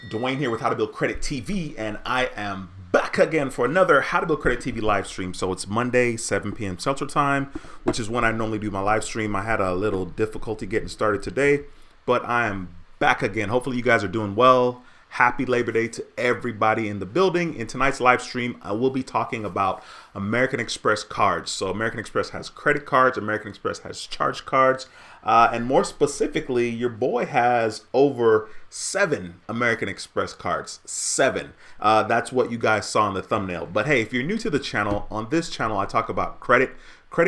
Dwayne here with How to Build Credit TV, and I am back again for another How to Build Credit TV live stream. So it's Monday, 7 p.m. Central Time, which is when I normally do my live stream. I had a little difficulty getting started today, but I am back again. Hopefully you guys are doing well. Happy Labor Day to everybody in the building. In tonight's live stream, I will be talking about American Express cards. So American Express has credit cards, American Express has charge cards, and more specifically, your boy has over 7 American Express cards. 7. That's what you guys saw in the thumbnail. But hey, if you're new to the channel, on this channel, I talk about credit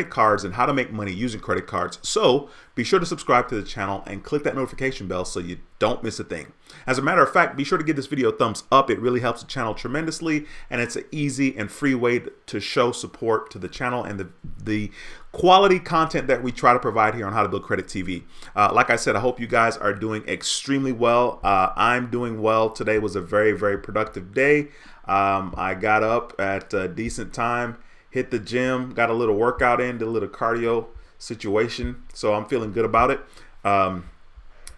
cards and how to make money using credit cards. So be sure to subscribe to the channel and click that notification bell so you don't miss a thing. As a matter of fact, be sure to give this video a thumbs up. It really helps the channel tremendously, and it's an easy and free way to show support to the channel and the quality content that we try to provide here on How to Build Credit TV. Like I said, I hope you guys are doing extremely well. I'm doing well. Today was a very, very productive day. I got up at a decent time, hit the gym, got a little workout in, did a little cardio situation. So I'm feeling good about it.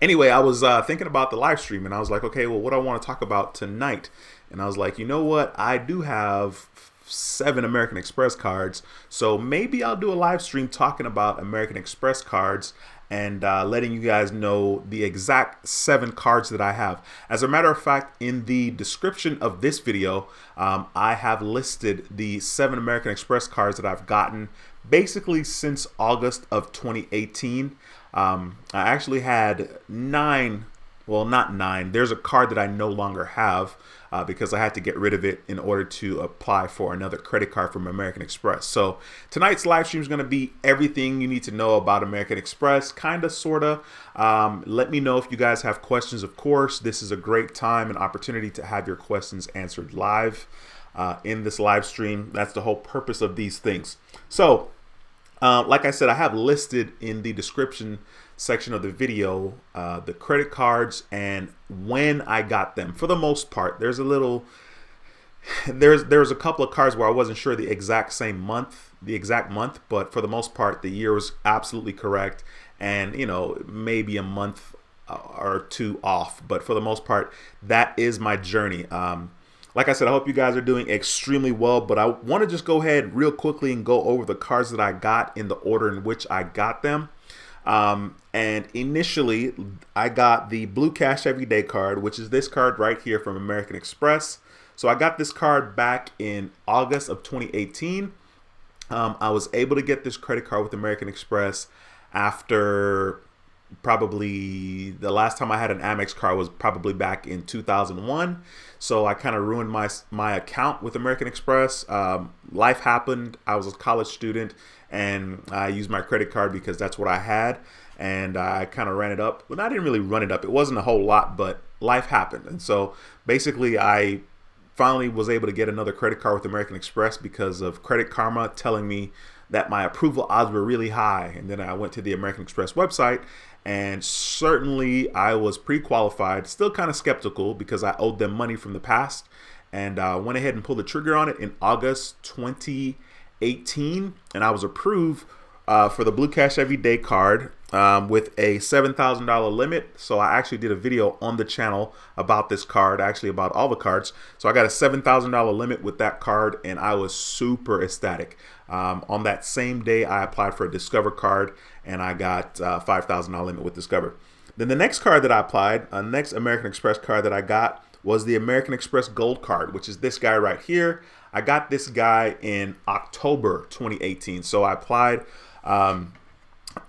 Anyway, I was thinking about the live stream, and I was like, okay, well, what do I want to talk about tonight? And I was like, you know what? I do have 7 American Express cards. So maybe I'll do a live stream talking about American Express cards and letting you guys know the exact 7 cards that I have. As a matter of fact, in the description of this video, I have listed the 7 American Express cards that I've gotten basically since August of 2018. I actually had 9, well, not 9. There's a card that I no longer have because I had to get rid of it in order to apply for another credit card from American Express. So tonight's live stream is going to be everything you need to know about American Express, kind of, sort of. Let me know if you guys have questions, of course. This is a great time and opportunity to have your questions answered live in this live stream. That's the whole purpose of these things. So like I said, I have listed in the description section of the video the credit cards and when I got them. For the most part, there's a couple of cards where I wasn't sure the exact month, but for the most part, the year was absolutely correct, and you know, maybe a month or 2 off, but for the most part, that is my journey. Like I said, I hope you guys are doing extremely well, but I want to just go ahead real quickly and go over the cards that I got in the order in which I got them. And initially, I got the Blue Cash Everyday card, which is this card right here from American Express. So I got this card back in August of 2018. I was able to get this credit card with American Express after probably the last time I had an Amex card was probably back in 2001. So I kind of ruined my account with American Express. Life happened. I was a college student and I used my credit card because that's what I had. And I kind of ran it up. Well, I didn't really run it up. It wasn't a whole lot, but life happened. And so basically I finally was able to get another credit card with American Express because of Credit Karma telling me that my approval odds were really high. And then I went to the American Express website, and certainly I was pre-qualified, still kind of skeptical because I owed them money from the past, and went ahead and pulled the trigger on it in August 2018, and I was approved for the Blue Cash Everyday card with a $7,000 limit. So I actually did a video on the channel about this card, actually about all the cards. So I got a $7,000 limit with that card, and I was super ecstatic. On that same day, I applied for a Discover card, and I got $5,000 limit with Discover. Then the next card that I applied, next American Express card that I got was the American Express Gold card, which is this guy right here. I got this guy in October 2018. So I applied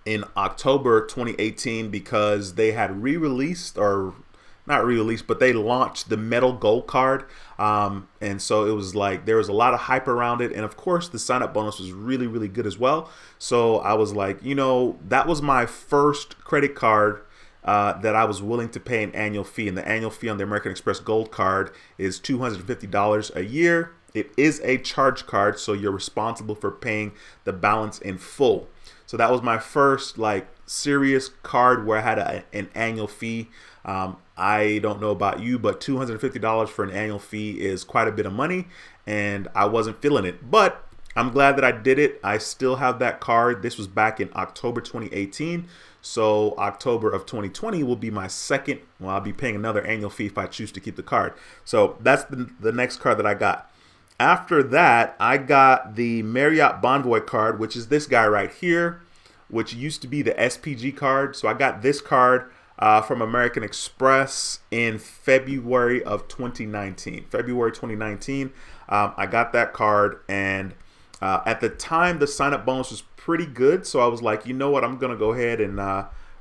in October 2018 because they had re-released, or not re-released, but they launched the metal gold card. And so it was like, there was a lot of hype around it. And of course the sign up bonus was really, really good as well. So I was like, you know, that was my first credit card that I was willing to pay an annual fee. And the annual fee on the American Express Gold card is $250 a year. It is a charge card, so you're responsible for paying the balance in full. So that was my first like serious card where I had an annual fee. I don't know about you, but $250 for an annual fee is quite a bit of money, and I wasn't feeling it. But I'm glad that I did it. I still have that card. This was back in October 2018. So October of 2020 will be my second. Well, I'll be paying another annual fee if I choose to keep the card. So that's the next card that I got. After that, I got the Marriott Bon Voy card, which is this guy right here, which used to be the SPG card. So I got this card from American Express in February of 2019. February 2019, I got that card, and at the time, the sign-up bonus was pretty good. So I was like, you know what, I'm gonna go ahead and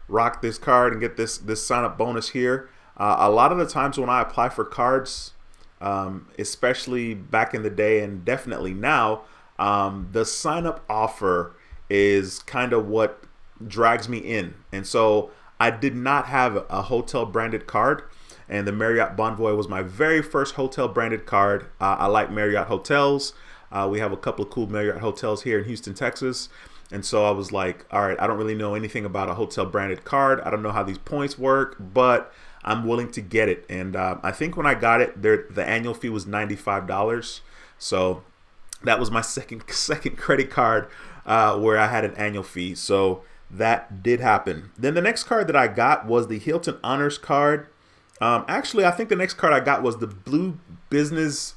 rock this card and get this sign-up bonus here. A lot of the times when I apply for cards, especially back in the day and definitely now, the sign-up offer is kind of what drags me in. And so I did not have a hotel branded card, and the Marriott Bon Voy was my very first hotel branded card. I like Marriott hotels. We have a couple of cool Marriott hotels here in Houston, Texas. And so I was like, all right, I don't really know anything about a hotel branded card. I don't know how these points work, but I'm willing to get it. And I think when I got it, the annual fee was $95. So that was my second credit card where I had an annual fee. So that did happen. Then the next card that I got was the Hilton Honors card. Actually, I think the next card I got was the Business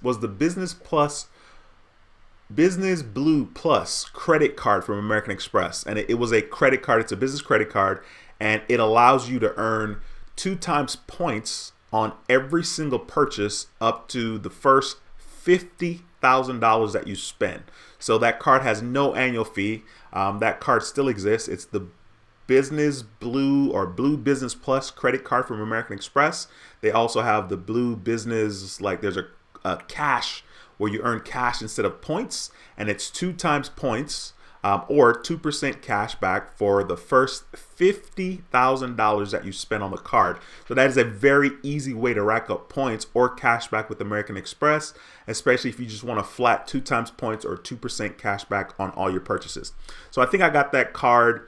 Blue Plus credit card from American Express. And it was a credit card. It's a business credit card, and it allows you to earn 2 times points on every single purchase up to the first $50,000 that you spend. So that card has no annual fee. That card still exists. It's the Business Blue or Blue Business Plus credit card from American Express. They also have the Blue Business, like there's a cash where you earn cash instead of points, and it's 2 times points or 2% cash back for the first $50,000 that you spend on the card. So that is a very easy way to rack up points or cash back with American Express, especially if you just want a flat 2 times points or 2% cash back on all your purchases. So I think I got that card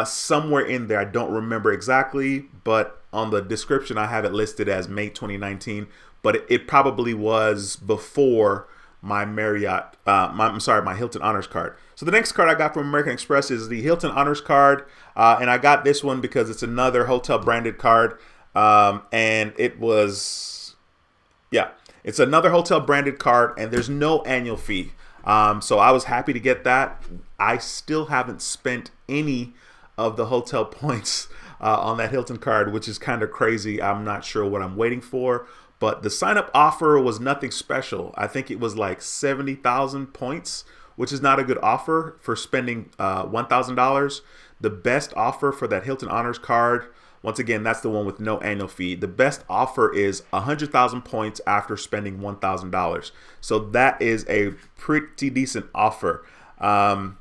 somewhere in there. I don't remember exactly, but on the description I have it listed as May 2019, but it probably was before my my Hilton Honors card. So the next card I got from American Express is the Hilton Honors card, and I got this one because it's another hotel branded card, and it's another hotel branded card, and there's no annual fee. So I was happy to get that. I still haven't spent any of the hotel points on that Hilton card, which is kind of crazy. I'm not sure what I'm waiting for, but the sign-up offer was nothing special. I think it was like 70,000 points, which is not a good offer for spending $1,000. The best offer for that Hilton Honors card, once again, that's the one with no annual fee. The best offer is 100,000 points after spending $1,000. So that is a pretty decent offer. The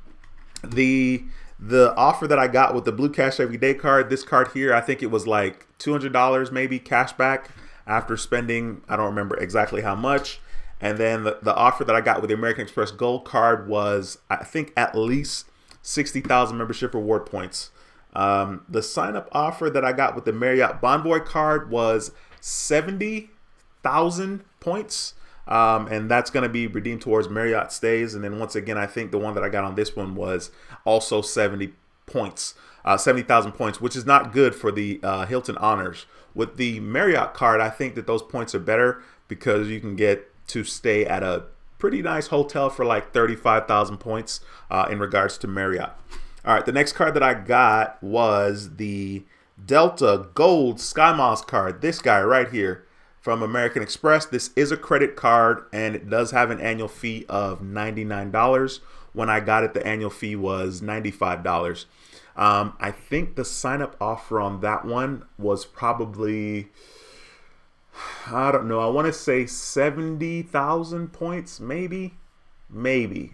offer that I got with the Blue Cash Everyday card, this card here, I think it was like $200 maybe cash back after spending, I don't remember exactly how much. And then the offer that I got with the American Express Gold card was, I think, at least 60,000 membership reward points. The sign-up offer that I got with the Marriott Bon Voy card was 70,000 points. And that's going to be redeemed towards Marriott stays. And then once again, I think the one that I got on this one was also 70,000 points, which is not good for the Hilton Honors. With the Marriott card, I think that those points are better because you can get to stay at a pretty nice hotel for like 35,000 points in regards to Marriott. All right, the next card that I got was the Delta Gold Skymiles card. This guy right here from American Express. This is a credit card, and it does have an annual fee of $99. When I got it, the annual fee was $95. I think the sign-up offer on that one was probably, I don't know, I want to say 70,000 points, maybe 60.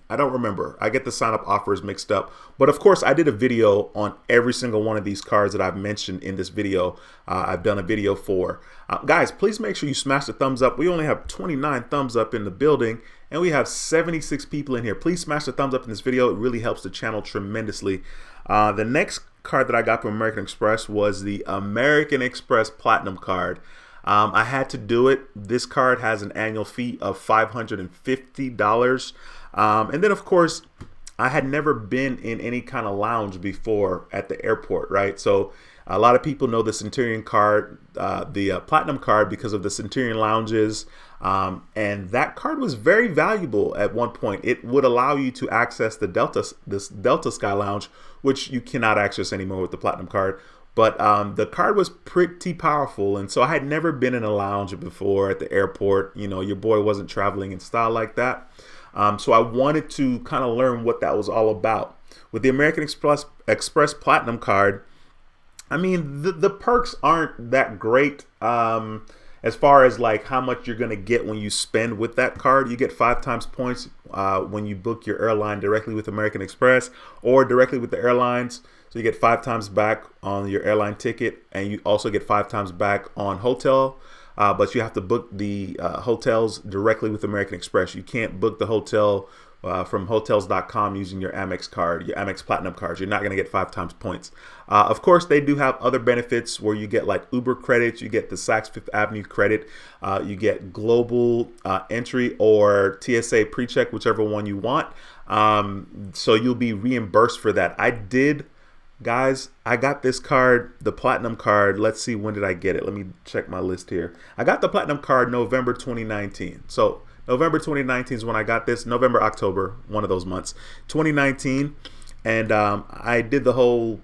I don't remember. I get the sign-up offers mixed up. But of course, I did a video on every single one of these cards that I've mentioned in this video. I've done a video for. Guys, please make sure you smash the thumbs up. We only have 29 thumbs up in the building, and we have 76 people in here. Please smash the thumbs up in this video. It really helps the channel tremendously. The next card that I got from American Express was the American Express Platinum card. I had to do it. This card has an annual fee of $550. And then, of course, I had never been in any kind of lounge before at the airport, right? So a lot of people know the Centurion card, the Platinum card, because of the Centurion lounges. And that card was very valuable at one point. It would allow you to access this Delta Sky Lounge, which you cannot access anymore with the Platinum card. But the card was pretty powerful. And so I had never been in a lounge before at the airport. You know, your boy wasn't traveling in style like that. So I wanted to kind of learn what that was all about. With the American Express Platinum card, I mean, the perks aren't that great as far as like how much you're going to get when you spend with that card. You get 5 times points when you book your airline directly with American Express or directly with the airlines. So you get 5 times back on your airline ticket, and you also get 5 times back on hotel. But you have to book the hotels directly with American Express. You can't book the hotel from hotels.com using your Amex card, your Amex Platinum cards. You're not going to get 5 times points. Of course, they do have other benefits where you get like Uber credits, you get the Saks Fifth Avenue credit, you get global entry or TSA PreCheck, whichever one you want. So you'll be reimbursed for that. Guys, I got this card, the Platinum card. Let's see, when did I get it? Let me check my list here. I got the Platinum card November 2019. So November 2019 is when I got this. November, October, one of those months. 2019. And I did the whole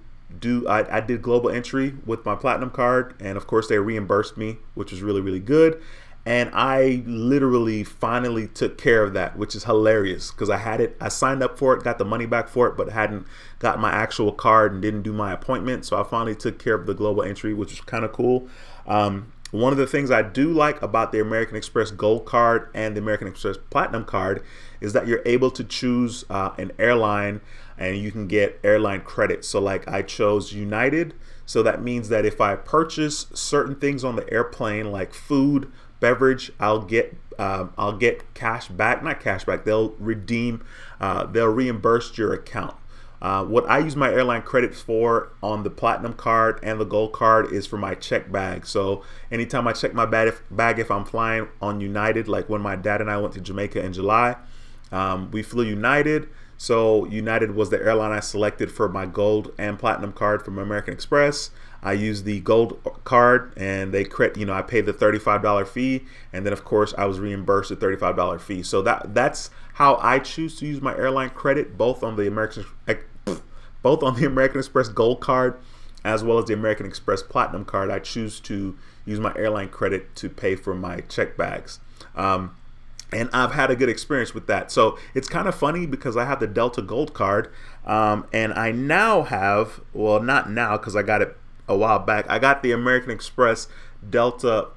I did global entry with my Platinum card. And of course, they reimbursed me, which was really, really good. And I literally finally took care of that, which is hilarious because I had it. I signed up for it, got the money back for it, but hadn't got my actual card and didn't do my appointment. So I finally took care of the global entry, which is kind of cool. One of the things I do like about the American Express Gold card and the American Express Platinum card is that you're able to choose an airline and you can get airline credit. So like I chose United. So that means that if I purchase certain things on the airplane, like food, beverage, I'll get cash back, not cash back. They'll reimburse your account. What I use my airline credits for on the Platinum card and the Gold card is for my check bag. So anytime I check my bag, if I'm flying on United, like when my dad and I went to Jamaica in July, we flew United. So United was the airline I selected for my Gold and Platinum card from American Express. I used the Gold card and they I paid the $35 fee, and then of course I was reimbursed the $35 fee. So that's how I choose to use my airline credit, both on the American Express Gold card as well as the American Express Platinum card. I choose to use my airline credit to pay for my check bags. And I've had a good experience with that. So it's kind of funny because I have the Delta Gold card, and I now have, well, not now because I got it a while back. I got the American Express Delta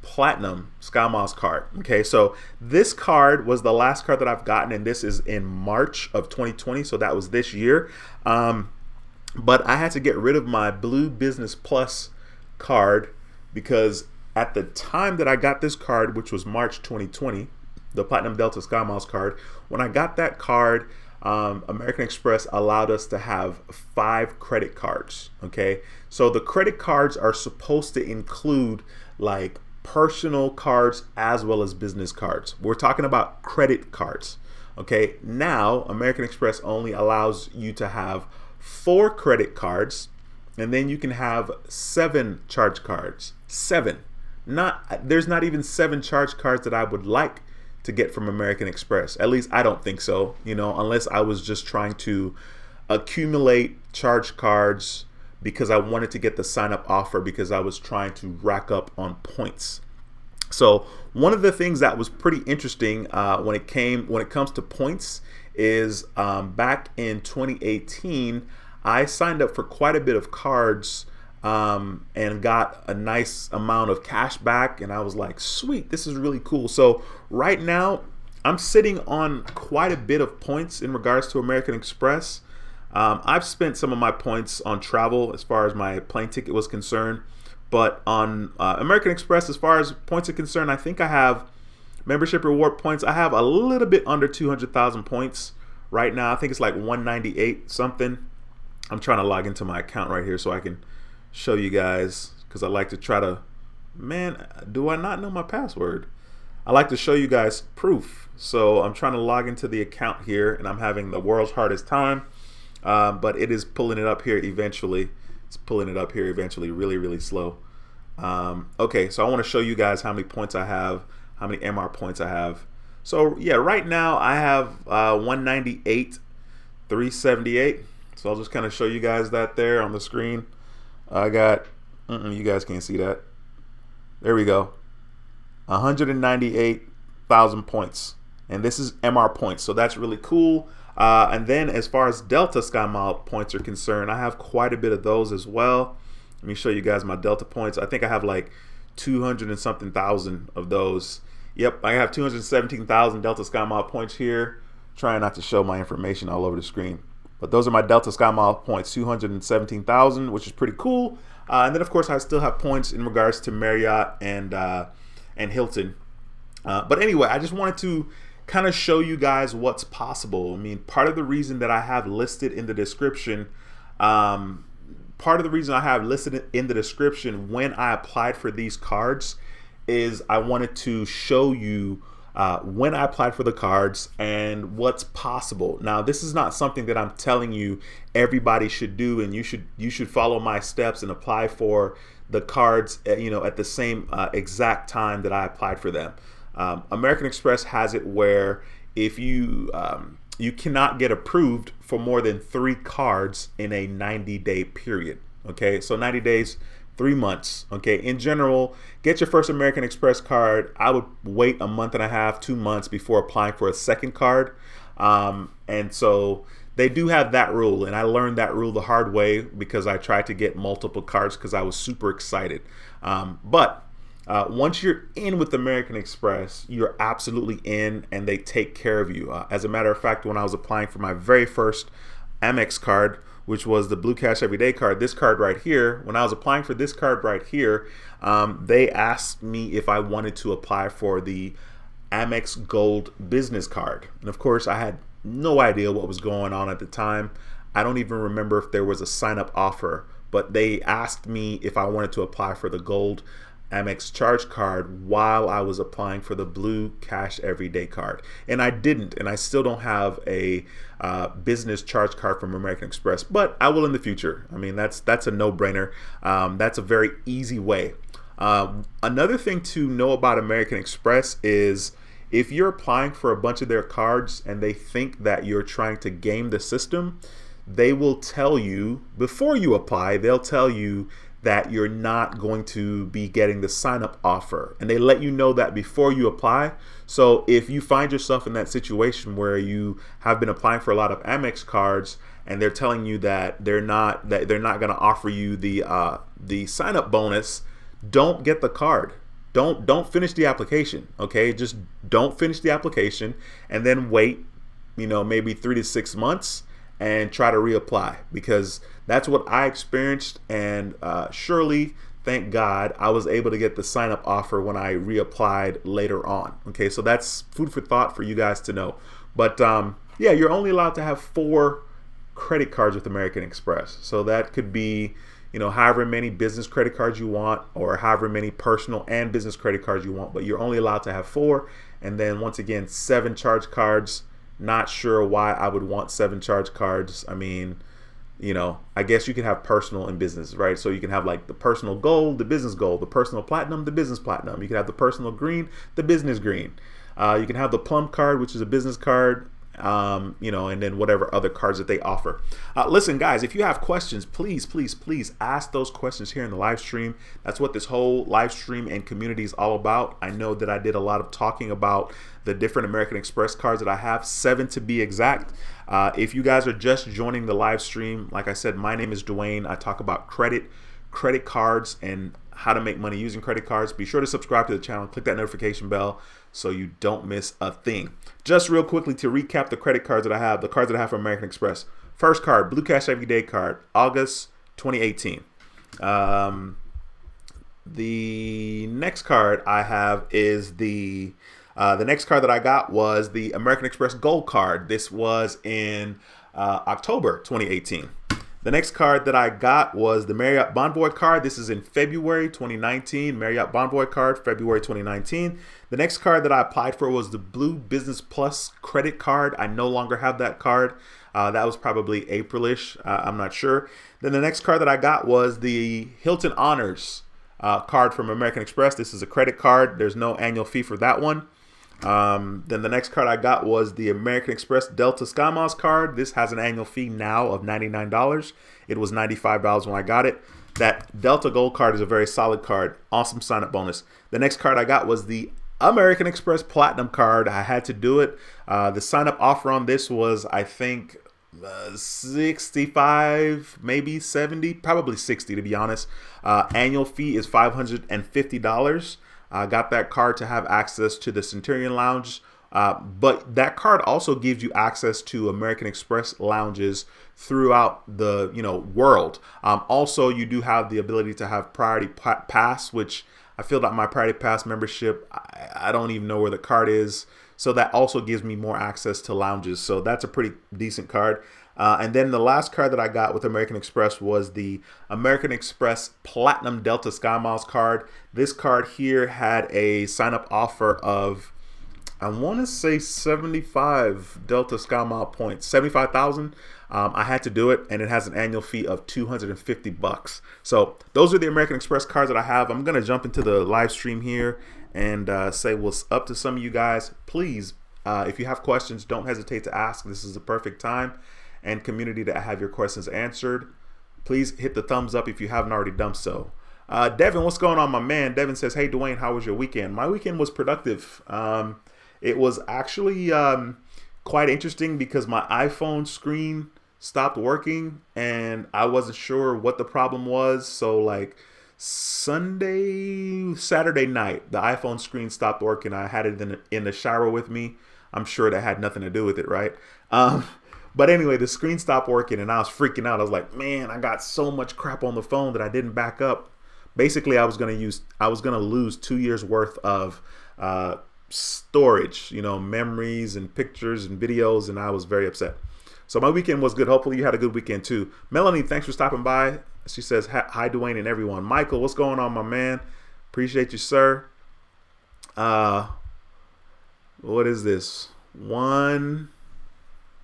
Platinum Skymiles card. Okay, so this card was the last card that I've gotten, and this is in March of 2020. So that was this year. But I had to get rid of my Blue Business Plus card because at the time that I got this card, which was March 2020, the Platinum Delta Skymiles card, when I got that card, American Express allowed us to have 5 credit cards. Okay, so the credit cards are supposed to include like personal cards as well as business cards. We're talking about credit cards. Okay, now American Express only allows you to have 4 credit cards, and then you can have 7 charge cards. 7. There's not even 7 charge cards that I would like to get from American Express. At least I don't think so, unless I was just trying to accumulate charge cards because I wanted to get the sign up offer because I was trying to rack up on points. So one of the things that was pretty interesting when it comes to points is back in 2018, I signed up for quite a bit of cards and got a nice amount of cash back, and I was like, sweet, this is really cool. So right now I'm sitting on quite a bit of points in regards to American Express. I've spent some of my points on travel as far as my plane ticket was concerned, but on American Express, as far as points are concerned, I think I have membership reward points. I have a little bit under 200,000 points right now. I think it's like 198 something. I'm trying to log into my account right here so I can show you guys, because I like to try to Man, do I not know my password? I like to show you guys proof. So I'm trying to log into the account here, and I'm having the world's hardest time. But it is pulling it up here eventually. It's pulling it up here eventually, really, really slow. Okay, so I want to show you guys how many points I have, how many MR points I have. So yeah, right now I have 198, 378. So I'll just kind of show you guys that there on the screen. I got, you guys can't see that. There we go. 198,000 points. And this is MR points, so that's really cool. And then as far as Delta Skymile points are concerned, I have quite a bit of those as well. Let me show you guys my Delta points. I think I have like 200 and something thousand of those. Yep, I have 217,000 Delta Skymile points here. Trying not to show my information all over the screen. But those are my Delta Skymile points, 217,000, which is pretty cool. And then of course I still have points in regards to Marriott and Hilton. But anyway, I just wanted to kind of show you guys what's possible. I mean, part of the reason that I have listed in the description, when I applied for these cards is I wanted to show you when I applied for the cards and what's possible. Now, this is not something that I'm telling you everybody should do, and you should follow my steps and apply for the cards, at the same exact time that I applied for them. American Express has it where if you cannot get approved for more than 3 cards in a 90-day period. Okay, so 90 days, 3 months. Okay, in general, get your first American Express card. I would wait a month and a half, 2 months before applying for a second card. And so they do have that rule, and I learned that rule the hard way because I tried to get multiple cards because I was super excited. But once you're in with American Express, you're absolutely in, and they take care of you. As a matter of fact, when I was applying for my very first Amex card, which was the Blue Cash Everyday card, this card right here, when I was applying for this card right here, they asked me if I wanted to apply for the Amex Gold Business Card. And of course, I had no idea what was going on at the time. I don't even remember if there was a sign-up offer, but they asked me if I wanted to apply for the Gold Amex charge card while I was applying for the Blue Cash Everyday card, and I didn't, and I still don't have a business charge card from American Express, but I will in the future. I mean, that's a no-brainer. That's a very easy way. Another thing to know about American Express is if you're applying for a bunch of their cards and they think that you're trying to game the system, they will tell you before you apply, they'll tell you that you're not going to be getting the sign-up offer, and they let you know that before you apply. So if you find yourself in that situation where you have been applying for a lot of Amex cards and they're telling you that they're not going to offer you the sign-up bonus, don't get the card. Don't finish the application. Okay, just don't finish the application, and then wait, maybe 3 to 6 months and try to reapply, because that's what I experienced. And surely, thank God, I was able to get the sign-up offer when I reapplied later on. Okay, so that's food for thought for you guys to know. But yeah, you're only allowed to have 4 credit cards with American Express. So that could be, however many business credit cards you want, or however many personal and business credit cards you want, but you're only allowed to have 4. And then once again, 7 charge cards. Not sure why I would want 7 charge cards. I mean, I guess you can have personal and business, right? So you can have like the personal gold, the business gold, the personal platinum, the business platinum. You can have the personal green, the business green. You can have the plum card, which is a business card, and then whatever other cards that they offer. Listen, guys, if you have questions, please ask those questions here in the live stream. That's what this whole live stream and community is all about. I know that I did a lot of talking about the different American Express cards that I have, 7 to be exact. If you guys are just joining the live stream, like I said, my name is Dwayne. I talk about credit cards, and how to make money using credit cards. Be sure to subscribe to the channel, click that notification bell so you don't miss a thing. Just real quickly to recap the credit cards that I have, the cards that I have from American Express. First card, Blue Cash Everyday card, August 2018. The next card I have is the next card that I got was the American Express Gold card. This was in October 2018. The next card that I got was the Marriott Bon Voy Card. This is in February 2019. Marriott Bon Voy Card, February 2019. The next card that I applied for was the Blue Business Plus credit card. I no longer have that card. That was probably Aprilish. I'm not sure. Then the next card that I got was the Hilton Honors card from American Express. This is a credit card. There's no annual fee for that one. Then the next card I got was the American Express Delta Skymiles card. This has an annual fee now of $99. It was $95 when I got it. That Delta Gold card is a very solid card. Awesome sign-up bonus. The next card I got was the American Express Platinum card. I had to do it. The sign-up offer on this was, I think, 65, maybe 70, probably 60 to be honest. Annual fee is $550. I got that card to have access to the Centurion Lounge, but that card also gives you access to American Express lounges throughout the world. Also, you do have the ability to have Priority Pass, which I filled out my Priority Pass membership. I don't even know where the card is, so that also gives me more access to lounges. So that's a pretty decent card. And then the last card that I got with American Express was the American Express Platinum Delta Skymiles card. This card here had a sign-up offer of, I want to say 75 Delta SkyMile points, 75,000. I had to do it, and it has an annual fee of $250. So those are the American Express cards that I have. I'm going to jump into the live stream here and say what's up to some of you guys. Please, if you have questions, don't hesitate to ask. This is the perfect time and community to have your questions answered. Please hit the thumbs up if you haven't already done so. Devin, what's going on, my man? Devin says, hey, Dwayne, how was your weekend? My weekend was productive. It was actually quite interesting because my iPhone screen stopped working and I wasn't sure what the problem was. So like Saturday night, the iPhone screen stopped working. I had it in the shower with me. I'm sure that had nothing to do with it, right? But anyway, the screen stopped working and I was freaking out. I was like, man, I got so much crap on the phone that I didn't back up. Basically, I was gonna lose 2 years worth of storage, memories and pictures and videos, and I was very upset. So my weekend was good. Hopefully you had a good weekend too. Melanie, thanks for stopping by. She says, hi, Dwayne and everyone. Michael, what's going on, my man? Appreciate you, sir. What is this?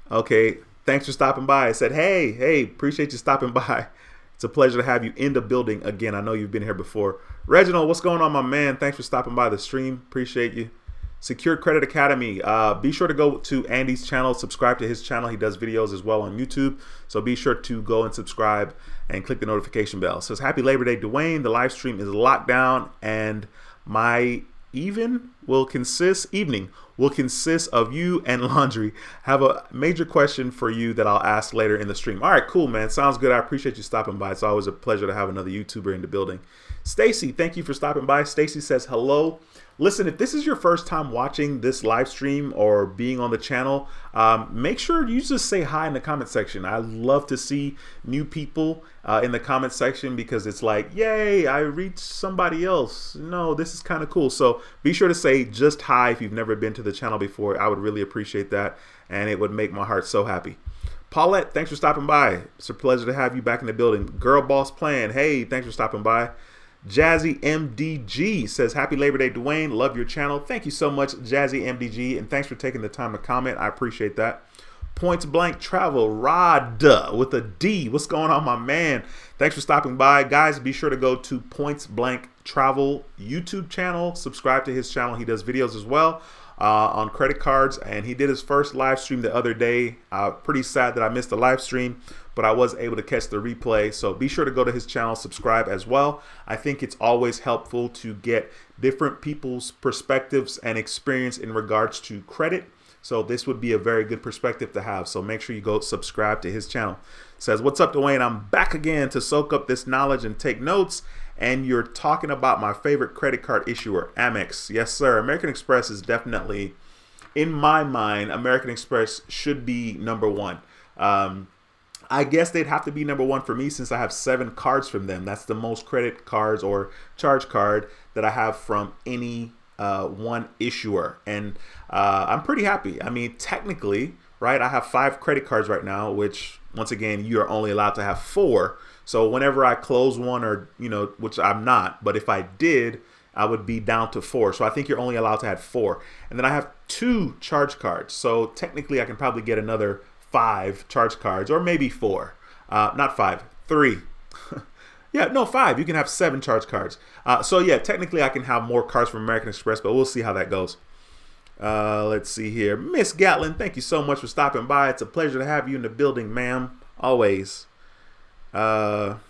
Okay, thanks for stopping by. I said, hey, appreciate you stopping by. It's a pleasure to have you in the building again. I know you've been here before. Reginald, what's going on, my man? Thanks for stopping by the stream. Appreciate you. Secured Credit Academy. Be sure to go to Andy's channel, subscribe to his channel. He does videos as well on YouTube. So be sure to go and subscribe and click the notification bell. So it's Happy Labor Day, Dwayne. The live stream is locked down and my evening will consist of you and laundry. Have a major question for you that I'll ask later in the stream. All right, cool, man. Sounds good. I appreciate you stopping by. It's always a pleasure to have another YouTuber in the building. Stacy, thank you for stopping by. Stacy says hello. Listen, if this is your first time watching this live stream or being on the channel, make sure you just say hi in the comment section. I love to see new people in the comment section because it's like, yay, I reached somebody else. No, this is kind of cool. So be sure to say just hi if you've never been to the channel before. I would really appreciate that, and it would make my heart so happy. Paulette, thanks for stopping by. It's a pleasure to have you back in the building. Girl Boss Plan, hey, thanks for stopping by. Jazzy MDG says, Happy Labor Day, Dwayne. Love your channel. Thank you so much, Jazzy MDG, and thanks for taking the time to comment. I appreciate that. Points Blank Travel, Rod with a D. What's going on, my man? Thanks for stopping by. Guys, be sure to go to Points Blank Travel YouTube channel. Subscribe to his channel. He does videos as well on credit cards, and he did his first live stream the other day. Pretty sad that I missed the live stream, but I was able to catch the replay. So be sure to go to his channel, subscribe as well. I think it's always helpful to get different people's perspectives and experience in regards to credit. So this would be a very good perspective to have. So make sure you go subscribe to his channel. Says, what's up, Dwayne? I'm back again to soak up this knowledge and take notes. And you're talking about my favorite credit card issuer, Amex. Yes, sir. American Express is definitely, in my mind, American Express should be number one. I guess they'd have to be number one for me since I have 7 cards from them. That's the most credit cards or charge card that I have from any one issuer. And I'm pretty happy. I mean, technically, right, I have 5 credit cards right now, which once again, you are only allowed to have 4. So whenever I close one, or which I'm not, but if I did, I would be down to 4. So I think you're only allowed to have 4. And then I have 2 charge cards. So technically I can probably get another 5 charge cards, or maybe 4. Not 5, 3. Yeah, no, 5. You can have 7 charge cards. So yeah, technically I can have more cards from American Express, but we'll see how that goes. Let's see here. Miss Gatlin, thank you so much for stopping by. It's a pleasure to have you in the building, ma'am. Always. Spaz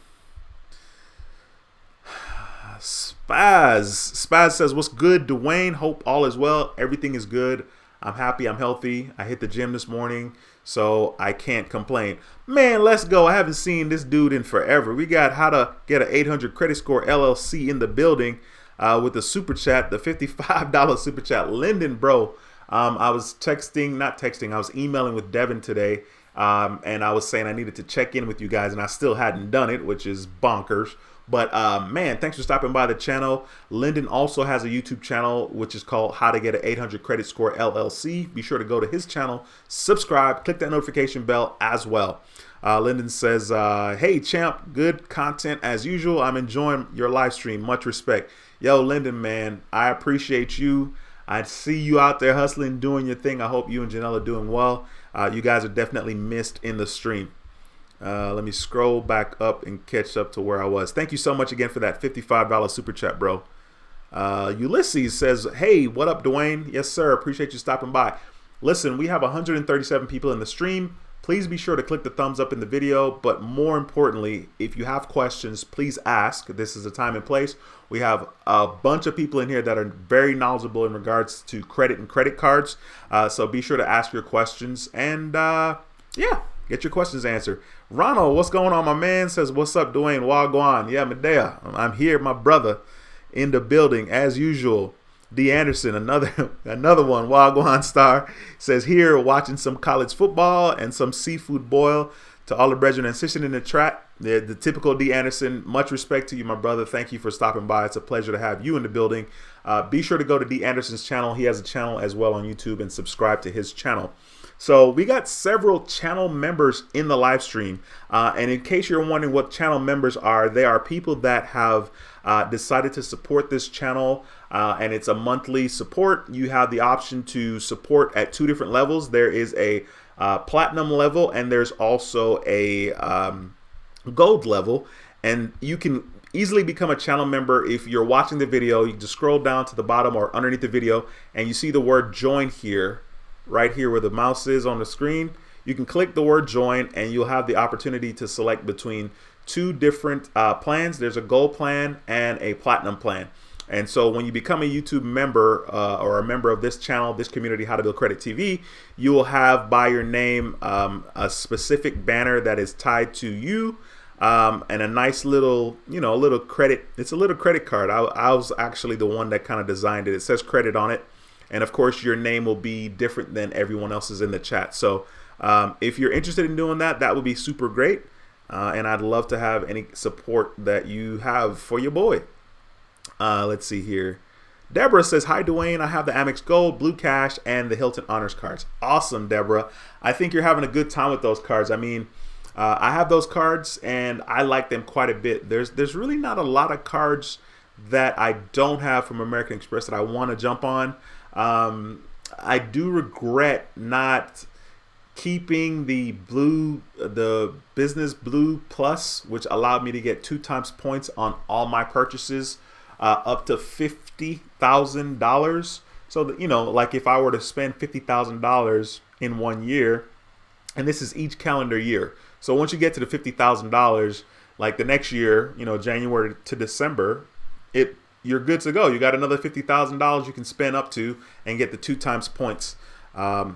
says, what's good, Dwayne? Hope all is well. Everything is good. I'm happy. I'm healthy. I hit the gym this morning, so I can't complain. Man, let's go. I haven't seen this dude in forever. We got How to Get an 800 Credit Score LLC in the building with the super chat, the $55 super chat. Lyndon, bro. I was I was emailing with Devin today, and I was saying I needed to check in with you guys, and I still hadn't done it, which is bonkers. But man, thanks for stopping by the channel. Lyndon also has a YouTube channel, which is called How to Get an 800 Credit Score LLC. Be sure to go to his channel, subscribe, click that notification bell as well. Lyndon says, hey, champ, good content as usual. I'm enjoying your live stream. Much respect. Yo, Lyndon, man, I appreciate you. I see you out there hustling, doing your thing. I hope you and Janelle are doing well. You guys are definitely missed in the stream. Let me scroll back up and catch up to where I was. Thank you so much again for that $55 super chat, bro. Ulysses says, hey, what up, Dwayne? Yes, sir. Appreciate you stopping by. Listen, we have 137 people in the stream. Please be sure to click the thumbs up in the video. But more importantly, if you have questions, please ask. This is the time and place. We have a bunch of people in here that are very knowledgeable in regards to credit and credit cards. So be sure to ask your questions and yeah, get your questions answered. Ronald, what's going on, my man? Says, what's up, Dwayne? Wagwan. Yeah, Medea. I'm here, my brother, in the building as usual. D. Anderson, another one. Wagwan Star says, here watching some college football and some seafood boil. To all the brethren and sisters in the chat, the typical D. Anderson, much respect to you, my brother. Thank you for stopping by. It's a pleasure to have you in the building. Be sure to go to D. Anderson's channel. He has a channel as well on YouTube, and subscribe to his channel. So we got several channel members in the live stream. And in case you're wondering what channel members are, they are people that have decided to support this channel. And it's a monthly support. You have the option to support at 2 different levels. There is a platinum level, and there's also a gold level. And you can easily become a channel member. If you're watching the video, you can just scroll down to the bottom or underneath the video, and you see the word join here. Right here where the mouse is on the screen, you can click the word join, and you'll have the opportunity to select between 2 different plans. There's a gold plan and a platinum plan. And so when you become a YouTube member or a member of this channel, this community, How to Build Credit TV, you will have by your name a specific banner that is tied to you, and a nice little, a little credit. It's a little credit card. I was actually the one that kind of designed it. It says credit on it. And of course, your name will be different than everyone else's in the chat. So if you're interested in doing that, that would be super great. And I'd love to have any support that you have for your boy. Let's see here. Deborah says, hi, Dwayne. I have the Amex Gold, Blue Cash, and the Hilton Honors cards. Awesome, Deborah. I think you're having a good time with those cards. I mean, I have those cards, and I like them quite a bit. There's really not a lot of cards that I don't have from American Express that I want to jump on. I do regret not keeping the business blue plus, which allowed me to get 2 times points on all my purchases up to $50,000. So that, like if I were to spend $50,000 in 1 year, and this is each calendar year. So once you get to the $50,000, like the next year, January to December, you're good to go. You got another $50,000 you can spend up to and get the 2 times points.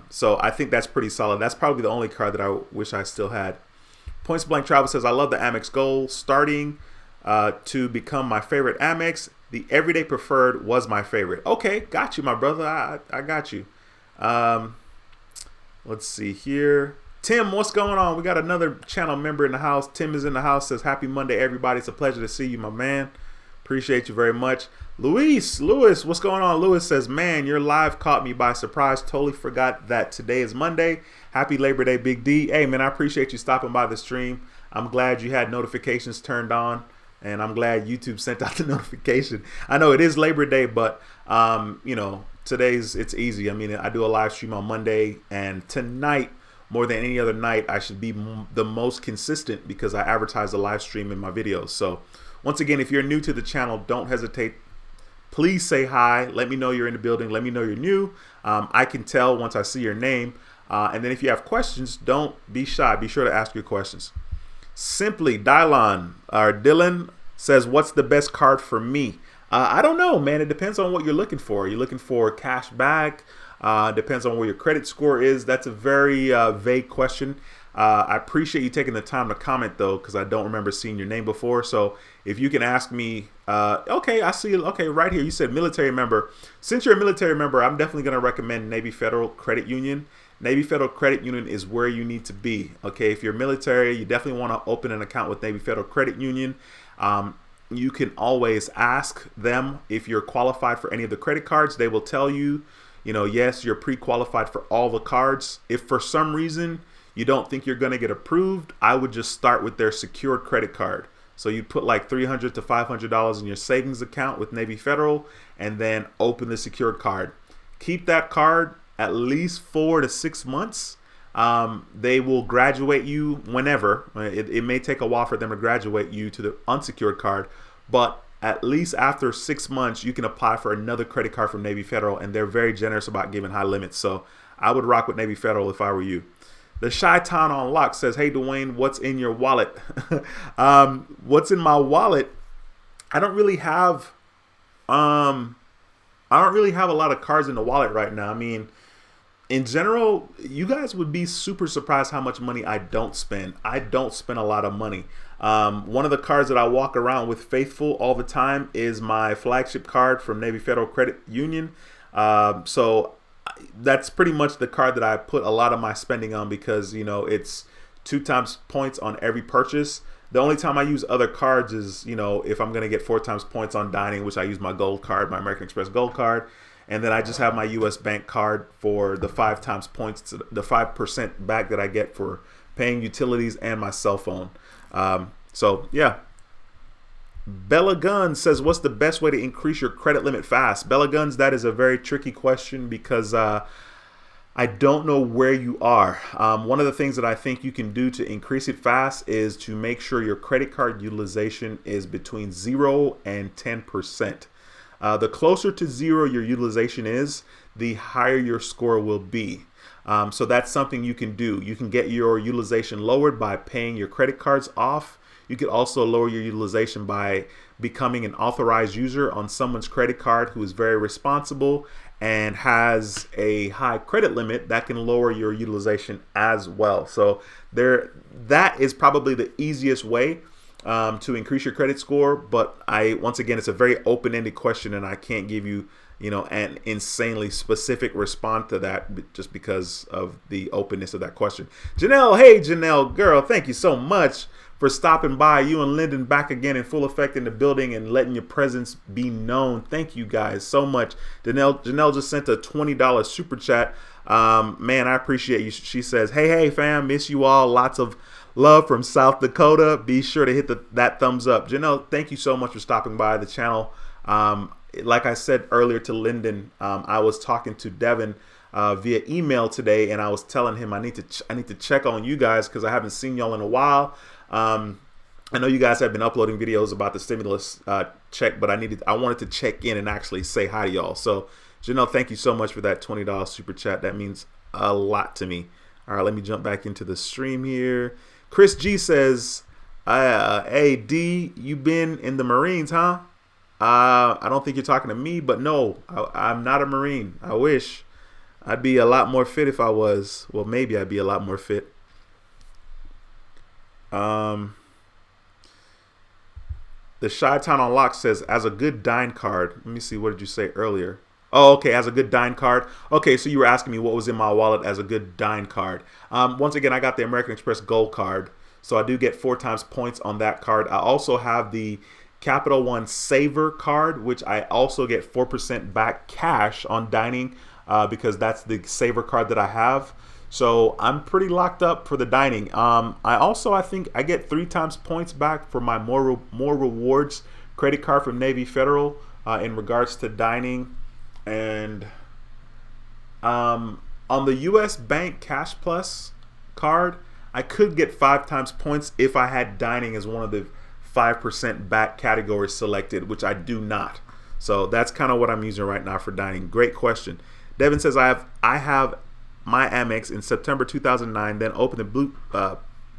So I think that's pretty solid. That's probably the only card that I wish I still had. Points Blank Travel says, I love the Amex Gold. Starting to become my favorite Amex. The Everyday Preferred was my favorite. Okay, got you, my brother. I got you. Let's see here. Tim, what's going on? We got another channel member in the house. Tim is in the house. Says, happy Monday, everybody. It's a pleasure to see you, my man. Appreciate you very much. Lewis, what's going on? Lewis says, man, your live caught me by surprise. Totally forgot that today is Monday. Happy Labor Day, Big D. Hey, man, I appreciate you stopping by the stream. I'm glad you had notifications turned on, and I'm glad YouTube sent out the notification. I know it is Labor Day, but, you know, it's easy. I mean, I do a live stream on Monday, and tonight, more than any other night, I should be the most consistent because I advertise the live stream in my videos. So once again, if you're new to the channel, don't hesitate. Please say hi. Let me know you're in the building. Let me know you're new. I can tell once I see your name. And then if you have questions, don't be shy. Be sure to ask your questions. Simply Dylan says, what's the best card for me? I don't know, man. It depends on what you're looking for. You're looking for cash back. Depends on where your credit score is. That's a very vague question. I appreciate you taking the time to comment, though, because I don't remember seeing your name before. So if you can ask me, okay, I see. Okay, right here, you said military member. Since you're a military member, I'm definitely going to recommend Navy Federal Credit Union. Navy Federal Credit Union is where you need to be. Okay, if you're military, you definitely want to open an account with Navy Federal Credit Union. You can always ask them if you're qualified for any of the credit cards. They will tell you, you know, yes, you're pre-qualified for all the cards. If for some reason you don't think you're going to get approved, I would just start with their secured credit card. So you put like $300 to $500 in your savings account with Navy Federal and then open the secured card. Keep that card at least 4 to 6 months. They will graduate you whenever. It may take a while for them to graduate you to the unsecured card, but at least after 6 months, you can apply for another credit card from Navy Federal, and they're very generous about giving high limits. So I would rock with Navy Federal if I were you. The Chi-Town on Lock says, hey, Dwayne, what's in your wallet? What's in my wallet? I don't really have a lot of cards in the wallet right now. I mean, in general, you guys would be super surprised how much money I don't spend. I don't spend a lot of money. One of the cards that I walk around with faithful all the time is my flagship card from Navy Federal Credit Union. So that's pretty much the card that I put a lot of my spending on because, you know, it's 2 times points on every purchase. The only time I use other cards is, you know, if I'm going to get 4 times points on dining, which I use my gold card, my American Express gold card. And then I just have my US bank card for the 5 times points, the 5% back that I get for paying utilities and my cell phone. So yeah. Bella Guns says, what's the best way to increase your credit limit fast? Bella Guns, that is a very tricky question because I don't know where you are. One of the things that I think you can do to increase it fast is to make sure your credit card utilization is between 0 and 10%. The closer to 0 your utilization is, the higher your score will be. So that's something you can do. You can get your utilization lowered by paying your credit cards off. You could also lower your utilization by becoming an authorized user on someone's credit card who is very responsible and has a high credit limit that can lower your utilization as well. So that is probably the easiest way to increase your credit score. But once again, it's a very open-ended question, and I can't give you, an insanely specific response to that just because of the openness of that question. Janelle, hey Janelle, girl, thank you so much for stopping by. You and Lyndon back again in full effect in the building and letting your presence be known. Thank you guys so much. Janelle just sent a $20 super chat. Man, I appreciate you. She says, hey fam, miss you all. Lots of love from South Dakota. Be sure to hit that thumbs up. Janelle, thank you so much for stopping by the channel. Like I said earlier to Lyndon, I was talking to Devin via email today, and I was telling him I need to check on you guys because I haven't seen y'all in a while. I know you guys have been uploading videos about the stimulus check, but I wanted to check in and actually say hi to y'all. So Janelle, thank you so much for that $20 super chat. That means a lot to me. All right, let me jump back into the stream here. Chris G says, hey D, you been in the Marines, huh? I don't think you're talking to me, but no, I'm not a Marine. I wish. I'd be a lot more fit if I was. Well, maybe I'd be a lot more fit. The Chi-Town on Lock says, as a good dine card. Let me see, what did you say earlier? Oh, okay, as a good dine card. Okay, so you were asking me what was in my wallet as a good dine card. Once again, I got the American Express Gold card, so I do get 4 times points on that card. I also have the Capital One Saver card, which I also get 4% back cash on dining because that's the Saver card that I have. So I'm pretty locked up for the dining. I think I get 3 times points back for my more rewards credit card from Navy Federal in regards to dining. And on the US Bank Cash Plus card, I could get 5 times points if I had dining as one of the 5% back categories selected, which I do not. So that's kind of what I'm using right now for dining. Great question. Devin says I have my Amex in September 2009, then opened the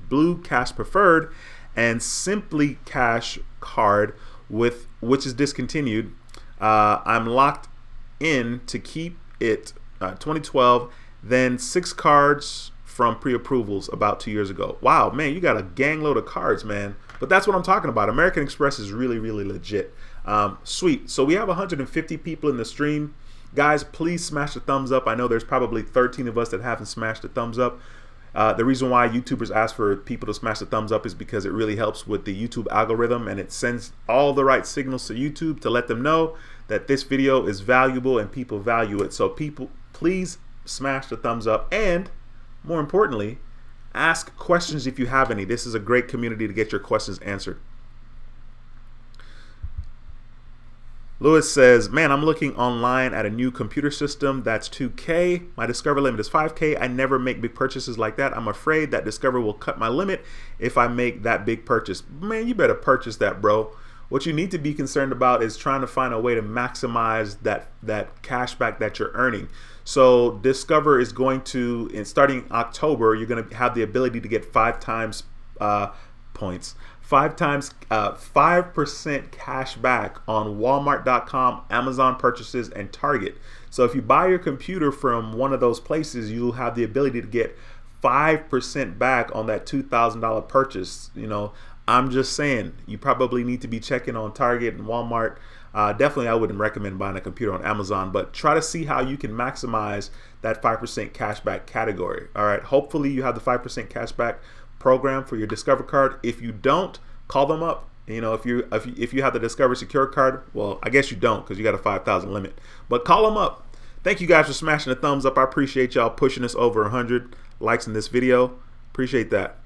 Blue Cash Preferred and Simply Cash card which is discontinued. I'm locked in to keep it 2012, then 6 cards from pre-approvals about 2 years ago. Wow, man, you got a gang load of cards, man. But that's what I'm talking about. American Express is really, really legit. Sweet. So we have 150 people in the stream. Guys, please smash the thumbs up. I know there's probably 13 of us that haven't smashed the thumbs up. The reason why YouTubers ask for people to smash the thumbs up is because it really helps with the YouTube algorithm, and it sends all the right signals to YouTube to let them know that this video is valuable and people value it. So people, please smash the thumbs up, and more importantly, ask questions if you have any. This is a great community to get your questions answered. Lewis says, man, I'm looking online at a new computer system that's 2K. My Discover limit is 5K. I never make big purchases like that. I'm afraid that Discover will cut my limit if I make that big purchase. Man, you better purchase that, bro. What you need to be concerned about is trying to find a way to maximize that cash back that you're earning. So Discover is going to, starting October, you're going to have the ability to get 5 times points. 5% cash back on Walmart.com, Amazon purchases, and Target. So if you buy your computer from one of those places, you'll have the ability to get 5% back on that $2,000 purchase. You know, I'm just saying, you probably need to be checking on Target and Walmart. Definitely, I wouldn't recommend buying a computer on Amazon, but try to see how you can maximize that 5% cash back category. All right, hopefully you have the 5% cash back program for your Discover card. If you don't, call them up. You know, if you have the Discover Secure card, well, I guess you don't because you got a 5,000 limit, but call them up. Thank you guys for smashing the thumbs up. I appreciate y'all pushing us over 100 likes in this video. Appreciate that.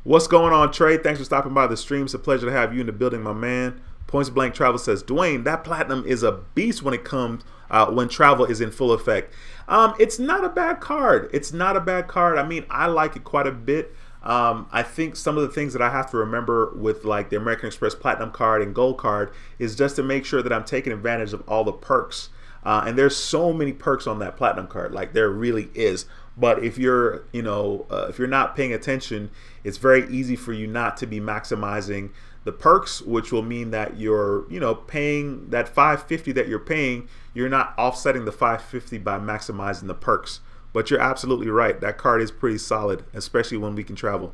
What's going on, Trey? Thanks for stopping by the stream. It's a pleasure to have you in the building, my man. Points Blank Travel says, Dwayne, that platinum is a beast when it comes when travel is in full effect. It's not a bad card. It's not a bad card. I mean, I like it quite a bit. I think some of the things that I have to remember with like the American Express Platinum card and Gold card is just to make sure that I'm taking advantage of all the perks. And there's so many perks on that Platinum card, like there really is. But if you're, if you're not paying attention, it's very easy for you not to be maximizing the perks, which will mean that you're, paying that $550 that you're paying, you're not offsetting the $550 by maximizing the perks. But you're absolutely right. That card is pretty solid, especially when we can travel.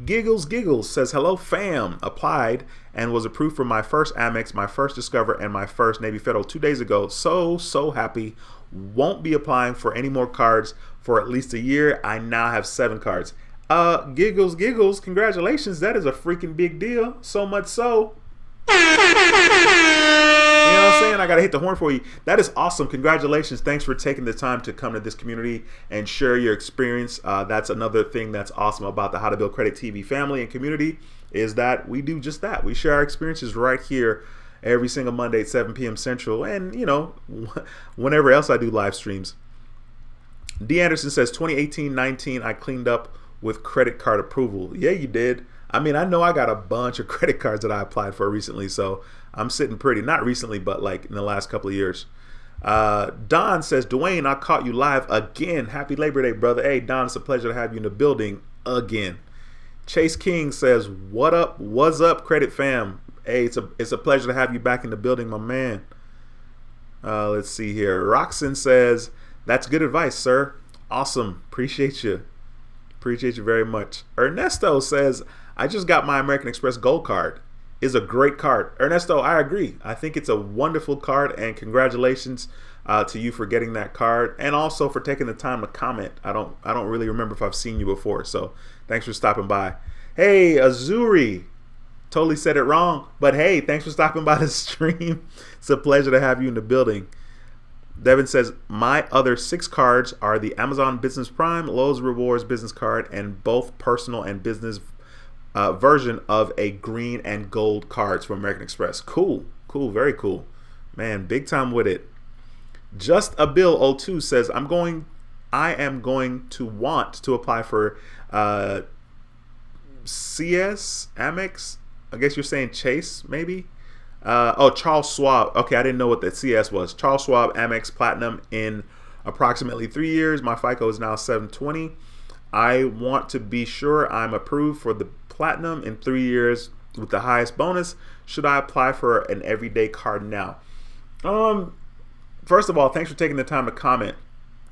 Giggles says, hello fam, applied and was approved for my first Amex, my first Discover, and my first Navy Federal 2 days ago. So happy. Won't be applying for any more cards for at least a year. I now have 7 cards. Giggles, congratulations. That is a freaking big deal. So much so. You know what I'm saying? I gotta hit the horn for you. That is awesome. Congratulations. Thanks for taking the time to come to this community and share your experience. That's another thing that's awesome about the How to Build Credit TV family and community is that we do just that. We share our experiences right here every single Monday at 7 p.m. Central, and whenever else I do live streams. D. Anderson says 2018-19 I cleaned up with credit card approval. Yeah, you did. I mean, I know I got a bunch of credit cards that I applied for recently, so I'm sitting pretty. Not recently, but like in the last couple of years. Don says, Dwayne, I caught you live again. Happy Labor Day, brother. Hey, Don, it's a pleasure to have you in the building again. Chase King says, what up? What's up, credit fam? Hey, it's a pleasure to have you back in the building, my man. Let's see here. Roxanne says, that's good advice, sir. Awesome. Appreciate you. Appreciate you very much. Ernesto says, I just got my American Express Gold card. It's a great card. Ernesto, I agree. I think it's a wonderful card, and congratulations to you for getting that card and also for taking the time to comment. I don't really remember if I've seen you before, so thanks for stopping by. Hey, Azuri. Totally said it wrong. But hey, thanks for stopping by the stream. It's a pleasure to have you in the building. Devin says, my other 6 cards are the Amazon Business Prime, Lowe's Rewards Business Card, and both personal and business version of a green and gold cards from American Express. Cool, very cool. Man, big time with it. Just a Bill 02 says, I am going to want to apply for CS, Amex. I guess you're saying Chase, maybe? Charles Schwab. Okay, I didn't know what that CS was. Charles Schwab Amex Platinum in approximately 3 years. My FICO is now 720. I want to be sure I'm approved for the Platinum in 3 years with the highest bonus. Should I apply for an everyday card now? First of all, thanks for taking the time to comment.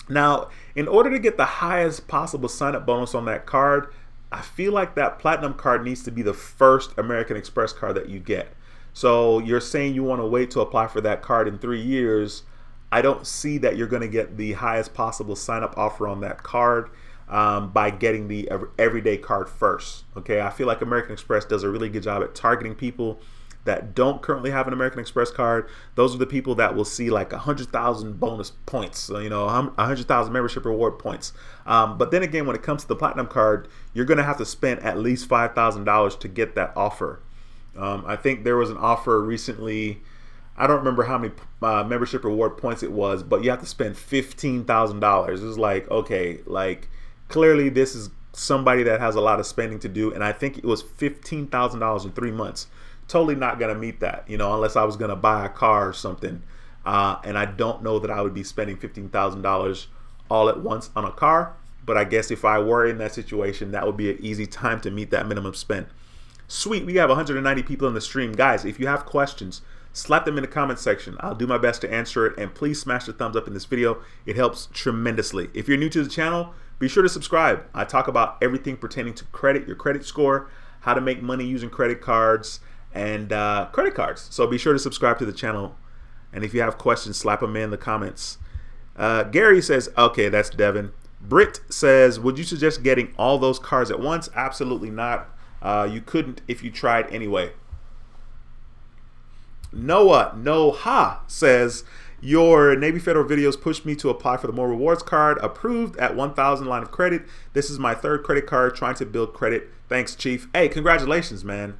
Now, in order to get the highest possible sign-up bonus on that card, I feel like that Platinum card needs to be the first American Express card that you get. So you're saying you want to wait to apply for that card in 3 years. I don't see that you're going to get the highest possible sign-up offer on that card by getting the everyday card first. Okay, I feel like American Express does a really good job at targeting people that don't currently have an American Express card. Those are the people that will see like 100,000 bonus points, so, 100,000 membership reward points. But then again, when it comes to the Platinum card, you're going to have to spend at least $5,000 to get that offer. I think there was an offer recently. I don't remember how many membership reward points it was, but you have to spend $15,000. It's like, okay, like clearly this is somebody that has a lot of spending to do, and I think it was $15,000 in 3 months. Totally not gonna meet that, unless I was gonna buy a car or something, and I don't know that I would be spending $15,000 all at once on a car. But I guess if I were in that situation, that would be an easy time to meet that minimum spend. Sweet, we have 190 people in the stream. Guys, if you have questions, slap them in the comment section. I'll do my best to answer it, and please smash the thumbs up in this video. It helps tremendously. If you're new to the channel, be sure to subscribe. I talk about everything pertaining to credit, your credit score, how to make money using credit cards, and credit cards. So be sure to subscribe to the channel. And if you have questions, slap them in the comments. Gary says, okay, that's Devin. Britt says, would you suggest getting all those cards at once? Absolutely not. You couldn't if you tried anyway. Noha says, your Navy Federal videos pushed me to apply for the More Rewards card. Approved at 1,000 line of credit. This is my 3rd credit card, trying to build credit. Thanks, Chief. Hey, congratulations, man.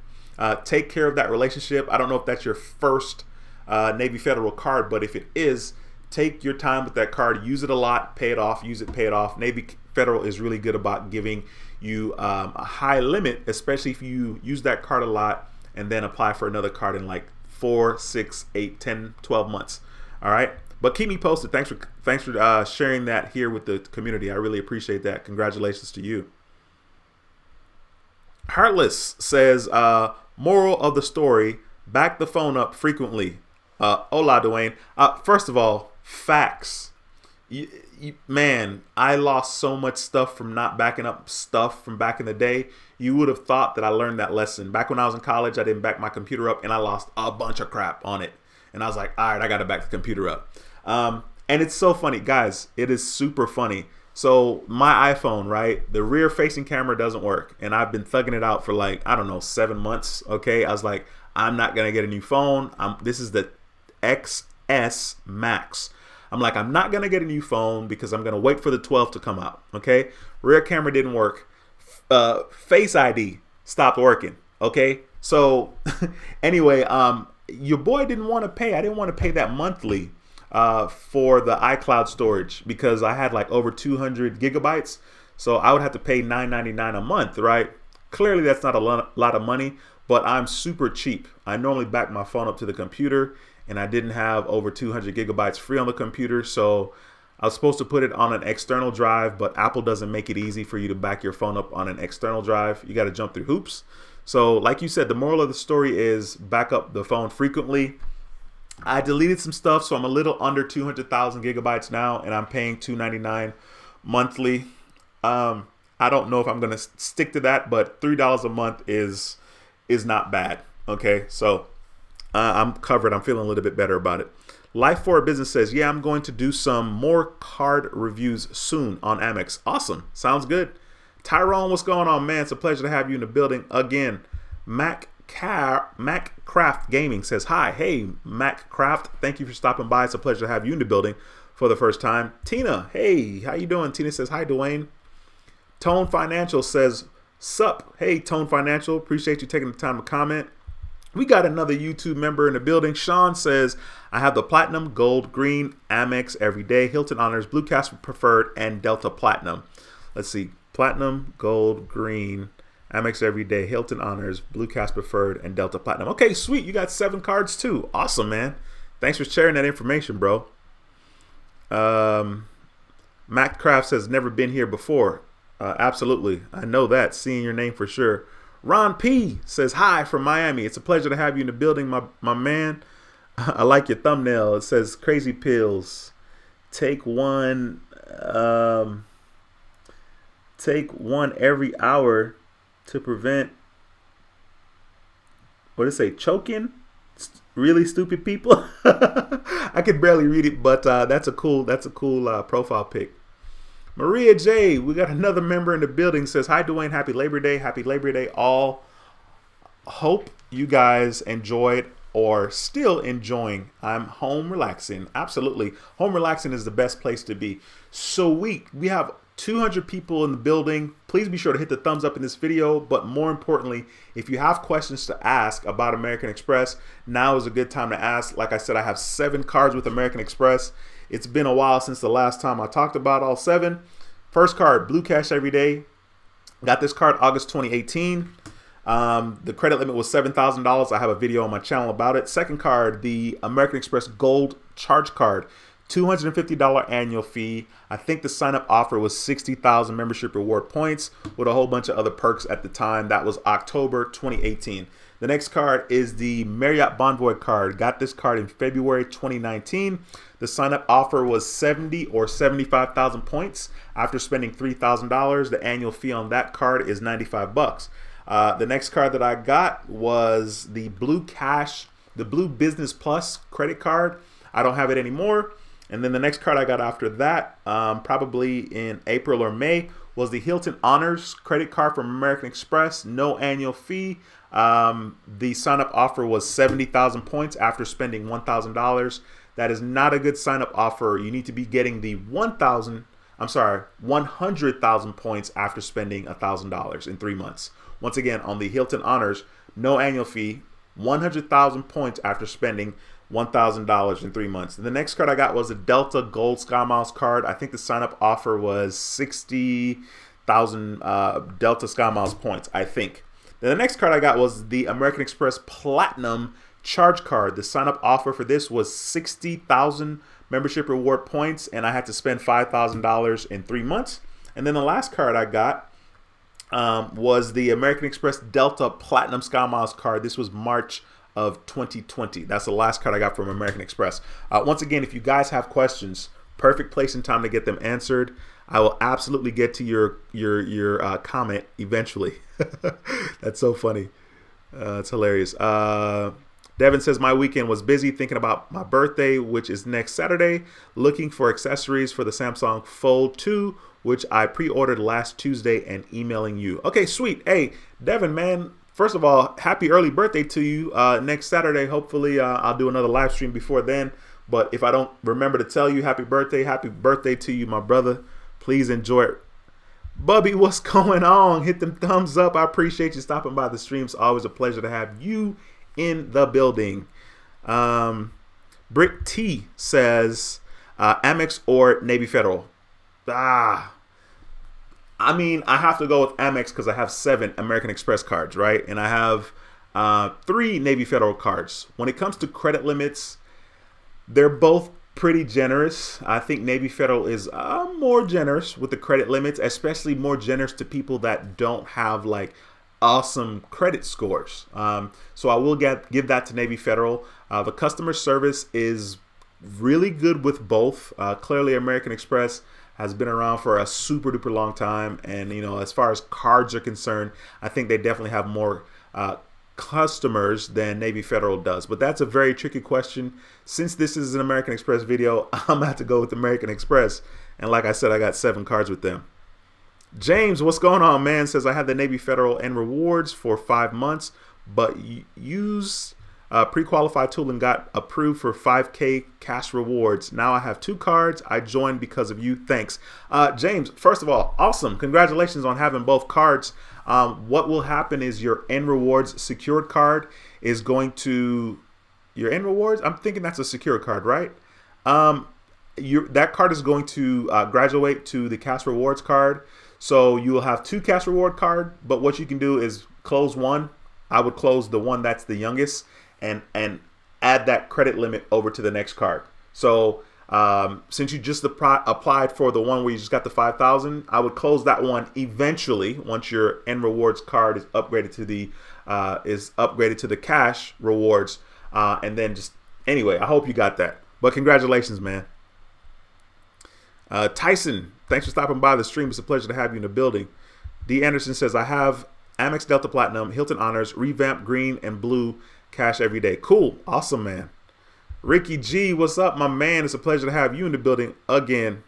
Take care of that relationship. I don't know if that's your first Navy Federal card, but if it is, take your time with that card. Use it a lot, pay it off, use it, pay it off. Navy Federal is really good about giving you a high limit, especially if you use that card a lot and then apply for another card in like 4, 6, 8, 10, 12 months. All right, but keep me posted. Thanks for sharing that here with the community. I really appreciate that. Congratulations to you. Heartless says, moral of the story, back the phone up frequently. Hola, Dwayne. First of all, facts. Man, I lost so much stuff from not backing up stuff from back in the day. You would have thought that I learned that lesson. Back when I was in college, I didn't back my computer up, and I lost a bunch of crap on it. And I was like, all right, I got to back the computer up. And it's so funny, guys. It is super funny. So my iPhone, right, the rear facing camera doesn't work, and I've been thugging it out for like, I don't know, 7 months. Okay, I was like, I'm not gonna get a new phone. This is the XS Max. I'm like, I'm not gonna get a new phone because I'm gonna wait for the 12 to come out. Okay, rear camera didn't work. Face ID stopped working. Okay, so anyway, your boy didn't want to pay. I didn't want to pay that monthly for the iCloud storage because I had like over 200 gigabytes. So I would have to pay $9.99 a month, right? Clearly that's not a lot of money, but I'm super cheap. I normally back my phone up to the computer, and I didn't have over 200 gigabytes free on the computer. So I was supposed to put it on an external drive, but Apple doesn't make it easy for you to back your phone up on an external drive. You got to jump through hoops. So like you said, the moral of the story is back up the phone frequently. I deleted some stuff, so I'm a little under 200,000 gigabytes now, and I'm paying $2.99 monthly. I don't know if I'm gonna stick to that, but $3 a month is not bad. Okay, so I'm covered. I'm feeling a little bit better about it. Life for a Business says, yeah, I'm going to do some more card reviews soon on Amex. Awesome, sounds good. Tyrone, what's going on, man? It's a pleasure to have you in the building again. Mac Mac Craft Gaming says hi. Hey, Mac Craft, thank you for stopping by. It's a pleasure to have you in the building for the first time. Tina, hey, how you doing? Tina says hi, Dwayne. Tone Financial says sup. Hey, Tone Financial, appreciate you taking the time to comment. We got another YouTube member in the building. Sean says, I have the Platinum, Gold, Green, Amex every day, Hilton Honors, Blue Casper Preferred, and Delta Platinum. Let's see. Platinum, Gold, Green, Amex every day, Hilton Honors, Blue Casper Preferred, and Delta Platinum. Okay, sweet. You got 7 cards too. Awesome, man. Thanks for sharing that information, bro. Mac Craft says, never been here before. Absolutely. I know that. Seeing your name for sure. Ron P says, hi from Miami. It's a pleasure to have you in the building, my man. I like your thumbnail. It says, crazy pills. Take one every hour to prevent, what did it say, choking? Really stupid people. I could barely read it, but that's a cool profile pic. Maria J, we got another member in the building, says, hi, Dwayne, happy Labor Day. Happy Labor Day all. Hope you guys enjoyed or still enjoying. I'm home relaxing. Absolutely. Home relaxing is the best place to be. So we have 200 people in the building. Please be sure to hit the thumbs up in this video. But more importantly, if you have questions to ask about American Express, now is a good time to ask. Like I said, I have 7 cards with American Express. It's been a while since the last time I talked about all 7. First card, Blue Cash Every Day. Got this card August 2018. The credit limit was $7,000. I have a video on my channel about it. Second card, the American Express Gold Charge Card. $250 annual fee. I think the sign-up offer was 60,000 membership reward points with a whole bunch of other perks at the time. That was October 2018. The next card is the Marriott Bon Voy Card. Got this card in February 2019. The sign-up offer was 70 or 75,000 points. After spending $3,000, the annual fee on that card is $95. The next card that I got was the Blue Business Plus credit card. I don't have it anymore. And then the next card I got after that, probably in April or May, was the Hilton Honors credit card from American Express. No annual fee. The sign-up offer was 70,000 points after spending $1,000. That is not a good sign-up offer. You need to be getting the 100,000 points after spending $1,000 in 3 months. Once again, on the Hilton Honors, no annual fee, 100,000 points after spending $1,000 in 3 months. And the next card I got was a Delta Gold Skymiles card. I think the sign-up offer was 60,000 Delta Skymiles points, I think. Then the next card I got was the American Express Platinum Charge Card. The sign-up offer for this was 60,000 membership reward points, and I had to spend $5,000 in 3 months. And then the last card I got was the American Express Delta Platinum Skymiles card. This was March of 2020. That's the last card I got from American Express. Once again, if you guys have questions, perfect place and time to get them answered. I will absolutely get to your comment eventually. That's so funny. It's hilarious. Devin says, my weekend was busy thinking about my birthday, which is next Saturday, looking for accessories for the Samsung Fold 2, which I pre-ordered last Tuesday and emailing you. Okay, sweet. Hey, Devin, man, first of all, happy early birthday to you. Next Saturday, hopefully I'll do another live stream before then. But if I don't remember to tell you happy birthday to you, my brother. Please enjoy it. Bubby, what's going on? Hit them thumbs up. I appreciate you stopping by the stream. It's always a pleasure to have you in the building. Britt T says, Amex or Navy Federal? I mean, I have to go with Amex because I have 7 American Express cards, right? And I have 3 Navy Federal cards. When it comes to credit limits, they're both pretty generous. I think Navy Federal is more generous with the credit limits, especially more generous to people that don't have like awesome credit scores. So I will give that to Navy Federal. The customer service is really good with both. Clearly, American Express has been around for a super duper long time, and you know, as far as cards are concerned, I think they definitely have more customers than Navy Federal does. But that's a very tricky question. Since this is an American Express video, I'm gonna have to go with American Express, and like I said, I got 7 cards with them. James, what's going on, man? Says I had the Navy Federal and rewards for 5 months, but use pre-qualified tool and got approved for 5K cash rewards. Now I have 2 cards. I joined because of you. Thanks. James, first of all, awesome. Congratulations on having both cards. What will happen is your N Rewards secured card is going to, your N Rewards, I'm thinking that's a secured card, right? That card is going to graduate to the cash rewards card. So you will have 2 cash reward card, but what you can do is close one. I would close the one that's the youngest and add that credit limit over to the next card. So since you just applied for the one where you just got the 5,000, I would close that one eventually once your N Rewards card is upgraded to the cash rewards, and then just anyway. I hope you got that. But congratulations, man. Tyson, thanks for stopping by the stream. It's a pleasure to have you in the building. D. Anderson says, I have Amex Delta Platinum, Hilton Honors, Revamp Green and Blue cash every day. Cool. Awesome, man. Ricky G, what's up, my man? It's a pleasure to have you in the building again.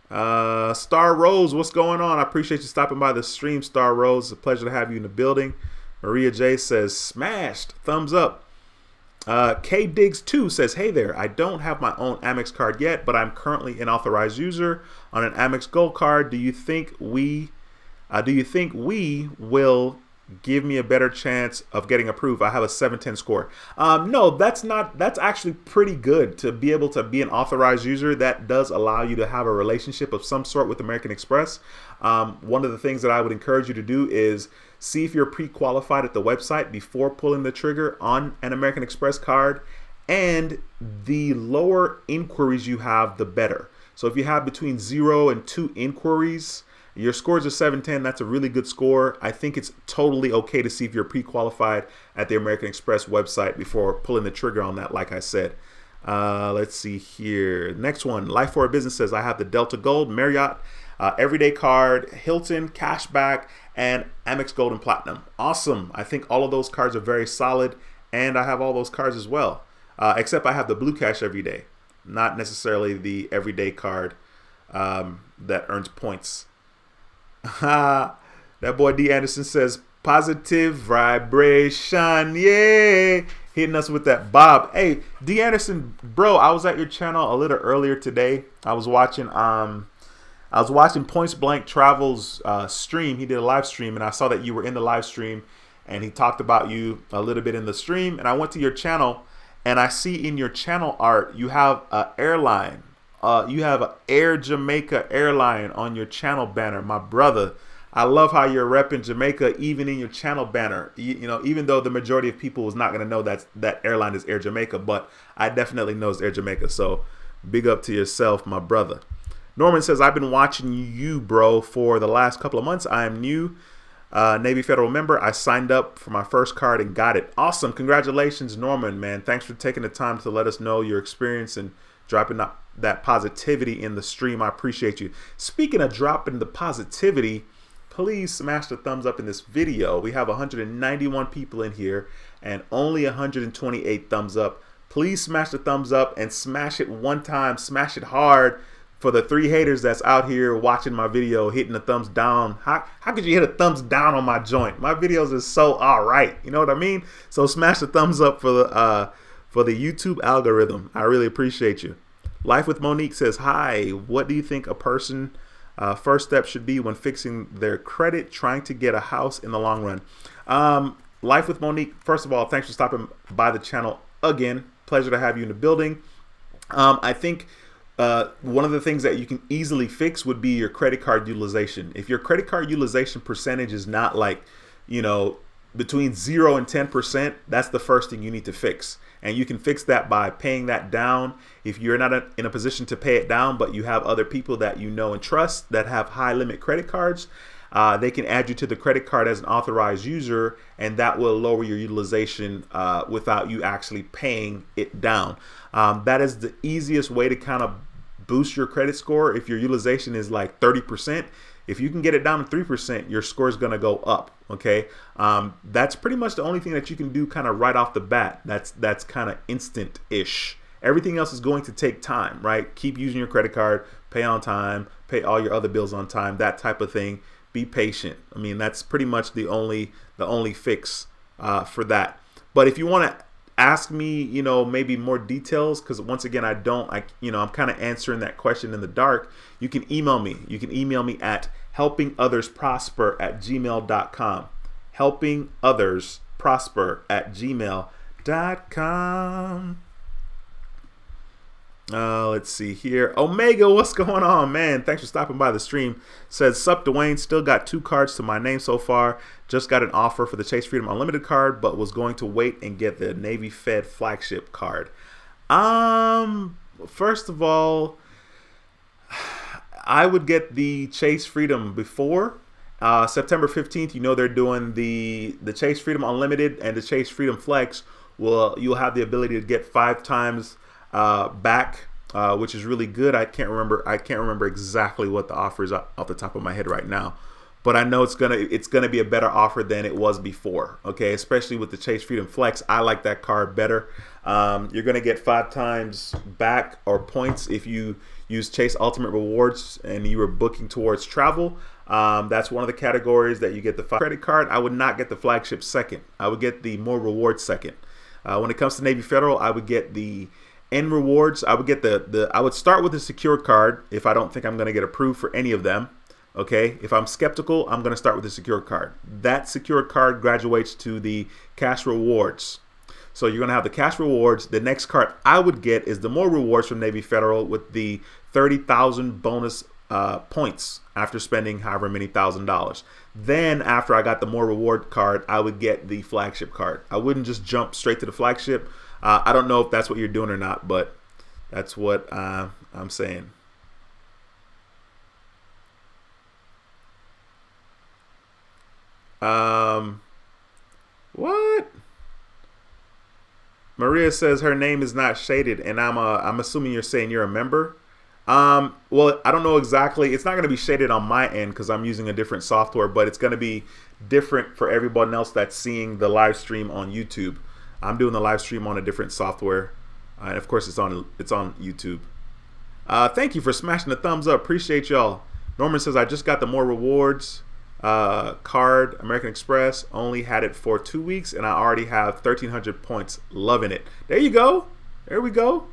Star Rose, what's going on? I appreciate you stopping by the stream, Star Rose. It's a pleasure to have you in the building. Maria J says, smashed. Thumbs up. K Diggs 2 says, hey there, I don't have my own Amex card yet, but I'm currently an authorized user on an Amex Gold card. Do you think we will give me a better chance of getting approved? I have a 710 score. No, that's actually pretty good to be able to be an authorized user. That does allow you to have a relationship of some sort with American Express. One of the things that I would encourage you to do is see if you're pre-qualified at the website before pulling the trigger on an American Express card, and the lower inquiries you have, the better. So if you have between 0 and 2 inquiries, your scores are 710. That's a really good score. I think it's totally okay to see if you're pre-qualified at the American Express website before pulling the trigger on that, like I said. Let's see here. Next one, Life for a Business says, I have the Delta Gold, Marriott, Everyday Card, Hilton, Cashback, and Amex Gold and Platinum. Awesome. I think all of those cards are very solid, and I have all those cards as well, except I have the Blue Cash Everyday, not necessarily the Everyday Card that earns points. That boy D. Anderson says, positive vibration, yeah, hitting us with that bob. Hey, D. Anderson, bro, I was at your channel a little earlier today. I was watching Points Blank Travel's stream. He did a live stream, and I saw that you were in the live stream, and he talked about you a little bit in the stream. And I went to your channel, and I see in your channel art you have an airline. You have an Air Jamaica airline on your channel banner, my brother. I love how you're repping Jamaica even in your channel banner. You know, even though the majority of people is not going to know that airline is Air Jamaica, but I definitely know it's Air Jamaica. So big up to yourself, my brother. Norman says, I've been watching you, bro, for the last couple of months. I am new Navy Federal member. I signed up for my first card and got it. Awesome. Congratulations, Norman, man. Thanks for taking the time to let us know your experience and dropping that positivity in the stream. I appreciate you. Speaking of dropping the positivity, please smash the thumbs up in this video. We have 191 people in here and only 128 thumbs up. Please smash the thumbs up and smash it one time. Smash it hard. For the 3 haters that's out here watching my video, hitting the thumbs down. How could you hit a thumbs down on my joint? My videos are so all right. You know what I mean? So smash the thumbs up for the YouTube algorithm. I really appreciate you. Life with Monique says, hi, what do you think a person first step should be when fixing their credit, trying to get a house in the long run? Life with Monique, first of all, thanks for stopping by the channel again. Pleasure to have you in the building. I think one of the things that you can easily fix would be your credit card utilization. If your credit card utilization percentage is not like, you know, between 0 and 10%, that's the first thing you need to fix. And you can fix that by paying that down. If you're not in a position to pay it down, but you have other people that you know and trust that have high limit credit cards, they can add you to the credit card as an authorized user, and that will lower your utilization without you actually paying it down. That is the easiest way to kind of boost your credit score. If your utilization is like 30%, if you can get it down to 3%, your score is going to go up. Okay. That's pretty much the only thing that you can do kind of right off the bat. That's kind of instant-ish. Everything else is going to take time, right? Keep using your credit card, pay on time, pay all your other bills on time, that type of thing. be patient. I mean, that's pretty much the only fix for that. But if you want to ask me, maybe more details, because once again, I'm kind of answering that question in the dark. You can email me. You can email me at helpingothersprosper@gmail.com. helpingothersprosper@gmail.com. Let's see here. Omega, what's going on, man? Thanks for stopping by the stream. Says, sup, Dwayne. Still got 2 cards to my name so far. Just got an offer for the Chase Freedom Unlimited card, but was going to wait and get the Navy Fed flagship card. First of all, I would get the Chase Freedom before September 15th. They're doing the Chase Freedom Unlimited and the Chase Freedom Flex. You'll have the ability to get 5 times back, which is really good. I can't remember exactly what the offer is off the top of my head right now, but I know it's gonna be a better offer than it was before. Okay, especially with the Chase Freedom Flex, I like that card better. You're gonna get 5 times back or points if you use Chase Ultimate Rewards and you were booking towards travel. That's one of the categories that you get the credit card. I would not get the flagship second. I would get the more rewards second. When it comes to Navy Federal, I would get the N rewards. I would get I would start with the secured card if I don't think I'm going to get approved for any of them. Okay, if I'm skeptical, I'm going to start with the secured card. That secured card graduates to the cash rewards. So you're going to have the cash rewards. The next card I would get is the more rewards from Navy Federal with the 30,000 bonus points after spending however many $1,000. Then after I got the more reward card, I would get the flagship card. I wouldn't just jump straight to the flagship. I don't know if that's what you're doing or not, but that's what I'm saying. What? Maria says her name is not shaded, and I'm assuming you're saying you're a member. Well, I don't know exactly. It's not going to be shaded on my end because I'm using a different software, but it's going to be different for everyone else that's seeing the live stream on YouTube. I'm doing the live stream on a different software, and of course it's on YouTube. Thank you for smashing the thumbs up. Appreciate y'all. Norman says I just got the more rewards card, American Express. Only had it for 2 weeks, and I already have 1,300 points. Loving it. There you go. There we go.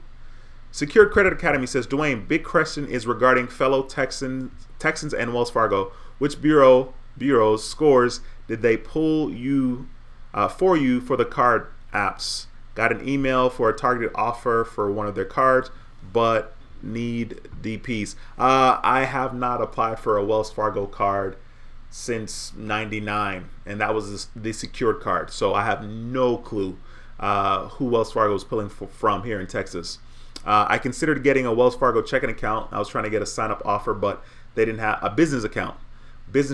Secured Credit Academy says, Dwayne, big question is regarding fellow Texans and Wells Fargo. Which bureaus scores did they pull you for the card apps? Got an email for a targeted offer for one of their cards, but need DPs. I have not applied for a Wells Fargo card since '99, and that was the secured card. So I have no clue who Wells Fargo is pulling from here in Texas. I considered getting a Wells Fargo checking account. I was trying to get a sign-up offer, but they didn't have a business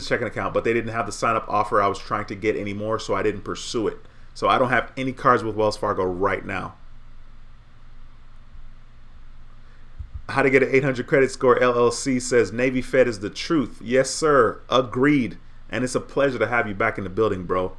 checking account, but they didn't have the sign-up offer I was trying to get anymore, so I didn't pursue it. So I don't have any cards with Wells Fargo right now. How to get an 800 credit score LLC says Navy Fed is the truth. Yes, sir. Agreed. And it's a pleasure to have you back in the building, bro.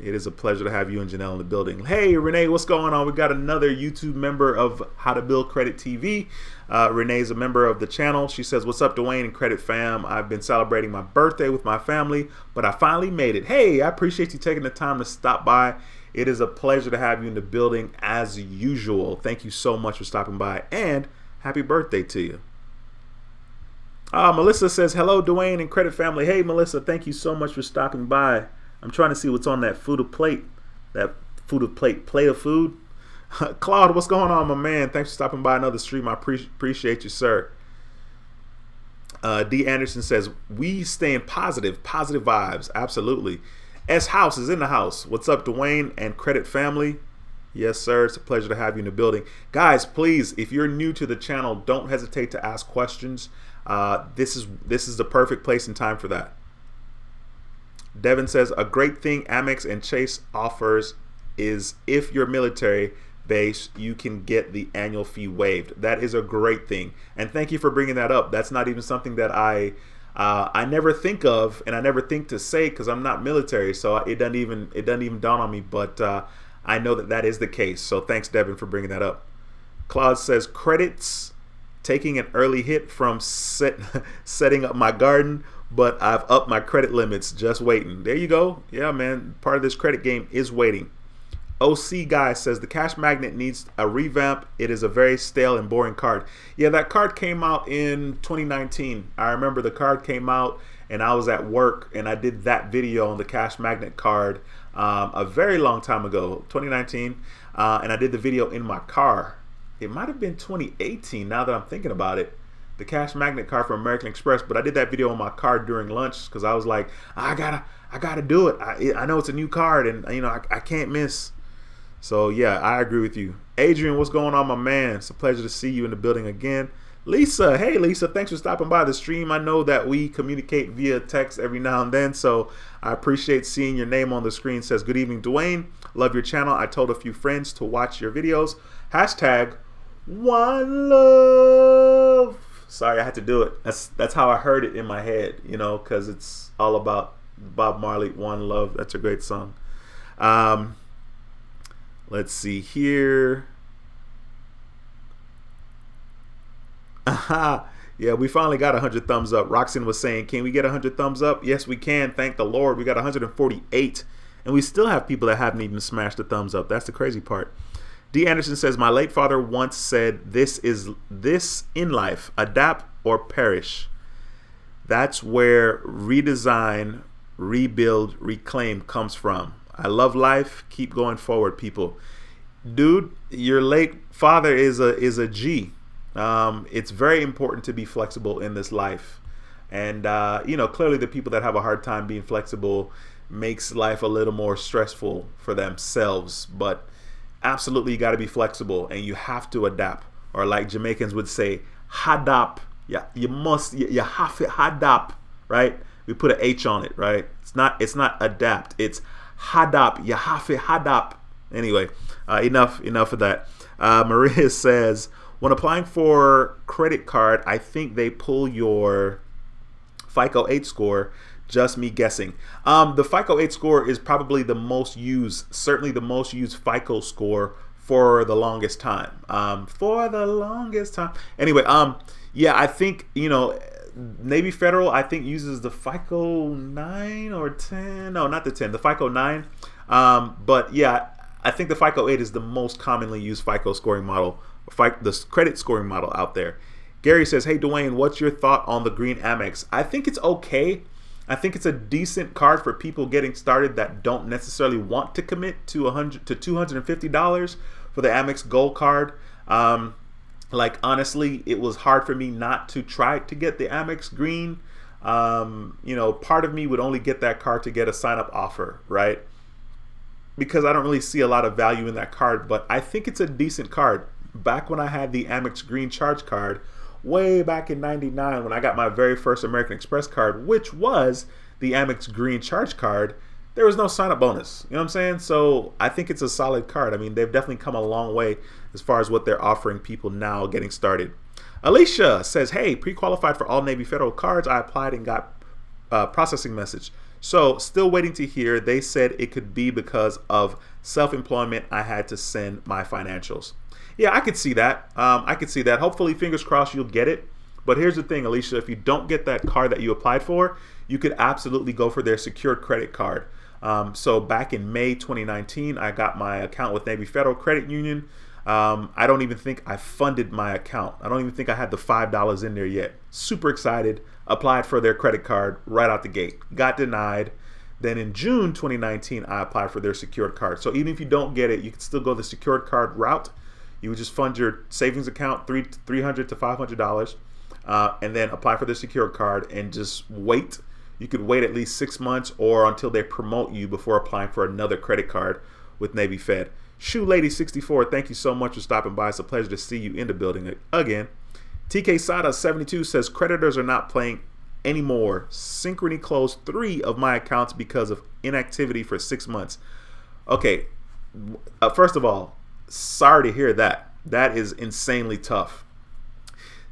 It is a pleasure to have you and Janelle in the building. Hey, Renee, what's going on? We got another YouTube member of How to Build Credit TV. Renee's a member of the channel. She says, what's up, Dwayne and Credit Fam? I've been celebrating my birthday with my family, but I finally made it. Hey, I appreciate you taking the time to stop by. It is a pleasure to have you in the building as usual. Thank you so much for stopping by, and happy birthday to you. Melissa says, hello, Dwayne and Credit Family. Hey, Melissa, thank you so much for stopping by. I'm trying to see what's on that food of plate. That plate of food. Claude, what's going on, my man? Thanks for stopping by another stream. I appreciate you, sir. D. Anderson says, we staying positive vibes. Absolutely. S. House is in the house. What's up, Dwayne and Credit Family? Yes, sir. It's a pleasure to have you in the building. Guys, please, if you're new to the channel, don't hesitate to ask questions. This is the perfect place and time for that. Devin says, a great thing Amex and Chase offers is if you're military base, you can get the annual fee waived. That is a great thing. And thank you for bringing that up. That's not even something that I never think of, and I never think to say because I'm not military. So it doesn't even dawn on me. But I know that is the case. So thanks, Devin, for bringing that up. Claude says, credits taking an early hit from setting up my garden, but I've upped my credit limits. Just waiting. There you go. Yeah, man. Part of this credit game is waiting. OC Guy says the Cash Magnet needs a revamp. It is a very stale and boring card. Yeah, that card came out in 2019. I remember the card came out and I was at work and I did that video on the Cash Magnet card a very long time ago, 2019. And I did the video in my car. It might have been 2018 now that I'm thinking about it. The Cash Magnet card from American Express, but I did that video on my car during lunch because I was like, I gotta do it. I know it's a new card and I can't miss. So yeah, I agree with you. Adrian, what's going on, my man? It's a pleasure to see you in the building again. Lisa, hey Lisa, thanks for stopping by the stream. I know that we communicate via text every now and then, so I appreciate seeing your name on the screen. Says, good evening, Dwayne. Love your channel. I told a few friends to watch your videos. Hashtag one love. Sorry, I had to do it. That's how I heard it in my head, because it's all about Bob Marley, One Love. That's a great song. Let's see here. Aha. Yeah, we finally got 100 thumbs up. Roxanne was saying, can we get 100 thumbs up? Yes, we can. Thank the Lord. We got 148. And we still have people that haven't even smashed the thumbs up. That's the crazy part. D. Anderson says, my late father once said, this in life, adapt or perish. That's where redesign, rebuild, reclaim comes from. I love life. Keep going forward, people. Dude, your late father is a G. It's very important to be flexible in this life. And, clearly the people that have a hard time being flexible makes life a little more stressful for themselves. But absolutely, you got to be flexible and you have to adapt. Or like Jamaicans would say, hadap. Yeah, you have to hadap, right? We put an H on it, right? It's not adapt. It's hadap. You have to hadap. Anyway, enough of that. Maria says, when applying for credit card, I think they pull your FICO 8 score. Just me guessing. The FICO 8 score is probably the most used, certainly the most used FICO score for the longest time. Anyway, yeah, I think, Navy Federal, I think, uses the FICO 9 or 10. No, not the 10, the FICO 9. But yeah, I think the FICO 8 is the most commonly used FICO scoring model, the credit scoring model out there. Gary says, hey, Dwayne, what's your thought on the green Amex? I think it's okay. I think it's a decent card for people getting started that don't necessarily want to commit to $100 to $250 for the Amex Gold card. Like, honestly, it was hard for me not to try to get the Amex Green. Part of me would only get that card to get a sign-up offer, right? Because I don't really see a lot of value in that card, but I think it's a decent card. Back when I had the Amex Green Charge card, way back in '99 when I got my very first American Express card, which was the Amex Green Charge card, there was no sign-up bonus. You know what I'm saying? So I think it's a solid card. I mean, they've definitely come a long way as far as what they're offering people now getting started. Alicia says, hey, pre-qualified for all Navy Federal cards. I applied and got processing message. So still waiting to hear. They said it could be because of self-employment. I had to send my financials. Yeah, I could see that. Hopefully, fingers crossed, you'll get it. But here's the thing, Alicia, if you don't get that card that you applied for, you could absolutely go for their secured credit card. So back in May 2019, I got my account with Navy Federal Credit Union. I don't even think I funded my account. I don't even think I had the $5 in there yet. Super excited. Applied for their credit card right out the gate. Got denied. Then in June 2019, I applied for their secured card. So even if you don't get it, you can still go the secured card route. You would just fund your savings account, $300 to $500, and then apply for the secured card and just wait. You could wait at least 6 months or until they promote you before applying for another credit card with Navy Fed. Shoe Lady 64, thank you so much for stopping by. It's a pleasure to see you in the building again. TK Sada 72 says creditors are not playing anymore. Synchrony closed 3 of my accounts because of inactivity for 6 months. Okay, first of all, sorry to hear that. That is insanely tough.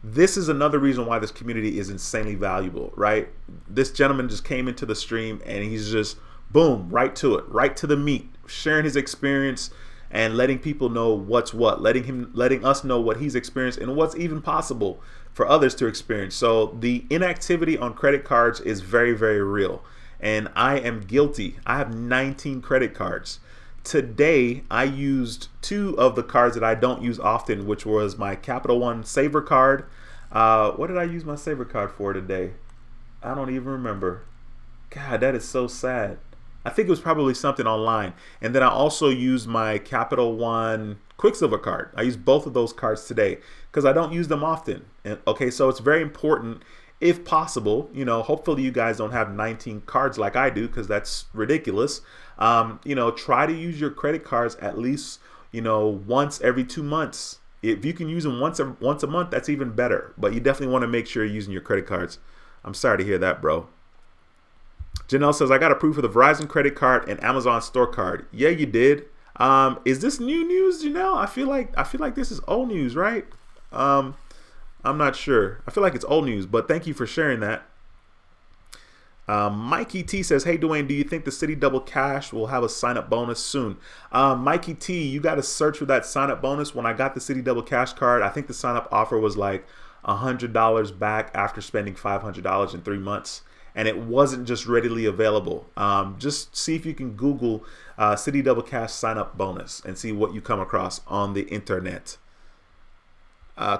This is another reason why this community is insanely valuable, right? This gentleman just came into the stream and he's just, boom, right to it, right to the meat, sharing his experience and letting people know what's what, letting us know what he's experienced and what's even possible for others to experience. So the inactivity on credit cards is very, very real. And I am guilty. I have 19 credit cards. Today, I used 2 of the cards that I don't use often, which was my Capital One Saver card. What did I use my Saver card for today? I don't even remember. God, that is so sad. I think it was probably something online. And then I also used my Capital One Quicksilver card. I used both of those cards today because I don't use them often. And okay, so it's very important, if possible, hopefully you guys don't have 19 cards like I do, because that's ridiculous. Try to use your credit cards at least, once every 2 months. If you can use them once a month, that's even better. But you definitely want to make sure you're using your credit cards. I'm sorry to hear that, bro. Janelle says, I got approved for the Verizon credit card and Amazon store card. Yeah, you did. Is this new news, Janelle? I feel like this is old news, right? I'm not sure. I feel like it's old news, but thank you for sharing that. Mikey T says, hey, Dwayne, do you think the City Double Cash will have a sign-up bonus soon? Mikey T, you got to search for that sign-up bonus. When I got the City Double Cash card, I think the sign-up offer was like $100 back after spending $500 in 3 months. And it wasn't just readily available. Just see if you can Google City Double Cash sign-up bonus and see what you come across on the internet.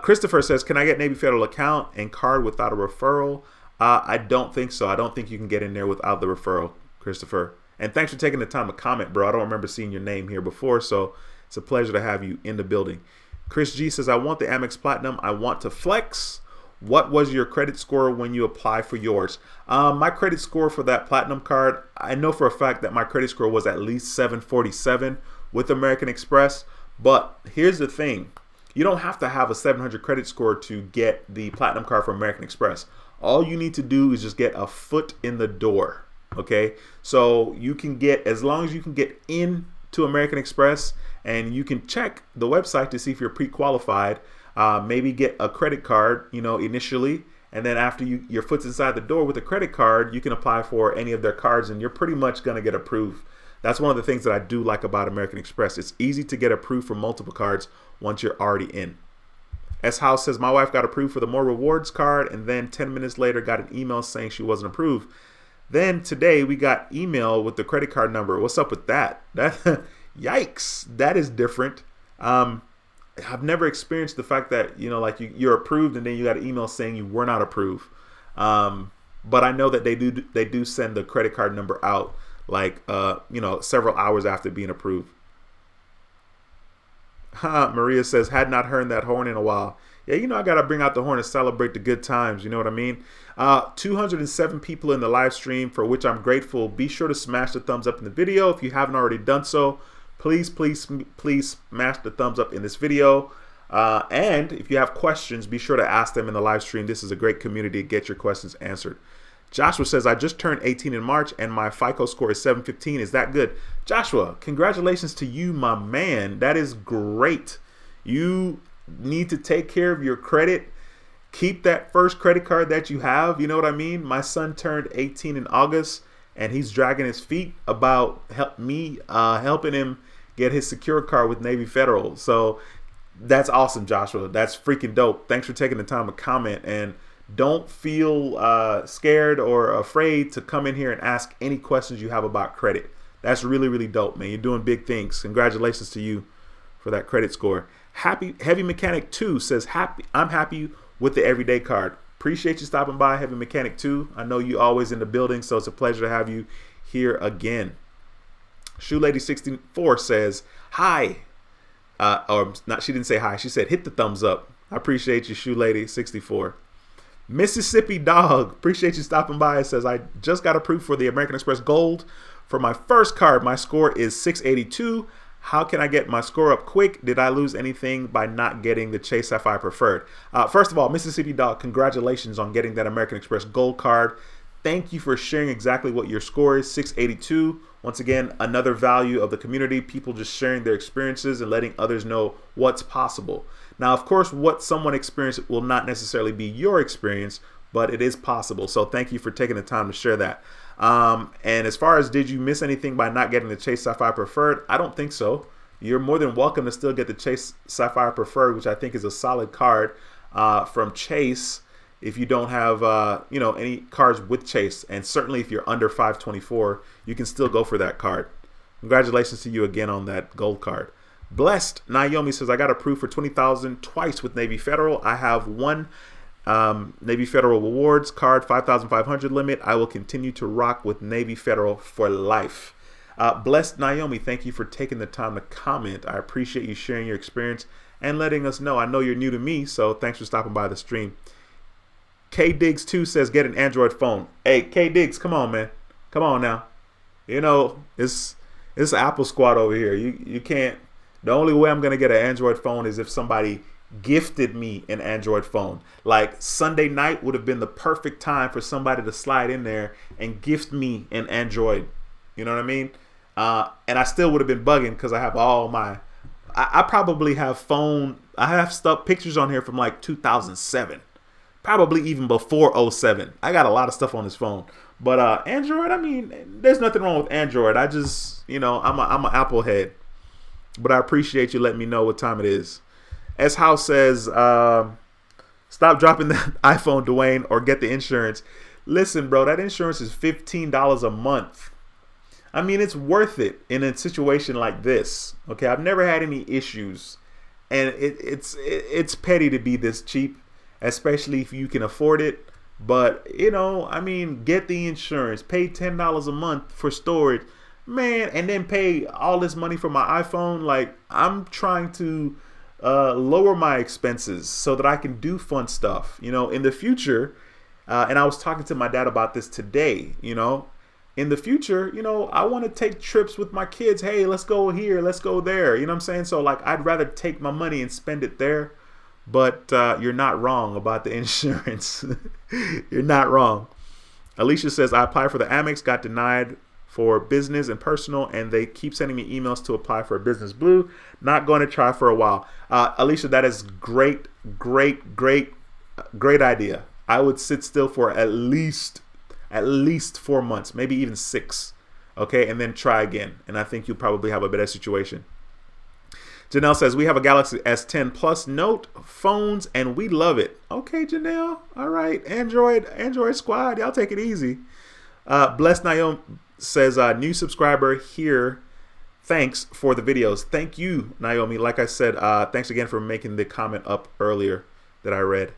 Christopher says, can I get Navy Federal account and card without a referral? I don't think so. I don't think you can get in there without the referral, Christopher. And thanks for taking the time to comment, bro. I don't remember seeing your name here before, so it's a pleasure to have you in the building. Chris G says, I want the Amex Platinum. I want to flex. What was your credit score when you apply for yours? My credit score for that Platinum card, I know for a fact that my credit score was at least 747 with American Express. But here's the thing. You don't have to have a 700 credit score to get the Platinum card from American Express. All you need to do is just get a foot in the door. Okay, so you can get, as long as you can get into American Express and you can check the website to see if you're pre-qualified. Maybe get a credit card, initially, and then after your foot's inside the door with a credit card, you can apply for any of their cards and you're pretty much going to get approved. That's one of the things that I do like about American Express. It's easy to get approved for multiple cards once you're already in. S House says, my wife got approved for the More Rewards card and then 10 minutes later got an email saying she wasn't approved. Then today we got email with the credit card number. What's up with that? Yikes, that is different. I've never experienced the fact that, you're approved and then you got an email saying you were not approved. But I know that they do send the credit card number out several hours after being approved. Maria says, had not heard that horn in a while. Yeah, I got to bring out the horn and celebrate the good times. You know what I mean? 207 people in the live stream, for which I'm grateful. Be sure to smash the thumbs up in the video if you haven't already done so. Please smash the thumbs up in this video. And if you have questions, be sure to ask them in the live stream. This is a great community to get your questions answered. Joshua says, I just turned 18 in March and my FICO score is 715. Is that good? Joshua, congratulations to you, my man. That is great. You need to take care of your credit. Keep that first credit card that you have. You know what I mean? My son turned 18 in August and he's dragging his feet about helping him get his secure card with Navy Federal. So that's awesome, Joshua. That's freaking dope. Thanks for taking the time to comment, and don't feel scared or afraid to come in here and ask any questions you have about credit. That's really, really dope, man. You're doing big things. Congratulations to you for that credit score. Heavy Mechanic 2 says, I'm happy with the everyday card. Appreciate you stopping by, Heavy Mechanic 2. I know you always in the building, so it's a pleasure to have you here again. Shoe Lady 64 says, hi. Or not, she didn't say hi. She said, hit the thumbs up. I appreciate you, Shoe Lady 64. Mississippi Dog, appreciate you stopping by. It says, I just got approved for the American Express Gold. For my first card, my score is 682. How can I get my score up quick? Did I lose anything by not getting the Chase Sapphire Preferred? First of all, Mississippi Dog, congratulations on getting that American Express Gold card. Thank you for sharing exactly what your score is, 682. Once again, another value of the community, people just sharing their experiences and letting others know what's possible. Now, of course, what someone experienced will not necessarily be your experience, but it is possible. So thank you for taking the time to share that. And as far as did you miss anything by not getting the Chase Sapphire Preferred, I don't think so. you're more than welcome to still get the Chase Sapphire Preferred, which I think is a solid card from Chase. If you don't have any cards with Chase, and certainly if you're under 524, you can still go for that card. Congratulations to you again on that gold card. Blessed Naomi says, I got approved for $20,000 twice with Navy Federal. I have one Navy Federal Rewards card, 5,500 limit. I will continue to rock with Navy Federal for life. Blessed Naomi, thank you for taking the time to comment. I appreciate you sharing your experience and letting us know. I know you're new to me, so thanks for stopping by the stream. K Diggs 2 says, get an Android phone. Hey, K Diggs, come on, man. Come on now. It's Apple Squad over here. You can't. The only way I'm going to get an Android phone is if somebody gifted me an Android phone. Like Sunday night would have been the perfect time for somebody to slide in there and gift me an Android. You know what I mean? And I still would have been bugging because I have all my. I probably have I have pictures on here from like 2007. Probably even before 07. I got a lot of stuff on this phone. But Android, I mean, there's nothing wrong with Android. I just, I'm an Apple head. But I appreciate you letting me know what time it is. S House says, stop dropping that iPhone, Dwayne, or get the insurance. Listen, bro, that insurance is $15 a month. I mean, it's worth it in a situation like this. Okay, I've never had any issues. And it's petty to be this cheap, especially if you can afford it. But, I mean, get the insurance. Pay $10 a month for storage. Man, and then pay all this money for my iPhone. Like, I'm trying to lower my expenses so that I can do fun stuff, in the future. And I was talking to my dad about this today, in the future, I want to take trips with my kids. Hey, let's go here. Let's go there. You know what I'm saying? So, like, I'd rather take my money and spend it there. But you're not wrong about the insurance. You're not wrong. Alicia says, I applied for the Amex, got denied for business and personal, and they keep sending me emails to apply for a business blue. Not going to try for a while. Alicia, that is great idea. I would sit still for at least 4 months, maybe even 6. Okay, and then try again. And I think you'll probably have a better situation. Janelle says, we have a Galaxy S10 Plus Note phones, and we love it. Okay, Janelle. All right. Android squad. Y'all take it easy. Blessed Naomi says, new subscriber here. Thanks for the videos. Thank you, Naomi. Like I said, thanks again for making the comment up earlier that I read.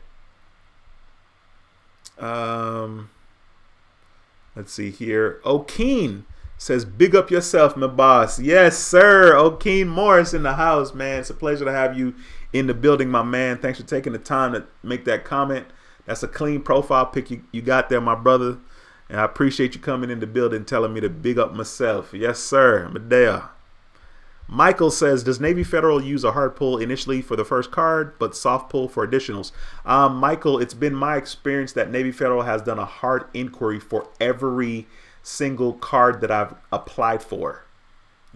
Let's see here. O'Keen says, big up yourself, my boss. Yes, sir. O'Keen Morris in the house, man. It's a pleasure to have you in the building, my man. Thanks for taking the time to make that comment. That's a clean profile pic you got there, my brother. And I appreciate you coming in the building telling me to big up myself. Yes, sir. Medea. Michael says, does Navy Federal use a hard pull initially for the first card, but soft pull for additionals? Michael, it's been my experience that Navy Federal has done a hard inquiry for every single card that I've applied for.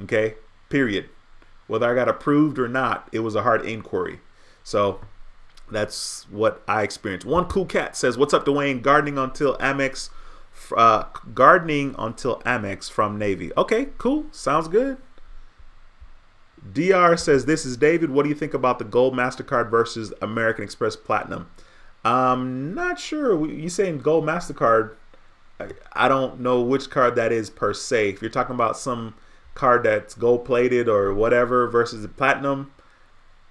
Okay, period. Whether I got approved or not, it was a hard inquiry. So that's what I experienced. One Cool Cat says, what's up, Dwayne? Gardening until Amex from Navy. Okay, cool. Sounds good. DR says, this is David. What do you think about the Gold Mastercard versus American Express Platinum? Not sure. You saying Gold Mastercard? I don't know which card that is per se. If you're talking about some card that's gold plated or whatever versus the platinum,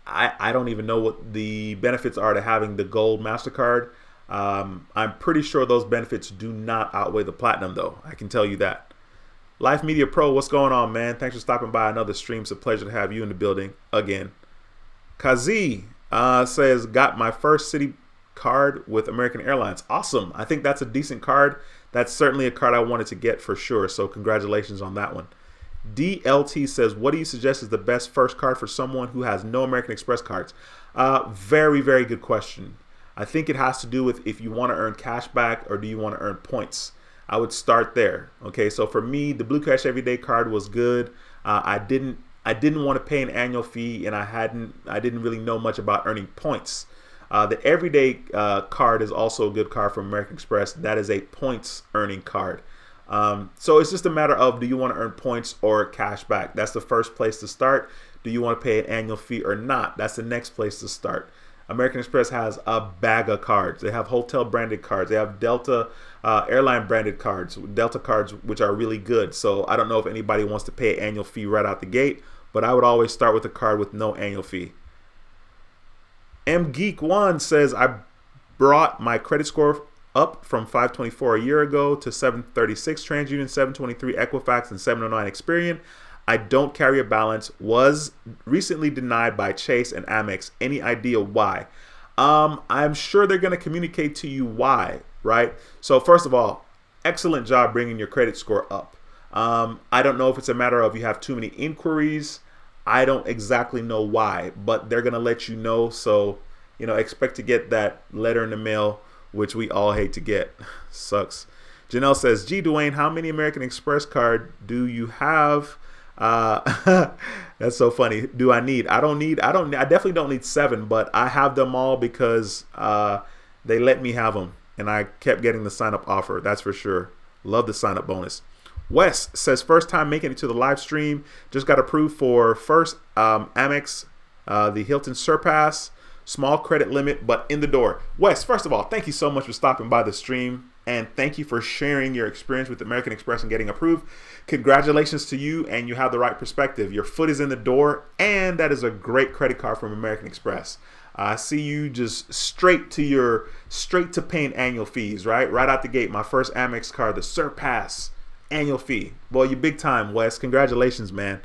I don't even know what the benefits are to having the Gold Mastercard. I'm pretty sure those benefits do not outweigh the platinum, though. I can tell you that. Life Media Pro, what's going on, man? Thanks for stopping by another stream. It's a pleasure to have you in the building again. Kazi says, got my first city card with American Airlines. Awesome. I think that's a decent card. That's certainly a card I wanted to get for sure. So congratulations on that one. DLT says, what do you suggest is the best first card for someone who has no American Express cards? Very, very good question. I think it has to do with if you want to earn cash back or do you want to earn points. I would start there. Okay, so for me, the Blue Cash Everyday card was good. I didn't want to pay an annual fee, and I didn't really know much about earning points. The Everyday card is also a good card from American Express. That is a points earning card. So it's just a matter of, do you want to earn points or cash back? That's the first place to start. Do you want to pay an annual fee or not? That's the next place to start. American Express has a bag of cards. They have hotel branded cards. They have Delta airline branded cards, Delta cards, which are really good. So I don't know if anybody wants to pay an annual fee right out the gate, but I would always start with a card with no annual fee. M Geek One says, I brought my credit score up from 524 a year ago to 736 TransUnion, 723 Equifax, and 709 Experian. I don't carry a balance. Was recently denied by Chase and Amex. Any idea why? I'm sure they're going to communicate to you why, right? So first of all, excellent job bringing your credit score up. I don't know if it's a matter of you have too many inquiries. I don't exactly know why, but they're going to let you know. So, expect to get that letter in the mail, which we all hate to get. Sucks. Janelle says, gee, Dwayne, how many American Express card do you have? That's so funny. Do I need? I definitely don't need 7, but I have them all because they let me have them, and I kept getting the sign up offer. That's for sure. Love the sign up bonus. Wes says, first time making it to the live stream. Just got approved for first Amex, the Hilton Surpass, small credit limit, but in the door. Wes, first of all, thank you so much for stopping by the stream, and thank you for sharing your experience with American Express and getting approved. Congratulations to you, and you have the right perspective. Your foot is in the door, and that is a great credit card from American Express. I see you just straight to paying annual fees, right? Right out the gate, my first Amex card, the Surpass annual fee. Boy, you big time, Wes. Congratulations, man.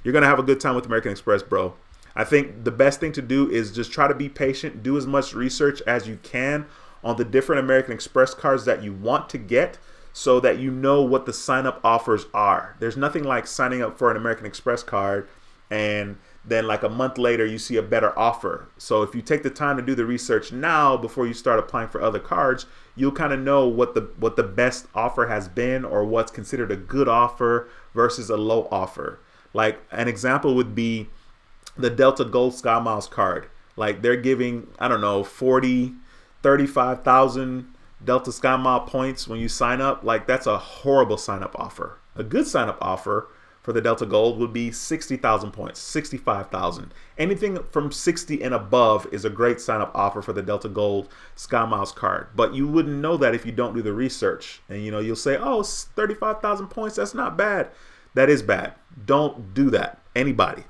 You're going to have a good time with American Express, bro. I think the best thing to do is just try to be patient, do as much research as you can on the different American Express cards that you want to get so that you know what the sign-up offers are. There's nothing like signing up for an American Express card and then like a month later you see a better offer. So if you take the time to do the research now before you start applying for other cards, you'll kind of know what the best offer has been or what's considered a good offer versus a low offer. Like an example would be the Delta Gold Skymiles card. Like they're giving, 35,000 Delta SkyMile points when you sign up. Like that's a horrible sign up offer. A good sign up offer for the Delta Gold would be 60,000 points, 65,000. Anything from 60 and above is a great sign up offer for the Delta Gold Skymiles card. But you wouldn't know that if you don't do the research. And you'll say, oh, 35,000 points, that's not bad. That is bad. Don't do that. Anybody.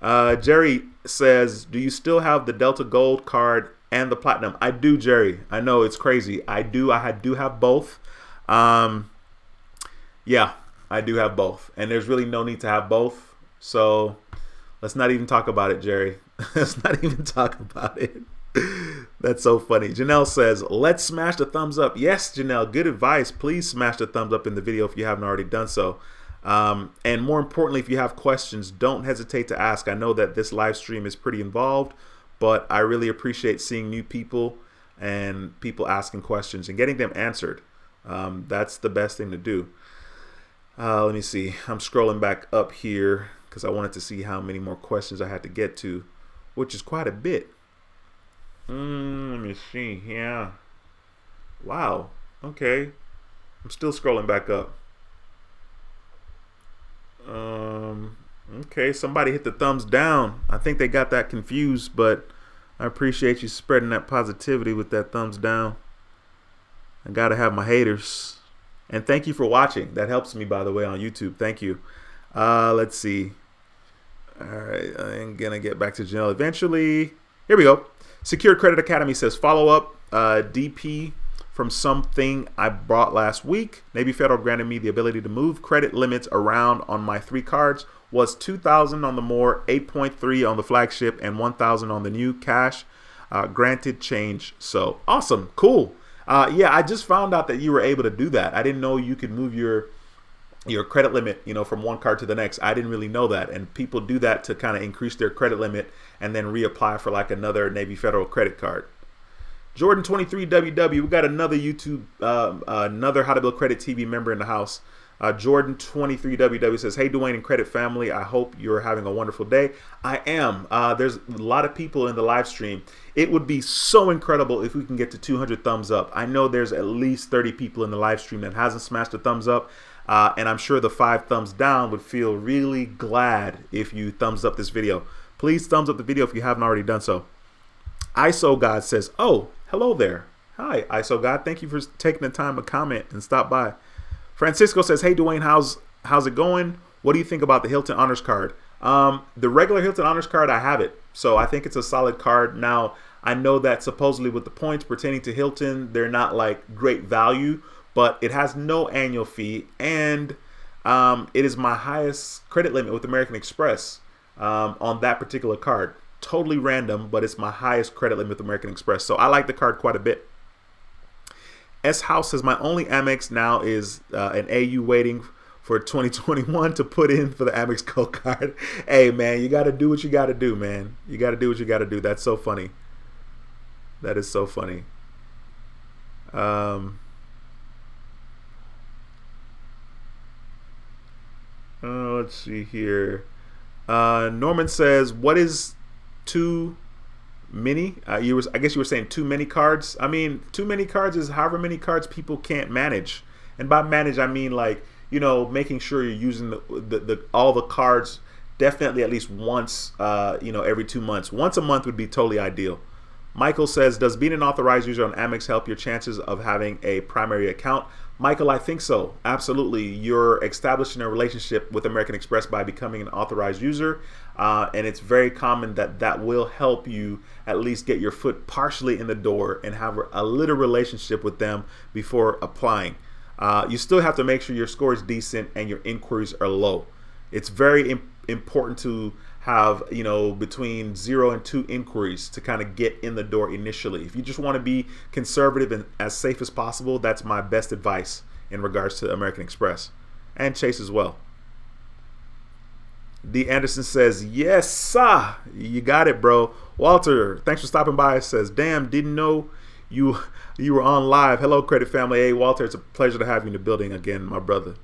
Jerry says, do you still have the Delta Gold card and the Platinum? I do, Jerry. I know it's crazy. I do have both. Yeah, I do have both. And there's really no need to have both. So let's not even talk about it, Jerry. Let's not even talk about it. That's so funny. Janelle says, let's smash the thumbs up. Yes, Janelle, good advice. Please smash the thumbs up in the video if you haven't already done so. And more importantly, if you have questions, don't hesitate to ask. I know that this live stream is pretty involved, but I really appreciate seeing new people and people asking questions and getting them answered. That's the best thing to do. Let me see. I'm scrolling back up here because I wanted to see how many more questions I had to get to, which is quite a bit. Let me see. Yeah. Wow. Okay. I'm still scrolling back up. Okay, somebody hit the thumbs down. I think they got that confused, but I appreciate you spreading that positivity with that thumbs down. I gotta have my haters. And thank you for watching. That helps me, by the way, on YouTube. Thank you. Let's see. All right, I'm gonna get back to Janelle eventually. Here we go. Secured Credit Academy says, follow up DP from something I bought last week. Navy Federal granted me the ability to move credit limits around on my 3 cards. Was 2,000 on the more, 8.3 on the flagship, and 1,000 on the new cash. Granted change. So awesome, cool. Yeah, I just found out that you were able to do that. I didn't know you could move your credit limit, from one card to the next. I didn't really know that, and people do that to kind of increase their credit limit and then reapply for like another Navy Federal credit card. Jordan 23WW, we got another YouTube, another How to Build Credit TV member in the house. Jordan 23WW says, hey, Dwayne and Credit family, I hope you're having a wonderful day. I am. There's a lot of people in the live stream. It would be so incredible if we can get to 200 thumbs up. I know there's at least 30 people in the live stream that hasn't smashed a thumbs up. And I'm sure the 5 thumbs down would feel really glad if you thumbs up this video. Please thumbs up the video if you haven't already done so. ISO God says, oh, hello there. Hi, ISO God. Thank you for taking the time to comment and stop by. Francisco says, hey, Dwayne, how's it going? What do you think about the Hilton Honors Card? The regular Hilton Honors Card, I have it. So I think it's a solid card. Now, I know that supposedly with the points pertaining to Hilton, they're not like great value, but it has no annual fee. And it is my highest credit limit with American Express on that particular card. Totally random, but it's my highest credit limit with American Express. So I like the card quite a bit. S House says, my only Amex now is an AU waiting for 2021 to put in for the Amex Gold Card. Hey, man, you got to do what you got to do, man. You got to do what you got to do. That's so funny. That is so funny. Let's see here. Norman says, what is too many? I guess you were saying too many cards. I mean, too many cards is however many cards people can't manage. And by manage, I mean like, you know, making sure you're using all the cards definitely at least once, every 2 months. Once a month would be totally ideal. Michael says, does being an authorized user on Amex help your chances of having a primary account? Michael, I think so. Absolutely. You're establishing a relationship with American Express by becoming an authorized user. And it's very common that will help you at least get your foot partially in the door and have a little relationship with them before applying. You still have to make sure your score is decent and your inquiries are low. It's very important to have, between 0 and 2 inquiries to kind of get in the door initially. If you just want to be conservative and as safe as possible, that's my best advice in regards to American Express and Chase as well. D. Anderson says, yes, sir. You got it, bro. Walter, thanks for stopping by. Says, damn, didn't know you were on live. Hello, Credit Family. Hey, Walter, it's a pleasure to have you in the building again, my brother.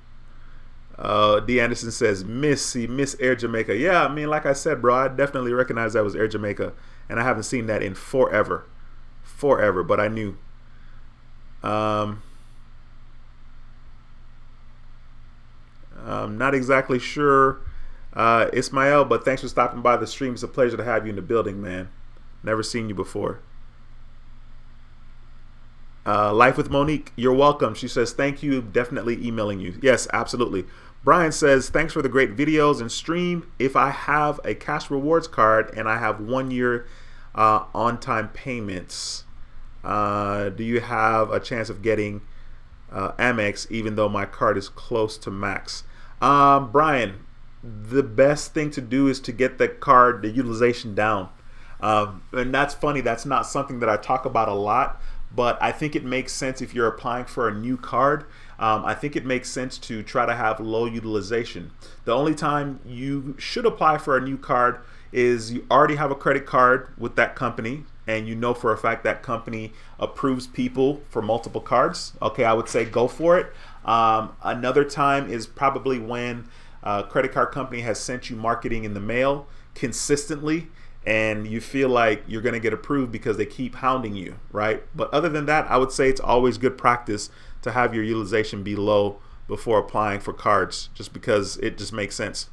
D. Anderson says, Miss Air Jamaica. Yeah, I mean, like I said, bro, I definitely recognize that was Air Jamaica, and I haven't seen that in forever, but I knew. I'm not exactly sure, Ismael, but thanks for stopping by the stream. It's a pleasure to have you in the building, man. Never seen you before. Life with Monique, you're welcome. She says, thank you. Definitely emailing you. Yes, absolutely. Brian says, thanks for the great videos and stream. If I have a cash rewards card and I have 1 year on-time payments, do you have a chance of getting Amex even though my card is close to max? Brian, the best thing to do is to get the card, the utilization down. And that's funny. That's not something that I talk about a lot. But I think it makes sense if you're applying for a new card. I think it makes sense to try to have low utilization. The only time you should apply for a new card is you already have a credit card with that company and you know for a fact that company approves people for multiple cards. Okay, I would say go for it. Another time is probably when a credit card company has sent you marketing in the mail consistently and you feel like you're going to get approved because they keep hounding you, right? But other than that, I would say it's always good practice to have your utilization be low before applying for cards, just because it just makes sense.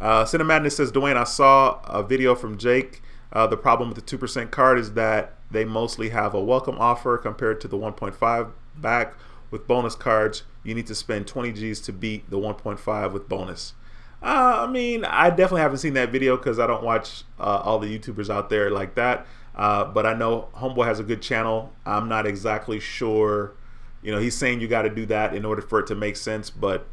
Cinemadness says, Dwayne, I saw a video from Jake. The problem with the 2% card is that they mostly have a welcome offer compared to the 1.5 back. With bonus cards, you need to spend 20 G's to beat the 1.5 with bonus. I mean, I definitely haven't seen that video because I don't watch all the YouTubers out there like that. But I know Homeboy has a good channel. I'm not exactly sure. He's saying you got to do that in order for it to make sense. But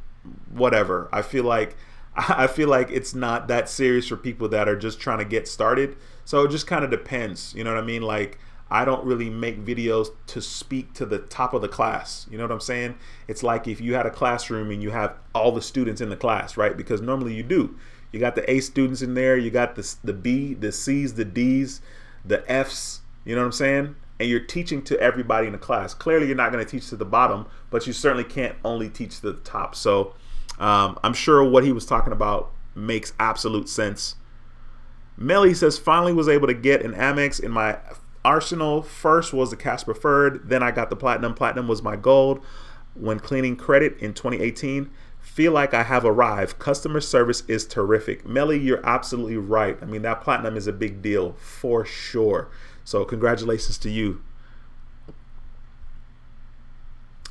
whatever. I feel like it's not that serious for people that are just trying to get started. So it just kind of depends. You know what I mean? Like, I don't really make videos to speak to the top of the class. You know what I'm saying? It's like if you had a classroom and you have all the students in the class, right? Because normally you do. You got the A students in there. You got the B, the C's, the D's, the F's. You know what I'm saying? And you're teaching to everybody in the class. Clearly, you're not going to teach to the bottom, but you certainly can't only teach to the top. So I'm sure what he was talking about makes absolute sense. Melly says, finally was able to get an Amex in my arsenal. First was the cash preferred, then I got the platinum. Platinum was my gold. when cleaning credit in 2018. Feel like I have arrived. Customer service is terrific. Melly, you're absolutely right. I mean, that platinum is a big deal for sure. So congratulations to you.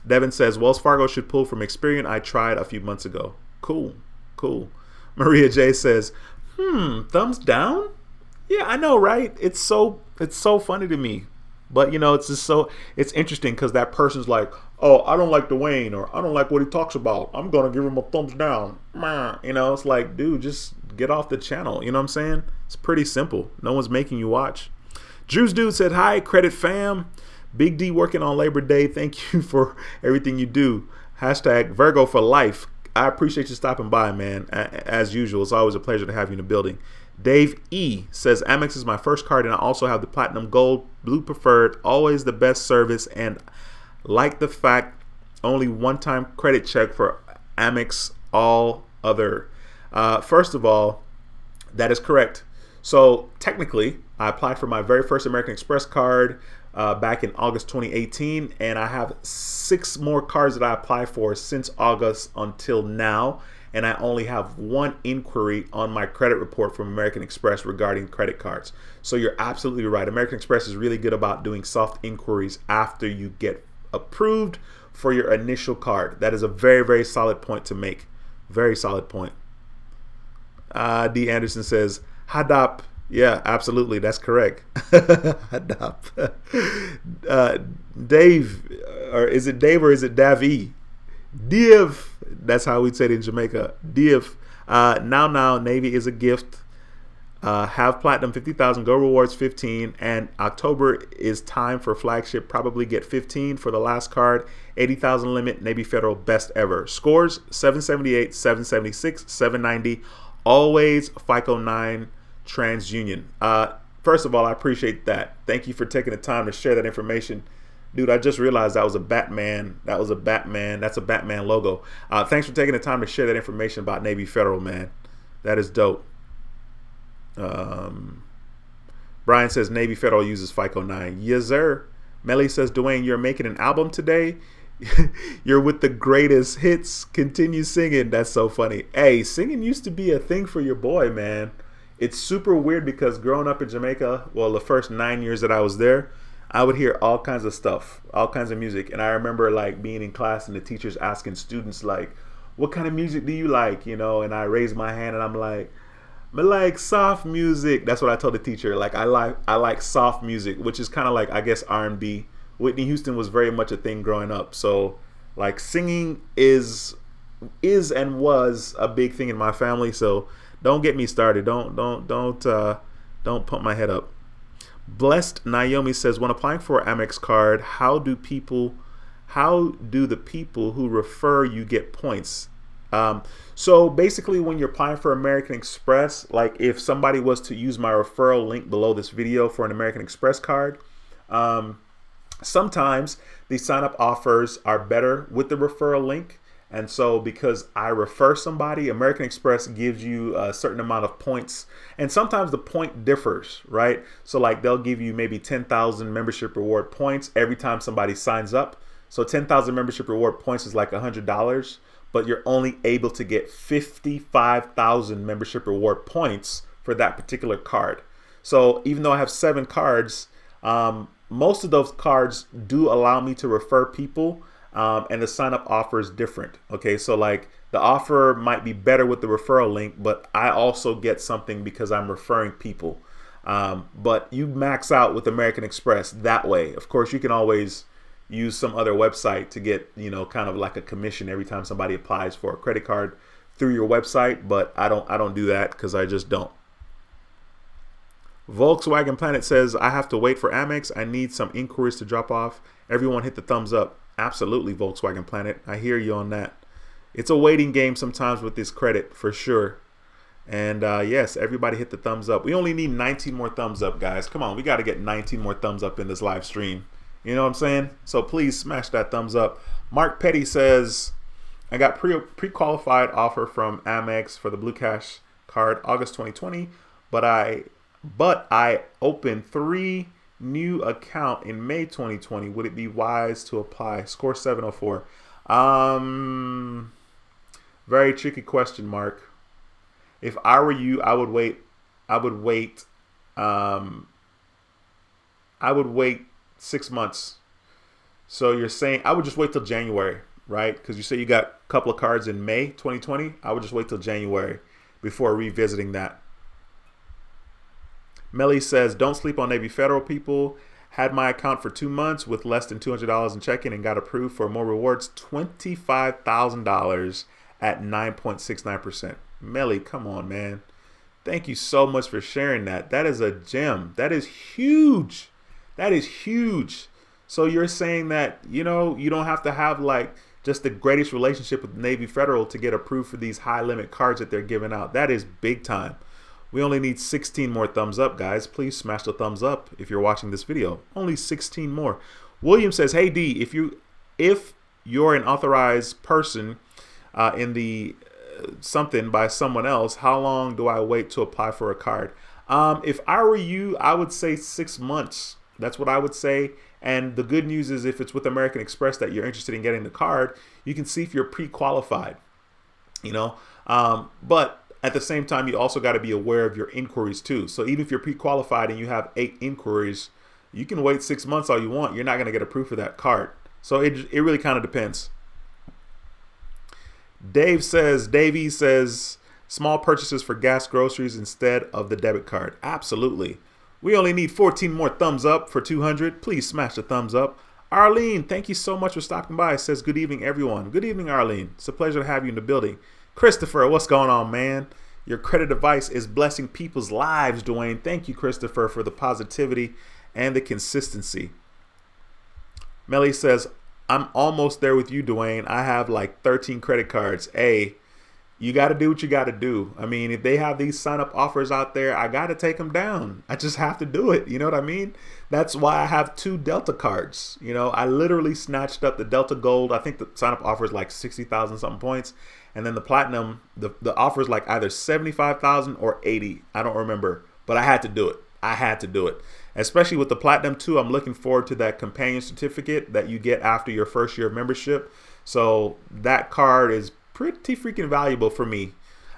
Devin says, Wells Fargo should pull from Experian. I tried a few months ago. Cool. Maria J says, thumbs down? Yeah, I know, right? It's so funny to me. But, it's interesting because that person's like, oh, I don't like Dwayne, or I don't like what he talks about. I'm going to give him a thumbs down. It's like, dude, just get off the channel. You know what I'm saying? It's pretty simple. No one's making you watch. Drew's Dude said, hi, credit fam. Big D working on Labor Day. Thank you for everything you do. Hashtag Virgo for life. I appreciate you stopping by, man. As usual, it's always a pleasure to have you in the building. Dave E says, Amex is my first card, and I also have the Platinum Gold, Blue Preferred, always the best service, and like the fact only one-time credit check for Amex, all other. First of all, that is correct. So technically, I applied for my very first American Express card back in August 2018, and I have 6 more cards that I applied for since August until now, and I only have 1 inquiry on my credit report from American Express regarding credit cards. So you're absolutely right. American Express is really good about doing soft inquiries after you get approved for your initial card. That is a very, very solid point to make. Very solid point. D. Anderson says, Hadap. Yeah, absolutely. That's correct. Hadap. Dave, or is it Dave or is it Davi? Div. That's how we say it in Jamaica. Div. Now, Navy is a gift. Have Platinum 50,000, Go Rewards 15, and October is time for flagship. Probably get 15 for the last card. 80,000 limit. Navy Federal best ever. Scores 778, 776, 790. Always FICO 9 TransUnion. First of all, I appreciate that. Thank you for taking the time to share that information. Dude, I just realized that was a Batman. That's a Batman logo. Thanks for taking the time to share that information about Navy Federal, man. That is dope. Brian says Navy Federal uses FICO 9. Yes, sir. Melly says, Dwayne, you're making an album today? You're with the greatest hits. Continue singing. That's so funny. Hey, singing used to be a thing for your boy, man. It's super weird because growing up in Jamaica, well, the first 9 years that I was there, I would hear all kinds of stuff, all kinds of music. And I remember like being in class and the teachers asking students like, what kind of music do you like? And I raised my hand and I'm like, I like soft music. That's what I told the teacher. Like I like soft music, which is kind of like, I guess, R&B. Whitney Houston was very much a thing growing up. So like singing is and was a big thing in my family. So don't get me started. Don't pump my head up. Blessed Naomi says, when applying for an Amex card, how do the people who refer you get points? So basically when you're applying for American Express, like if somebody was to use my referral link below this video for an American Express card, sometimes the sign-up offers are better with the referral link. And so because I refer somebody, American Express gives you a certain amount of points. And sometimes the point differs, right? So like they'll give you maybe 10,000 membership reward points every time somebody signs up. So 10,000 membership reward points is like $100, but you're only able to get 55,000 membership reward points for that particular card. So even though I have 7 cards, most of those cards do allow me to refer people. And the sign up offer is different. Okay, so like the offer might be better with the referral link, but I also get something because I'm referring people. But you max out with American Express that way. Of course, you can always use some other website to get, kind of like a commission every time somebody applies for a credit card through your website. But I don't do that because I just don't. Volkswagen Planet says, I have to wait for Amex. I need some inquiries to drop off. Everyone hit the thumbs up. Absolutely, Volkswagen Planet. I hear you on that. It's a waiting game sometimes with this credit for sure. And yes, everybody hit the thumbs up. We only need 19 more thumbs up, guys. Come on, we got to get 19 more thumbs up in this live stream. You know what I'm saying? So please smash that thumbs up. Mark Petty says, I got pre-qualified offer from Amex for the Blue Cash card August 2020, but I opened 3 new account in May 2020. Would it be wise to apply? Score 704. Very tricky question, Mark. If I were you, I would wait. I would wait. Um, I would wait 6 months. So you're saying I would just wait till January, right? Because you say you got a couple of cards in May 2020. I would just wait till January before revisiting that. Melly says, don't sleep on Navy Federal, people. Had my account for 2 months with less than $200 in checking and got approved for more rewards, $25,000 at 9.69%. Melly, come on, man. Thank you so much for sharing that. That is a gem. That is huge. That is huge. So you're saying that, you don't have to have like just the greatest relationship with Navy Federal to get approved for these high limit cards that they're giving out. That is big time. We only need 16 more thumbs up, guys. Please smash the thumbs up if you're watching this video. Only 16 more. William says, hey, D, if you're an authorized person in the something by someone else, how long do I wait to apply for a card? If I were you, I would say 6 months. That's what I would say. And the good news is if it's with American Express that you're interested in getting the card, you can see if you're pre-qualified, but at the same time, you also got to be aware of your inquiries too. So even if you're pre-qualified and you have 8 inquiries, you can wait 6 months all you want. You're not going to get approved for that card. So it really kind of depends. Davey says, small purchases for gas, groceries instead of the debit card. Absolutely. We only need 14 more thumbs up for 200. Please smash the thumbs up. Arlene, thank you so much for stopping by. Says, good evening, everyone. Good evening, Arlene. It's a pleasure to have you in the building. Christopher, what's going on, man? Your credit advice is blessing people's lives, Dwayne. Thank you, Christopher, for the positivity and the consistency. Melly says, I'm almost there with you, Dwayne. I have like 13 credit cards. Hey, you got to do what you got to do. I mean, if they have these sign-up offers out there, I got to take them down. I just have to do it. You know what I mean? That's why I have 2 Delta cards. I literally snatched up the Delta Gold. I think the sign-up offer is like 60,000 something points. And then the Platinum, the offer is like either 75,000 or 80. I don't remember. But I had to do it. I had to do it. Especially with the Platinum too. I'm looking forward to that companion certificate that you get after your first year of membership. So that card is pretty freaking valuable for me.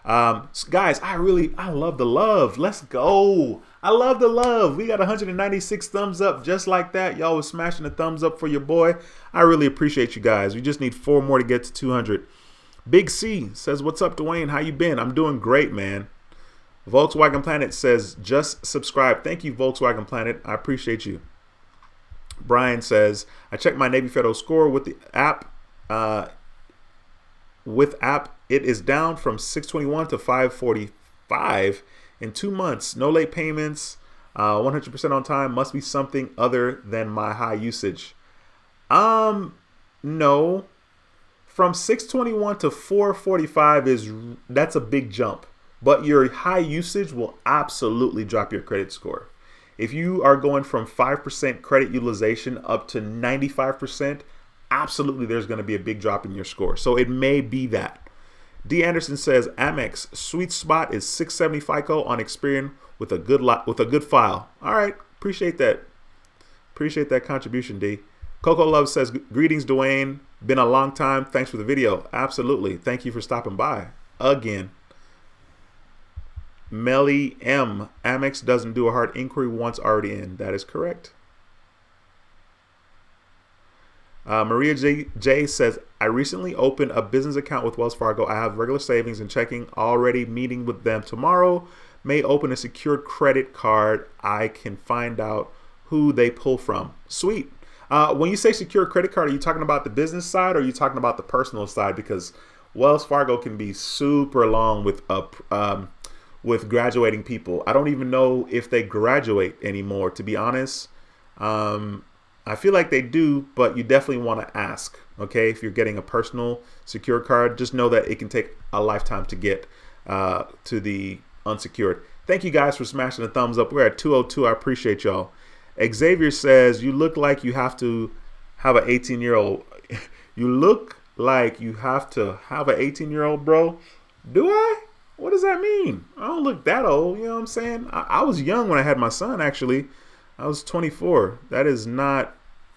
Guys, I love the love. Let's go. I love the love. We got 196 thumbs up just like that. Y'all was smashing the thumbs up for your boy. I really appreciate you guys. We just need 4 more to get to 200. Big C says, what's up, Dwayne? How you been? I'm doing great, man. Volkswagen Planet says, just subscribe. Thank you, Volkswagen Planet. I appreciate you. Brian says, I checked my Navy Federal score with the app. It is down from 621 to 545 in 2 months. No late payments, 100% on time. Must be something other than my high usage. No. From 621 to 445 that's a big jump. But your high usage will absolutely drop your credit score. If you are going from 5% credit utilization up to 95%, absolutely there's going to be a big drop in your score. So it may be that. D. Anderson says, Amex sweet spot is 670 FICO on Experian with a good file. All right, appreciate that. Appreciate that contribution, D. Coco Love says, greetings, Dwayne. Been a long time. Thanks for the video. Absolutely. Thank you for stopping by again. Melly M. Amex doesn't do a hard inquiry once already in. That is correct. Maria J says, I recently opened a business account with Wells Fargo. I have regular savings and checking, already meeting with them tomorrow. May open a secured credit card. I can find out who they pull from. Sweet. When you say secured credit card, are you talking about the business side or are you talking about the personal side? Because Wells Fargo can be super long with graduating people. I don't even know if they graduate anymore, to be honest. I feel like they do, but you definitely want to ask, okay? If you're getting a personal secure card, just know that it can take a lifetime to get to the unsecured. Thank you guys for smashing the thumbs up. We're at 202. I appreciate y'all. Xavier says, you look like you have to have an 18-year-old. You look like you have to have an 18-year-old, bro. Do I? What does that mean? I don't look that old. You know what I'm saying? I was young when I had my son, actually. I was 24.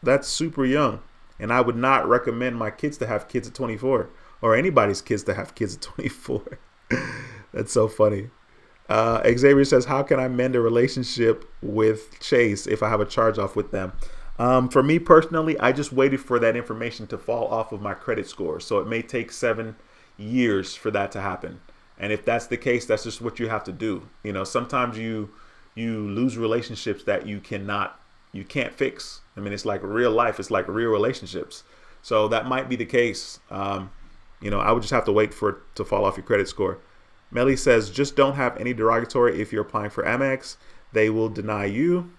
That's super young. And I would not recommend my kids to have kids at 24, or anybody's kids to have kids at 24. That's so funny. Xavier says, how can I mend a relationship with Chase if I have a charge off with them? For me personally, I just waited for that information to fall off of my credit score. So it may take 7 years for that to happen. And if that's the case, that's just what you have to do. You know, sometimes you lose relationships that you can't fix. I mean, it's like real life. It's like real relationships. So that might be the case. I would just have to wait for it to fall off your credit score. Melly says, just don't have any derogatory if you're applying for Amex. They will deny you.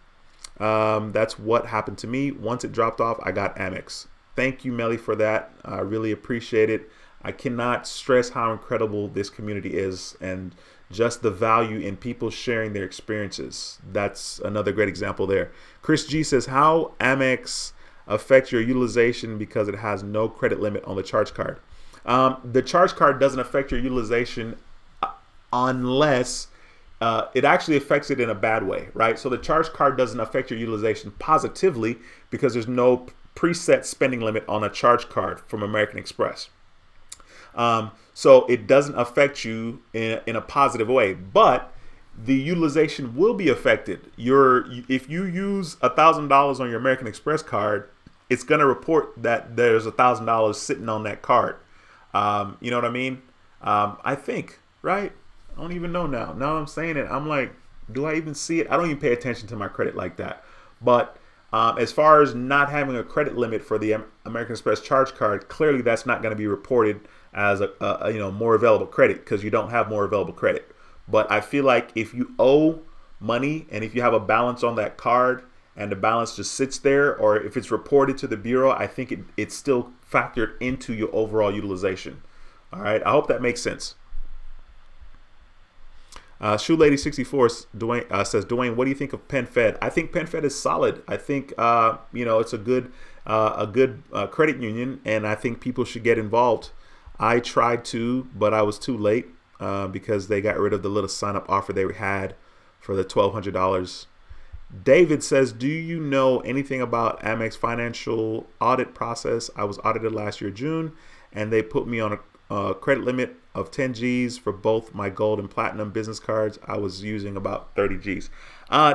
That's what happened to me. Once it dropped off, I got Amex. Thank you, Melly, for that. I really appreciate it. I cannot stress how incredible this community is and just the value in people sharing their experiences. That's another great example there. Chris G says, how Amex affect your utilization because it has no credit limit on the charge card? The charge card doesn't affect your utilization unless it actually affects it in a bad way, right? So the charge card doesn't affect your utilization positively because there's no preset spending limit on a charge card from American Express. So it doesn't affect you in a positive way, but the utilization will be affected. If you use $1,000 on your American Express card, it's going to report that there's $1,000 sitting on that card. You know what I mean? I think, right? I don't even know now. Now I'm saying it, I'm like, do I even see it? I don't even pay attention to my credit like that. But as far as not having a credit limit for the American Express charge card, clearly that's not going to be reported as a more available credit because you don't have more available credit. But I feel like if you owe money and if you have a balance on that card and the balance just sits there, or if it's reported to the bureau, I think it's still factored into your overall utilization. All right. I hope that makes sense. Shoe Lady 64 says, Dwayne, what do you think of PenFed? I think PenFed is solid. I think it's a good credit union, and I think people should get involved. I tried to, but I was too late because they got rid of the little sign-up offer they had for the $1,200. David says, do you know anything about Amex financial audit process? I was audited last year, June, and they put me on a credit limit of 10 G's for both my gold and platinum business cards. I was using about 30 G's.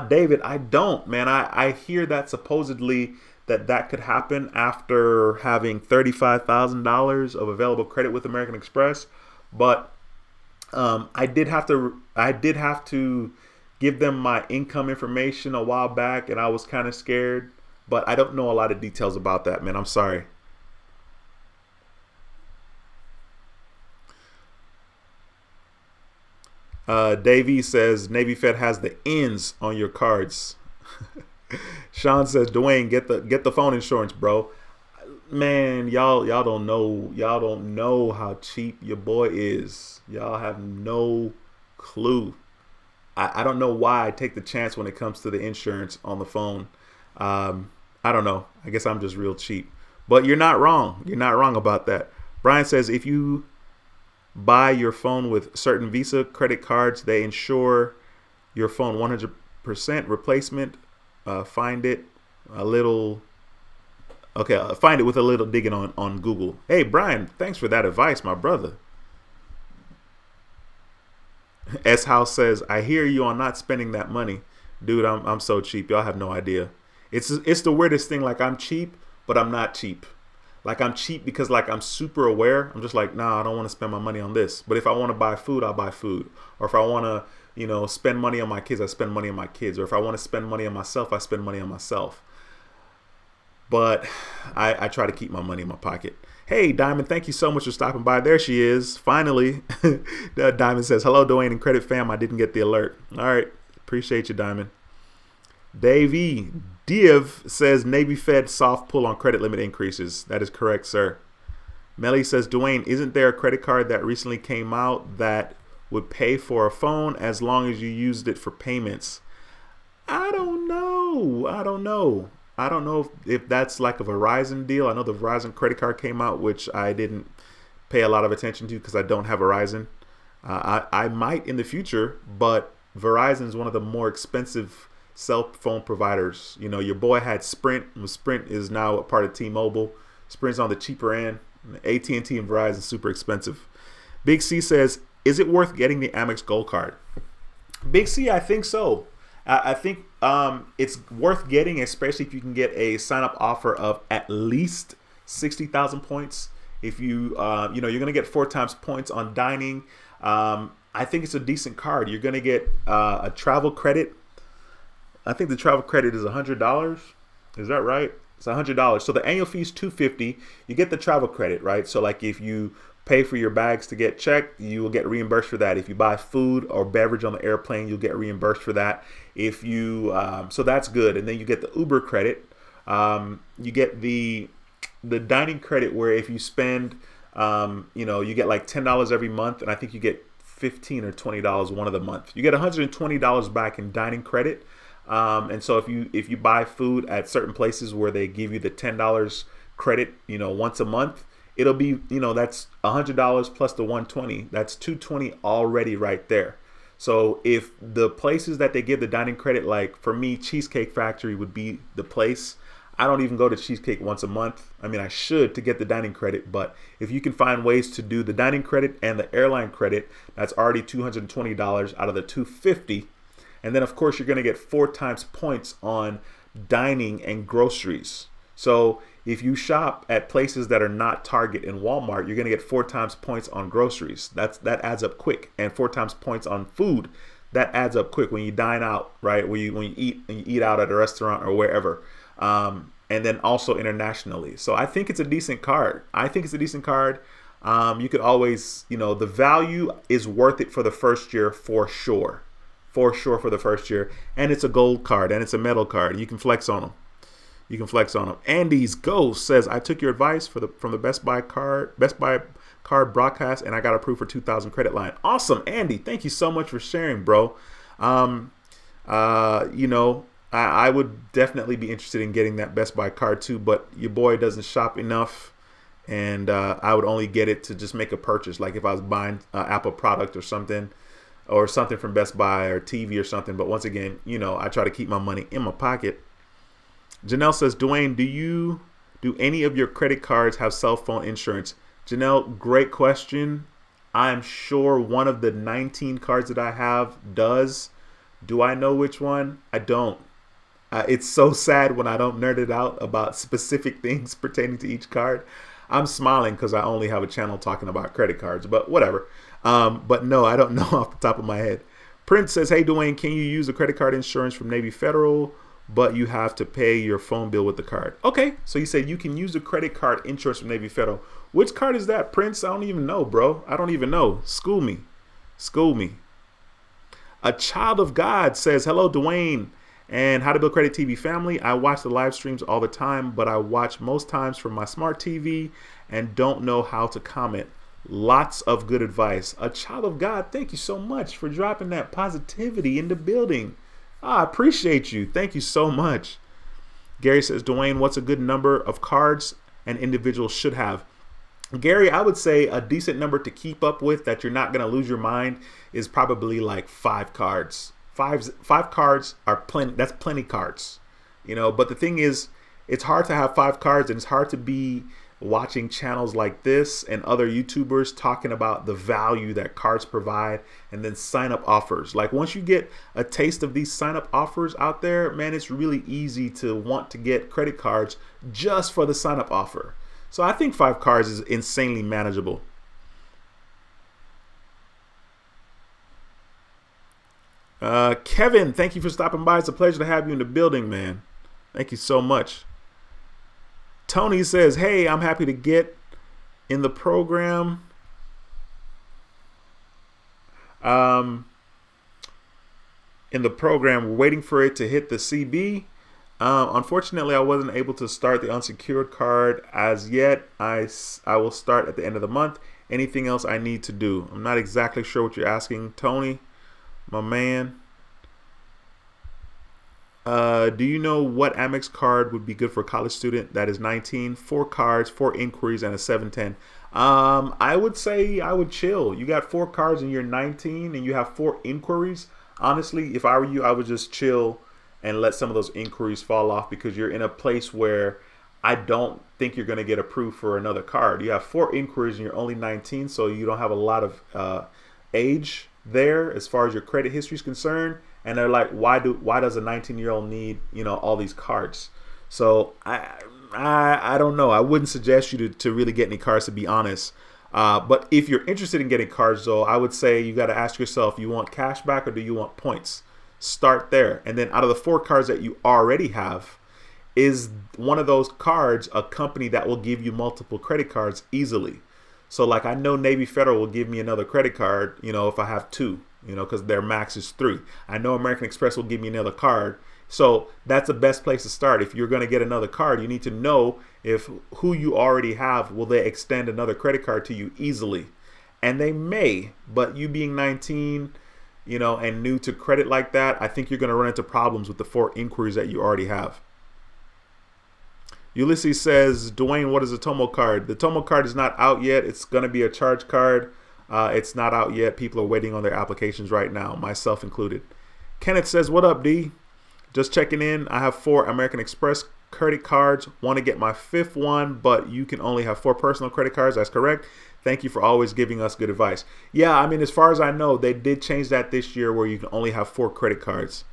David, I don't, man. I hear that supposedly that could happen after having $35,000 of available credit with American Express. But I did have to give them my income information a while back, and I was kind of scared. But I don't know a lot of details about that, man. I'm sorry. Davey says Navy Fed has the ends on your cards. Sean says, Dwayne, get the phone insurance, bro. Man, y'all don't know how cheap your boy is. Y'all have no clue. I don't know why I take the chance when it comes to the insurance on the phone. I don't know. I guess I'm just real cheap. But you're not wrong. You're not wrong about that. Brian says if you buy your phone with certain Visa credit cards, they insure your phone 100% replacement. Find it with a little digging on Google. Hey, Brian, thanks for that advice, my brother. S House says, I hear you on not spending that money. Dude, I'm so cheap. Y'all have no idea. It's the weirdest thing. Like, I'm cheap, but I'm not cheap. Like, I'm cheap because, like, I'm super aware. I'm just like, nah, I don't want to spend my money on this. But if I want to buy food, I'll buy food. Or if I want to, spend money on my kids, I spend money on my kids. Or if I want to spend money on myself, I spend money on myself. But I try to keep my money in my pocket. Hey, Diamond, thank you so much for stopping by. There she is. Finally. Diamond says, hello, Dwayne and Credit Fam. I didn't get the alert. All right. Appreciate you, Diamond. Davey Div says Navy Fed soft pull on credit limit increases. That is correct, sir. Melly says, Dwayne, isn't there a credit card that recently came out that would pay for a phone as long as you used it for payments? I don't know if that's like a Verizon deal. I know the Verizon credit card came out, which I didn't pay a lot of attention to because I don't have Verizon. I might in the future, but Verizon is one of the more expensive cell phone providers. Your boy had Sprint. Sprint is now a part of T-Mobile. Sprint's on the cheaper end. AT&T and Verizon super expensive. Big C says, is it worth getting the Amex Gold Card? Big C, I think so. I think it's worth getting, especially if you can get a sign-up offer of at least 60,000 points. If you, you're going to get 4 times points on dining. I think it's a decent card. You're going to get a travel credit. I think the travel credit is $100. Is that right? It's $100. So the annual fee is $250. You get the travel credit, right? So like if you pay for your bags to get checked, you will get reimbursed for that. If you buy food or beverage on the airplane, you'll get reimbursed for that. If you, so that's good. And then you get the Uber credit. You get the dining credit where if you spend, you get like $10 every month, and I think you get $15 or $20 one of the month. You get $120 back in dining credit. And so if you buy food at certain places where they give you the $10 credit, once a month, it'll be, that's $100 plus the $120. That's $220 already right there. So if the places that they give the dining credit, like for me, Cheesecake Factory would be the place. I don't even go to Cheesecake once a month. I mean, I should to get the dining credit, but if you can find ways to do the dining credit and the airline credit, that's already $220 out of the $250. And then of course you're going to get 4 times points on dining and groceries. So if you shop at places that are not Target and Walmart, you're going to get 4 times points on groceries. That adds up quick. And 4 times points on food. That adds up quick when you dine out, right? When you eat out at a restaurant or wherever. And then also internationally. So I think it's a decent card. You could always, the value is worth it for the first year for sure. For the first year. And it's a gold card and it's a metal card. You can flex on them. Andy's Ghost says, I took your advice from the Best Buy card broadcast, and I got approved for 2,000 credit line. Awesome, Andy. Thank you so much for sharing, bro. I would definitely be interested in getting that Best Buy card too, but your boy doesn't shop enough, and I would only get it to just make a purchase. Like if I was buying an Apple product or something from Best Buy or TV or something. But once again, I try to keep my money in my pocket. Janelle says, Dwayne, do any of your credit cards have cell phone insurance? Janelle, great question. I'm sure one of the 19 cards that I have does. Do I know which one? I don't. It's so sad when I don't nerd it out about specific things pertaining to each card. I'm smiling because I only have a channel talking about credit cards, but whatever. But no, I don't know off the top of my head. Prince says, hey, Dwayne, can you use the credit card insurance from Navy Federal, but you have to pay your phone bill with the card? Okay, so you said you can use the credit card insurance from Navy Federal. Which card is that, Prince? I don't even know, bro. I don't even know. School me. A Child of God says, hello, Dwayne, and How to Build Credit TV family. I watch the live streams all the time, but I watch most times from my smart TV and don't know how to comment. Lots of good advice. A Child of God, thank you so much for dropping that positivity in the building. I appreciate you. Thank you so much. Gary says, Dwayne, what's a good number of cards an individual should have? Gary, I would say a decent number to keep up with that you're not going to lose your mind is probably like 5 cards. Five cards are plenty. That's plenty cards, but the thing is, it's hard to have 5 cards, and it's hard to be watching channels like this and other YouTubers talking about the value that cards provide and then sign up offers. Like once you get a taste of these sign up offers out there, man, it's really easy to want to get credit cards just for the sign up offer. So I think 5 cards is insanely manageable. Kevin, thank you for stopping by. It's a pleasure to have you in the building, man. Thank you so much. Tony says, hey, I'm happy to get in the program. We're waiting for it to hit the CB. Unfortunately, I wasn't able to start the unsecured card as yet. I will start at the end of the month. Anything else I need to do? I'm not exactly sure what you're asking, Tony, my man. Do you know what Amex card would be good for a college student that is 19? 4 cards, 4 inquiries, and a 710. I would say I would chill. You got 4 cards and you're 19 and you have 4 inquiries. Honestly, if I were you, I would just chill and let some of those inquiries fall off, because you're in a place where I don't think you're going to get approved for another card. You have 4 inquiries and you're only 19, so you don't have a lot of age there as far as your credit history is concerned. And they're like, why does a 19-year-old need, all these cards? So I don't know. I wouldn't suggest you to really get any cards, to be honest. But if you're interested in getting cards, though, I would say you got to ask yourself, you want cash back or do you want points? Start there. And then out of the 4 cards that you already have, is one of those cards a company that will give you multiple credit cards easily? So like I know Navy Federal will give me another credit card, if I have 2, because their max is 3. I know American Express will give me another card. So that's the best place to start. If you're going to get another card, you need to know if who you already have, will they extend another credit card to you easily? And they may, but you being 19, and new to credit like that, I think you're going to run into problems with the 4 inquiries that you already have. Ulysses says, Dwayne, what is the Tomo card? The Tomo card is not out yet. It's going to be a charge card. It's not out yet. People are waiting on their applications right now, myself included. Kenneth says, what up, D? Just checking in. I have 4 American Express credit cards. Want to get my 5th one, but you can only have 4 personal credit cards. That's correct. Thank you for always giving us good advice. Yeah, I mean, as far as I know, they did change that this year where you can only have 4 credit cards.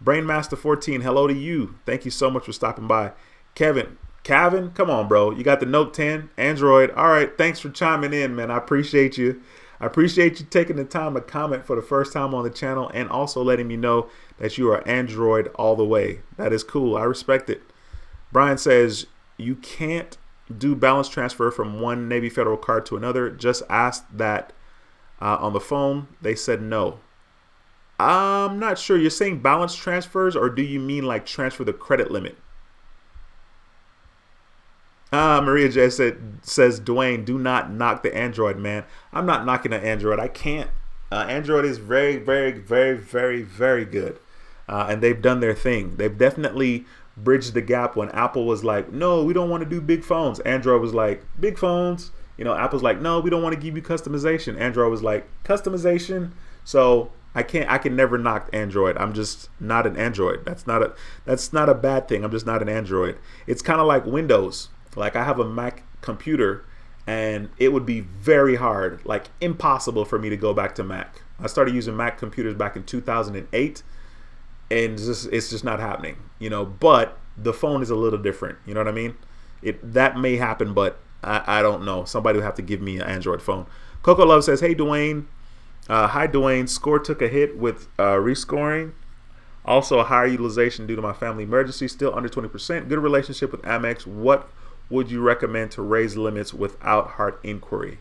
Brainmaster14, hello to you. Thank you so much for stopping by. Kevin, come on, bro. You got the Note 10, Android. All right, thanks for chiming in, man. I appreciate you. I appreciate you taking the time to comment for the first time on the channel and also letting me know that you are Android all the way. That is cool. I respect it. Brian says, you can't do balance transfer from one Navy Federal card to another. Just asked that on the phone. They said no. I'm not sure. You're saying balance transfers, or do you mean like transfer the credit limit? Maria J says, Dwayne, do not knock the Android, man. I'm not knocking the Android. I can't. Android is very, very, very, very, very good. And they've done their thing. They've definitely bridged the gap when Apple was like, no, we don't want to do big phones. Android was like, big phones. Apple's like, no, we don't want to give you customization. Android was like, customization. So I can never knock Android. I'm just not an Android. That's not a bad thing. I'm just not an Android. It's kind of like Windows. Like I have a Mac computer and it would be very hard, like impossible for me to go back to Mac. I started using Mac computers back in 2008 and it's just not happening, but the phone is a little different. You know what I mean? That may happen, but I don't know. Somebody would have to give me an Android phone. Coco Love says, hey, Dwayne. Hi, Dwayne. Score took a hit with rescoring. Also a higher utilization due to my family emergency, still under 20%. Good relationship with Amex. What would you recommend to raise limits without hard inquiry?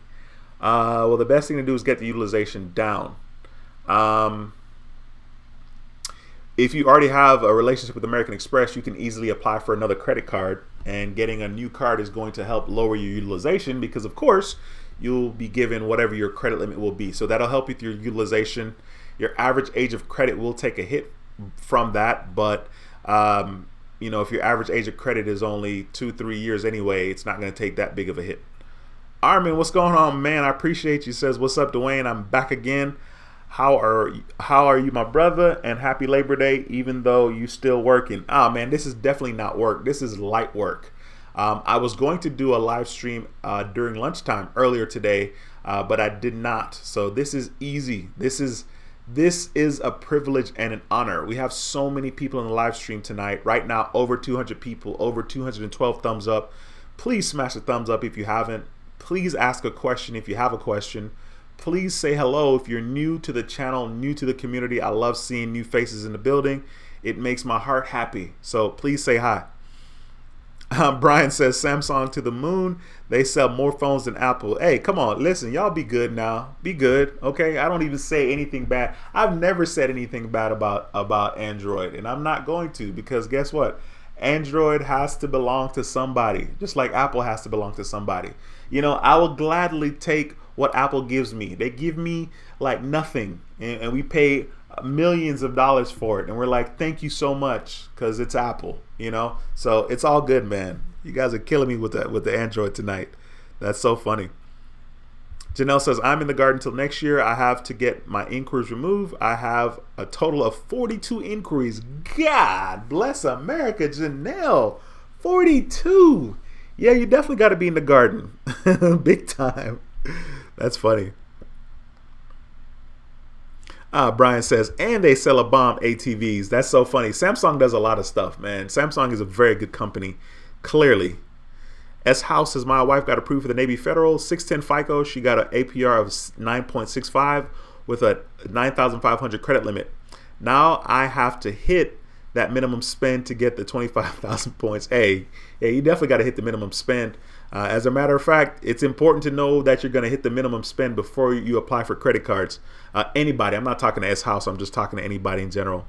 Well, the best thing to do is get the utilization down. If you already have a relationship with American Express, you can easily apply for another credit card, and getting a new card is going to help lower your utilization because, of course, you'll be given whatever your credit limit will be. So that'll help with your utilization. Your average age of credit will take a hit from that, but if your average age of credit is only 2-3 years anyway, it's not going to take that big of a hit. Armin, what's going on, man? I appreciate you. Says, what's up, Dwayne? I'm back again. How are you, my brother? And happy Labor Day, even though you still working. Man, this is definitely not work. This is light work. I was going to do a live stream during lunchtime earlier today, but I did not. So this is easy. This is a privilege and an honor. We have so many people in the live stream tonight. Right now, over 200 people, over 212 thumbs up. Please smash the thumbs up if you haven't. Please ask a question if you have a question. Please say hello if you're new to the channel, new to the community. I love seeing new faces in the building. It makes my heart happy. So please say hi. Brian says, Samsung to the moon. They sell more phones than Apple. Hey, come on. Listen, y'all be good now. Be good. Okay. I don't even say anything bad. I've never said anything bad about Android, and I'm not going to, because guess what? Android has to belong to somebody, just like Apple has to belong to somebody. I will gladly take what Apple gives me. They give me like nothing, and we pay millions of dollars for it, and we're like, thank you so much, because it's Apple, so it's all good, man. You guys are killing me with the Android tonight. That's so funny. Janelle says, I'm in the garden until next year. I have to get my inquiries removed. I have a total of 42 inquiries. God bless America, Janelle. 42. Yeah, you definitely got to be in the garden. Big time. That's funny. Brian says, and they sell a bomb ATVs. That's so funny. Samsung does a lot of stuff, man. Samsung is a very good company, clearly. S House says, my wife got approved for the Navy Federal, 610 FICO. She got an APR of 9.65 with a 9,500 credit limit. Now I have to hit that minimum spend to get the 25,000 points. Hey, you definitely got to hit the minimum spend. As a matter of fact, it's important to know that you're going to hit the minimum spend before you apply for credit cards. Anybody, I'm not talking to S House, I'm just talking to anybody in general.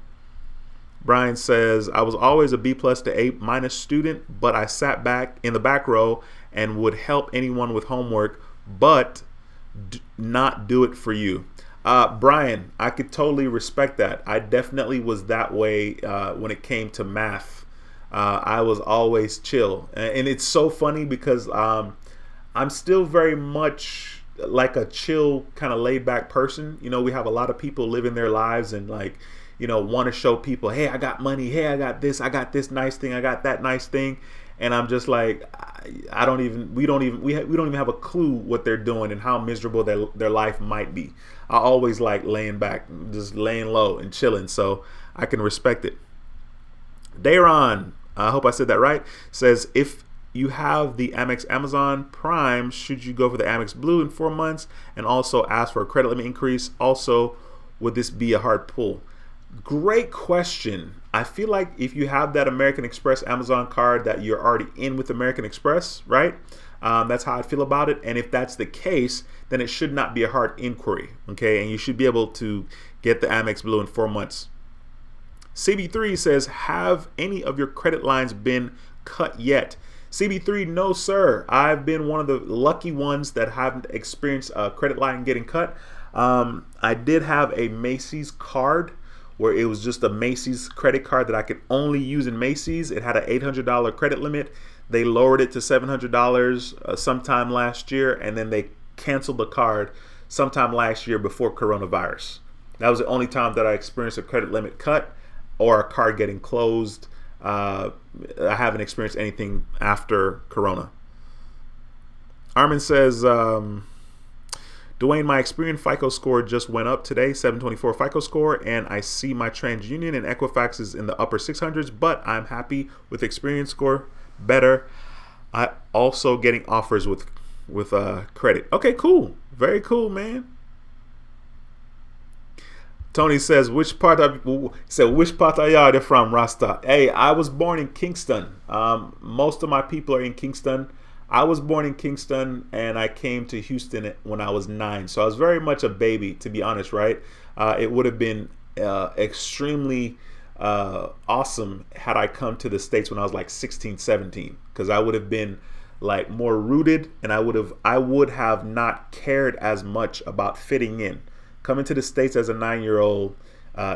Brian says, I was always a B plus to A minus student, but I sat back in the back row and would help anyone with homework, but not do it for you. Brian, I could totally respect that. I definitely was that way when it came to math. I was always chill. And it's so funny because I'm still very much like a chill, kind of laid back person. You know, we have a lot of people living their lives and like, you know, want to show people, hey, I got money. Hey, I got this nice thing. I got that nice thing. And I'm just like, we don't even have a clue what they're doing and how miserable their life might be. I always like laying back, just laying low and chilling. So I can respect it. Dayron, I hope I said that right, says, if you have the Amex Amazon Prime, should you go for the Amex Blue in 4 months and also ask for a credit limit increase? Also, would this be a hard pull? Great question. I feel like if you have that American Express Amazon card that you're already in with American Express, right? That's how I feel about it. And if that's the case, then it should not be a hard inquiry, okay? And you should be able to get the Amex Blue in 4 months. CB3 says, have any of your credit lines been cut yet? CB3, no, sir. I've been one of the lucky ones that haven't experienced a credit line getting cut. I did have a Macy's card where it was just a Macy's credit card that I could only use in Macy's. It had an $800 credit limit. They lowered it to $700 sometime last year, and then they canceled the card sometime last year before coronavirus. That was the only time that I experienced a credit limit cut or a card getting closed. I haven't experienced anything after Corona. Armin says, Dwayne, my Experian FICO score just went up today, 724 FICO score, and I see my TransUnion and Equifax is in the upper 600s, but I'm happy with Experian score, better. I also getting offers with credit. Okay, cool. Very cool, man. Tony says, which part are y'all from, Rasta? Hey, I was born in Kingston. Most of my people are in Kingston. I was born in Kingston and I came to Houston when I was 9. So I was very much a baby, to be honest, right? It would have been extremely awesome had I come to the States when I was like 16, 17, because I would have been like more rooted and I would have not cared as much about fitting in. Coming to the States as a 9-year-old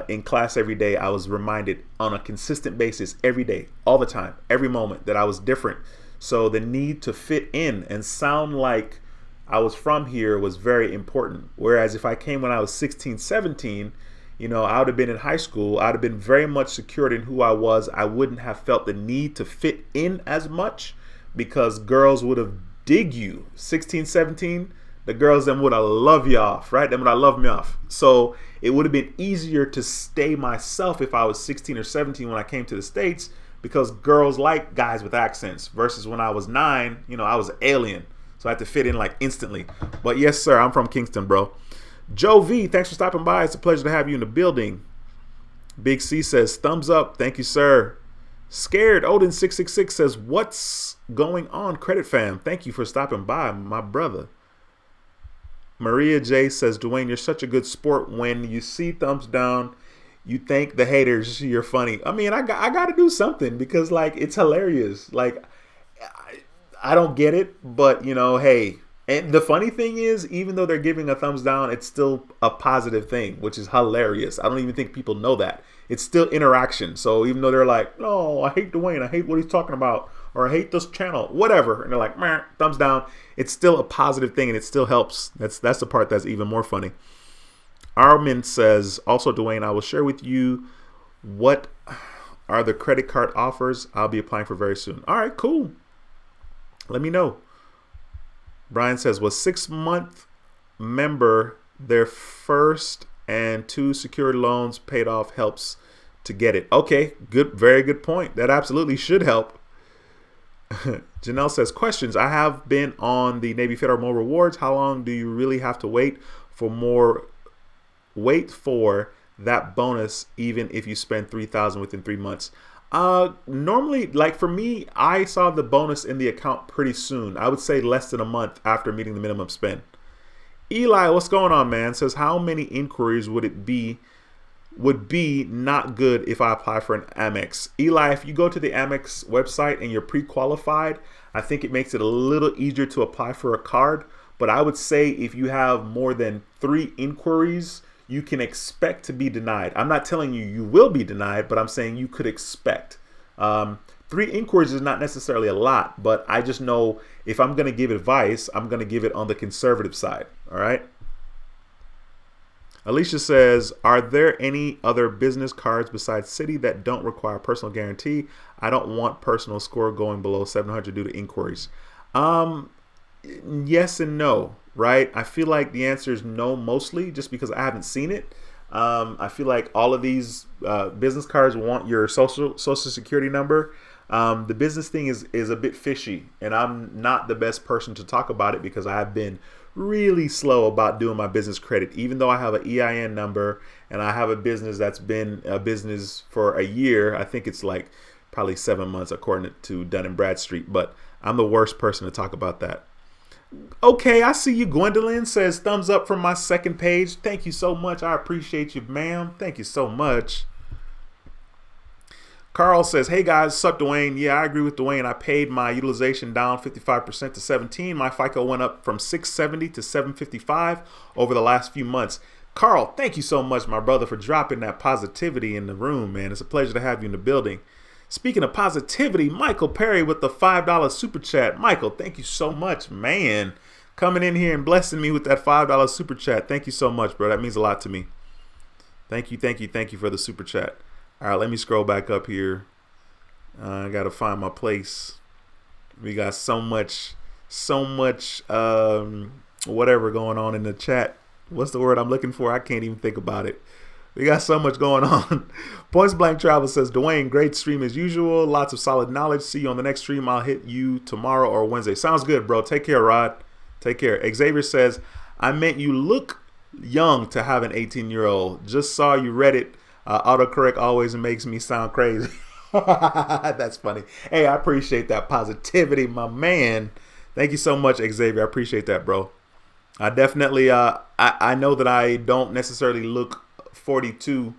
in class every day, I was reminded on a consistent basis every day, all the time, every moment that I was different. So the need to fit in and sound like I was from here was very important. Whereas if I came when I was 16, 17, you know, I would have been in high school. I would have been very much secured in who I was. I wouldn't have felt the need to fit in as much because girls would have dig you. 16, 17, the girls then would have loved you off, right? Then would have loved me off. So it would have been easier to stay myself if I was 16 or 17 when I came to the States, because girls like guys with accents, versus when I was 9, you know, I was an alien. So I had to fit in like instantly. But yes, sir, I'm from Kingston, bro. Joe V, thanks for stopping by. It's a pleasure to have you in the building. Big C says, thumbs up. Thank you, sir. Scared Odin 666 says, what's going on, Credit Fam? Thank you for stopping by, my brother. Maria J says, Dwayne, you're such a good sport. When you see thumbs down, you thank the haters you're funny. I mean, I got to do something because, like, it's hilarious. Like, I don't get it, but, you know, hey. And the funny thing is, even though they're giving a thumbs down, it's still a positive thing, which is hilarious. I don't even think people know that. It's still interaction. So even though they're like, no, I hate Dwayne, I hate what he's talking about, or I hate this channel, whatever, and they're like, meh, thumbs down, it's still a positive thing and it still helps. That's the part that's even more funny. Armin says, also, Dwayne, I will share with you what are the credit card offers I'll be applying for very soon. All right, cool. Let me know. Brian says, was 6-month member their first and 2 secured loans paid off helps to get it? Okay, good, very good point. That absolutely should help. Janelle says, questions. I have been on the Navy Federal More Rewards. How long do you really have to wait for that bonus, even if you spend $3,000 within 3 months? Normally, like for me, I saw the bonus in the account pretty soon. I would say less than a month after meeting the minimum spend. Eli, what's going on, man? Says, how many inquiries would be not good if I apply for an Amex? Eli, if you go to the Amex website and you're pre-qualified, I think it makes it a little easier to apply for a card. But I would say if you have more than 3 inquiries, you can expect to be denied. I'm not telling you you will be denied, but I'm saying you could expect. 3 inquiries is not necessarily a lot, but I just know if I'm going to give advice, I'm going to give it on the conservative side. All right. Alicia says, are there any other business cards besides Citi that don't require personal guarantee? I don't want personal score going below 700 due to inquiries. Yes and no, right? I feel like the answer is no mostly just because I haven't seen it. I feel like all of these business cards want your social security number. The business thing is a bit fishy, and I'm not the best person to talk about it because I have been really slow about doing my business credit. Even though I have an EIN number and I have a business that's been a business for a year, I think it's like probably 7 months according to Dun & Bradstreet, but I'm the worst person to talk about that. Okay, I see you. Gwendolyn says, thumbs up from my second page. Thank you so much. I appreciate you, ma'am. Thank you so much. Carl says, hey guys, sup Dwayne? Yeah, I agree with Dwayne. I paid my utilization down 55% to 17. My FICO went up from 670 to 755 over the last few months. Carl, thank you so much, my brother, for dropping that positivity in the room, man. It's a pleasure to have you in the building. Speaking of positivity, Michael Perry with the $5 super chat. Michael, thank you so much, man. Coming in here and blessing me with that $5 super chat. Thank you so much, bro. That means a lot to me. Thank you for the super chat. All right, let me scroll back up here. I got to find my place. We got so much whatever going on in the chat. What's the word I'm looking for? I can't even think about it. We got so much going on. Points Blank Travel says, Dwayne, great stream as usual. Lots of solid knowledge. See you on the next stream. I'll hit you tomorrow or Wednesday. Sounds good, bro. Take care, Rod. Take care. Xavier says, I meant you look young to have an 18-year-old. Just saw you read it. Autocorrect always makes me sound crazy. That's funny. Hey, I appreciate that positivity, my man. Thank you so much, Xavier. I appreciate that, bro. I definitely, I know that I don't necessarily look 42,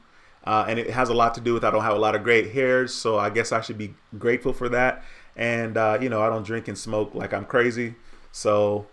and it has a lot to do with I don't have a lot of gray hairs, so I guess I should be grateful for that. And, I don't drink and smoke like I'm crazy, so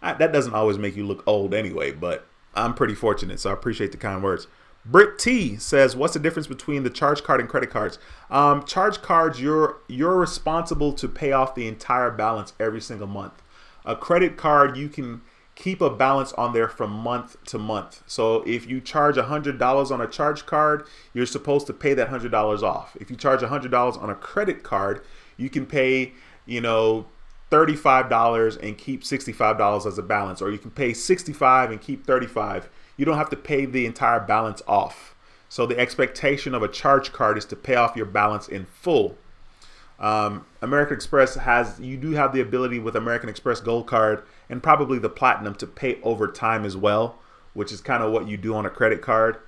that doesn't always make you look old anyway, but I'm pretty fortunate, so I appreciate the kind words. Britt T says, what's the difference between the charge card and credit cards? Charge cards, you're responsible to pay off the entire balance every single month. A credit card, you can keep a balance on there from month to month. So if you charge $100 on a charge card, you're supposed to pay that $100 off. If you charge $100 on a credit card, you can pay, $35 and keep $65 as a balance, or you can pay $65 and keep $35. You don't have to pay the entire balance off. So the expectation of a charge card is to pay off your balance in full. American Express you do have the ability with American Express Gold Card and probably the Platinum to pay over time as well, which is kind of what you do on a credit card.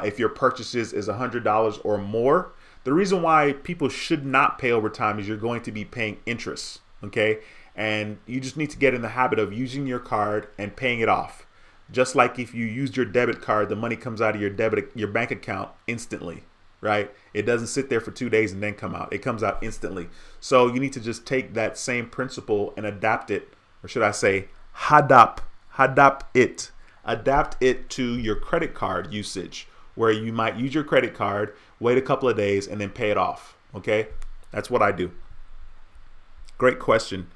If your purchases is $100 or more, the reason why people should not pay over time is you're going to be paying interest, okay? And you just need to get in the habit of using your card and paying it off. Just like if you used your debit card, the money comes out of your bank account instantly, right? It doesn't sit there for 2 days and then come out. It comes out instantly. So you need to just take that same principle and adapt it, or should I say, adapt it to your credit card usage, where you might use your credit card, wait a couple of days, and then pay it off. Okay, that's what I do. Great question.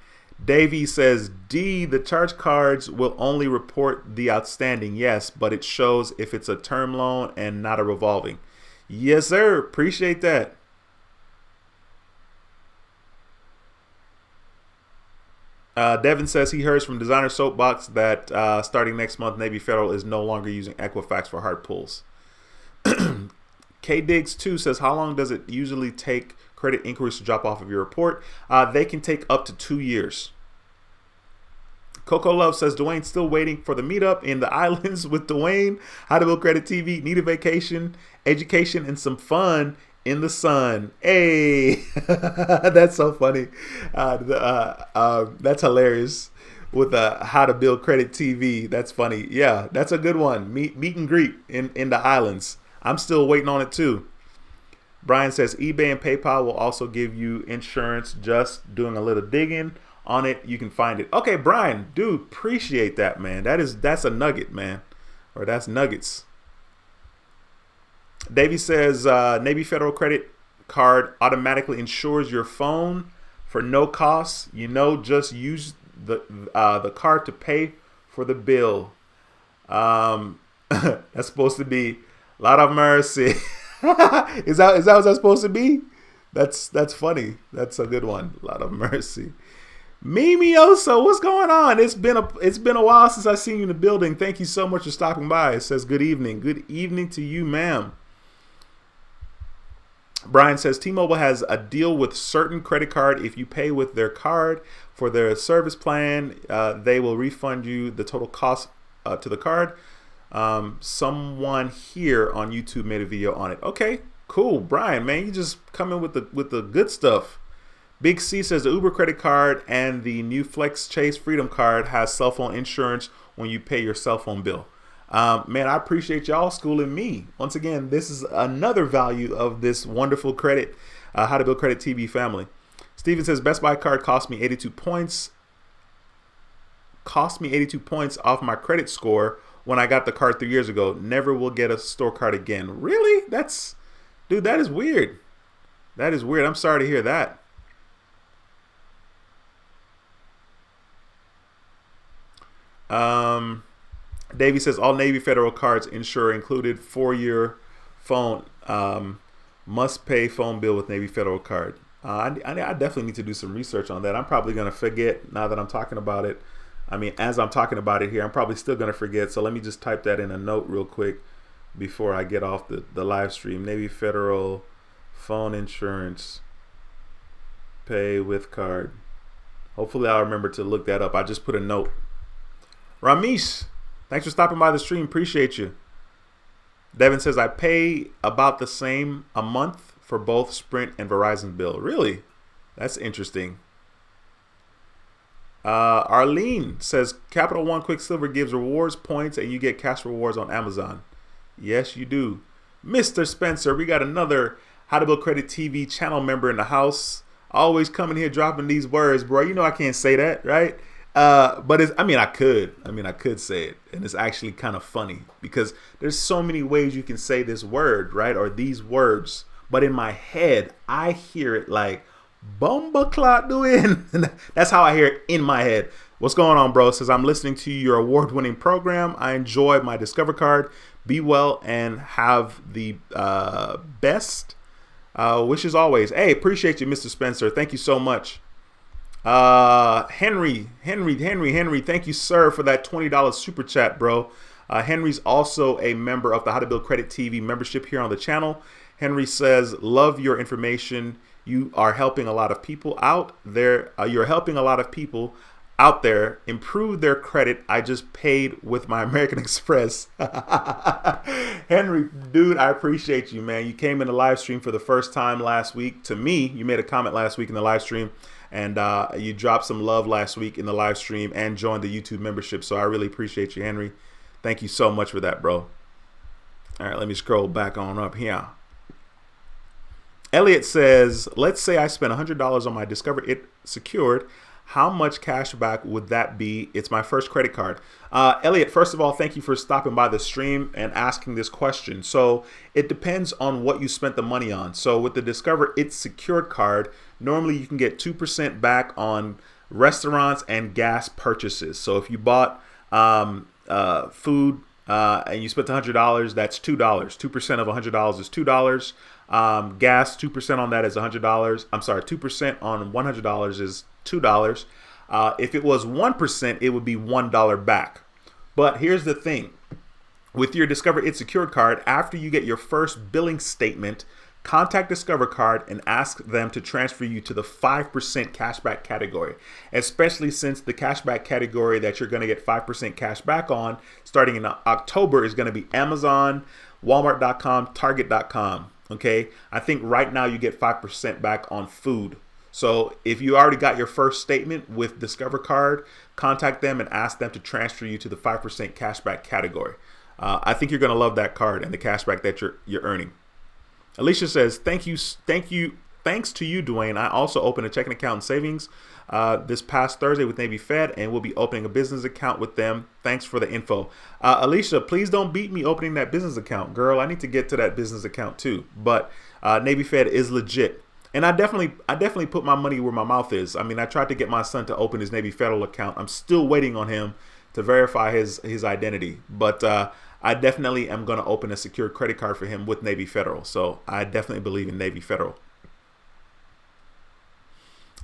Davey says, D, the charge cards will only report the outstanding. Yes, but it shows if it's a term loan and not a revolving. Yes, sir. Appreciate that. Devin says he hears from Designer Soapbox that starting next month, Navy Federal is no longer using Equifax for hard pulls. K Diggs 2 says, how long does it usually take credit inquiries to drop off of your report? They can take up to 2 years. Coco Love says, Dwayne still waiting for the meetup in the islands with Dwayne. How to Build Credit TV. Need a vacation, education, and some fun in the sun. Hey, that's so funny. That's hilarious with How to Build Credit TV. That's funny. Yeah, that's a good one. Meet and greet in the islands. I'm still waiting on it too. Brian says eBay and PayPal will also give you insurance. Just doing a little digging on it, you can find it. Okay, Brian, dude, appreciate that, man. That's a nugget, man, or that's nuggets. Davey says Navy Federal Credit Card automatically insures your phone for no cost. Just use the card to pay for the bill. That's supposed to be a lot of mercy. Is that what that's supposed to be? That's funny. That's a good one. A lot of mercy. Mimioso, what's going on? It's been a while since I've seen you in the building. Thank you so much for stopping by. It says good evening. Good evening to you, ma'am. Brian says T-Mobile has a deal with certain credit card. If you pay with their card for their service plan, they will refund you the total cost to the card. Someone here on YouTube made a video on it. Okay, cool, Brian, man, you just come in with the good stuff. Big C says the Uber credit card and the new Flex Chase Freedom card has cell phone insurance when you pay your cell phone bill. Man, I appreciate y'all schooling me. Once again, this is another value of this wonderful credit, How to Build Credit TV family. Steven says Best Buy card cost me 82 points. Cost me 82 points off my credit score when I got the card 3 years ago. Never will get a store card again. Really? That is weird. That is weird. I'm sorry to hear that. Davey says all Navy Federal cards insure included 4-year phone. Must pay phone bill with Navy Federal card. I definitely need to do some research on that. I'm probably going to forget now that I'm talking about it. I mean, as I'm talking about it here, I'm probably still going to forget. So let me just type that in a note real quick before I get off the live stream. Navy Federal phone insurance, pay with card. Hopefully I'll remember to look that up. I just put a note. Ramesh, thanks for stopping by the stream. Appreciate you. Devin says I pay about the same a month for both Sprint and Verizon bill. Really? That's interesting. Arlene says Capital One Quicksilver gives rewards points and you get cash rewards on Amazon. Yes, you do. Mr. Spencer, we got another How to Build Credit TV channel member in the house. Always coming here dropping these words, bro. You know I can't say that, right? But I could say it, and it's actually kind of funny because there's so many ways you can say this word, right? Or these words, but in my head, I hear it like Bomba clot doing. That's how I hear it in my head. What's going on, bro? Says I'm listening to your award-winning program. I enjoy my Discover card. Be well and have the best wishes always. Hey, appreciate you, Mr. Spencer. Thank you so much. Henry, thank you, sir, for that $20 super chat, bro. Henry's also a member of the How to Build Credit TV membership here on the channel. Henry says, love your information. You are helping a lot of people out there. You're helping a lot of people out there improve their credit. I just paid with my American Express. Henry, dude, I appreciate you, man. You came in the live stream for the first time last week. To me, you made a comment last week in the live stream. And you dropped some love last week in the live stream and joined the YouTube membership. So I really appreciate you, Henry. Thank you so much for that, bro. All right, let me scroll back on up here. Elliot says, let's say I spent $100 on my Discover It Secured. How much cash back would that be? It's my first credit card. Elliot, first of all, thank you for stopping by the stream and asking this question. So it depends on what you spent the money on. So with the Discover It Secured card, normally you can get 2% back on restaurants and gas purchases. So if you bought food and you spent $100, that's $2. 2% of $100 is $2. Gas, 2% on that is $100. I'm sorry, 2% on $100 is $2. If it was 1%, it would be $1 back. But here's the thing. With your Discover It Secured card, after you get your first billing statement, contact Discover Card and ask them to transfer you to the 5% cashback category, especially since the cashback category that you're going to get 5% cash back on starting in October is going to be Amazon, Walmart.com, Target.com. Okay, I think right now you get 5% back on food. So if you already got your first statement with Discover Card, contact them and ask them to transfer you to the 5% cashback category. I think you're going to love that card and the cashback that you're earning. Alicia says, thanks to you, Dwayne. I also opened a checking account and savings this past Thursday with Navy Fed, and we'll be opening a business account with them. Thanks for the info. Alicia, please don't beat me opening that business account, girl. I need to get to that business account too. But Navy Fed is legit. And I definitely put my money where my mouth is. I mean, I tried to get my son to open his Navy Federal account. I'm still waiting on him to verify his identity. But I definitely am going to open a secured credit card for him with Navy Federal. So I definitely believe in Navy Federal.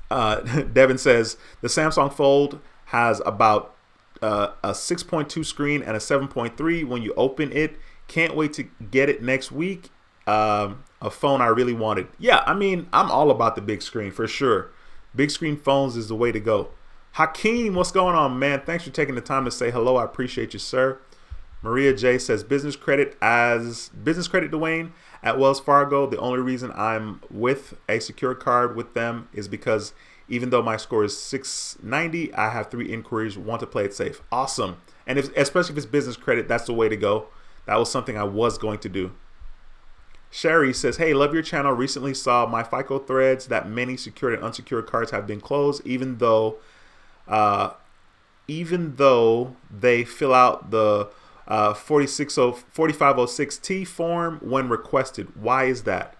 Devin says, the Samsung Fold has about a 6.2 screen and a 7.3 when you open it. Can't wait to get it next week. A phone I really wanted. Yeah, I mean, I'm all about the big screen for sure. Big screen phones is the way to go. Hakeem, what's going on, man? Thanks for taking the time to say hello. I appreciate you, sir. Maria J says, business credit, Dwayne, at Wells Fargo. The only reason I'm with a secured card with them is because even though my score is 690, I have 3 inquiries, want to play it safe. Awesome. And especially if it's business credit, that's the way to go. That was something I was going to do. Sherry says, hey, love your channel. Recently saw my FICO threads that many secured and unsecured cards have been closed, even though they fill out the 4506T form when requested. Why is that?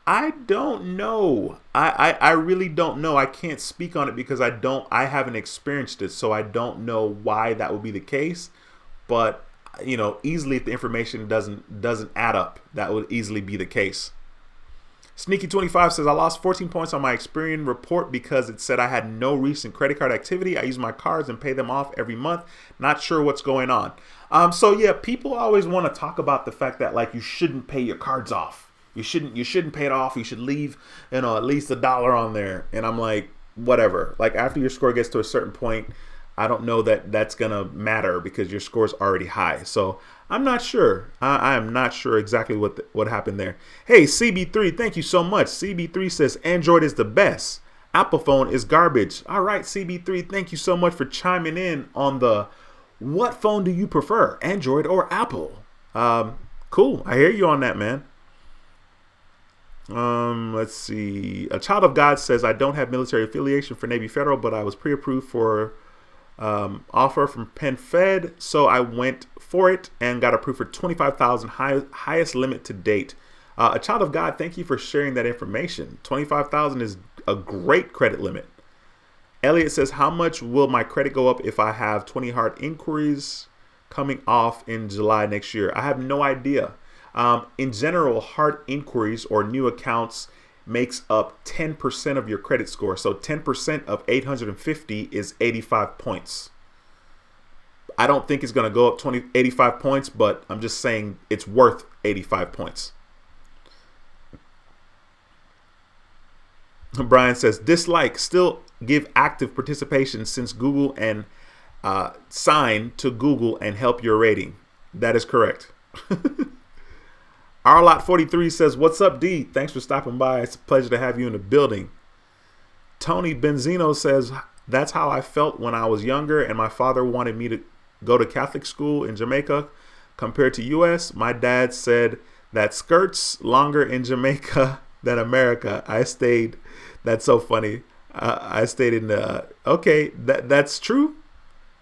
I don't know. I really don't know. I can't speak on it because I haven't experienced it, so I don't know why that would be the case. But you know, easily if the information doesn't add up, that would easily be the case. Sneaky25 says, I lost 14 points on my Experian report because it said I had no recent credit card activity. I use my cards and pay them off every month. Not sure what's going on. So yeah, people always want to talk about the fact that like you shouldn't pay your cards off. You shouldn't pay it off. You should leave, you know, at least $1 on there. And I'm like, whatever. Like after your score gets to a certain point, I don't know that that's going to matter because your score is already high. So I'm not sure. I am not sure exactly what happened there. Hey, CB3, thank you so much. CB3 says Android is the best. Apple phone is garbage. All right, CB3, thank you so much for chiming in on the what phone do you prefer, Android or Apple? Cool. I hear you on that, man. Let's see. A Child of God says, I don't have military affiliation for Navy Federal, but I was pre-approved for offer from Penn Fed, so I went for it and got approved for $25,000, highest limit to date. A Child of God, thank you for sharing that information. $25,000 is a great credit limit. Elliot says, how much will my credit go up if I have 20 hard inquiries coming off in July next year? I have no idea. In general, hard inquiries or new accounts makes up 10% of your credit score. So 10% of 850 is 85 points. I don't think it's going to go up 85 points, but I'm just saying it's worth 85 points. Brian says, dislike, still give active participation since Google and sign to Google and help your rating. That is correct. Rlot43 says, what's up, D? Thanks for stopping by. It's a pleasure to have you in the building. Tony Benzino says, that's how I felt when I was younger and my father wanted me to go to Catholic school in Jamaica compared to U.S. My dad said that skirts longer in Jamaica than America. I stayed. That's so funny. I stayed in the. Okay, that's true.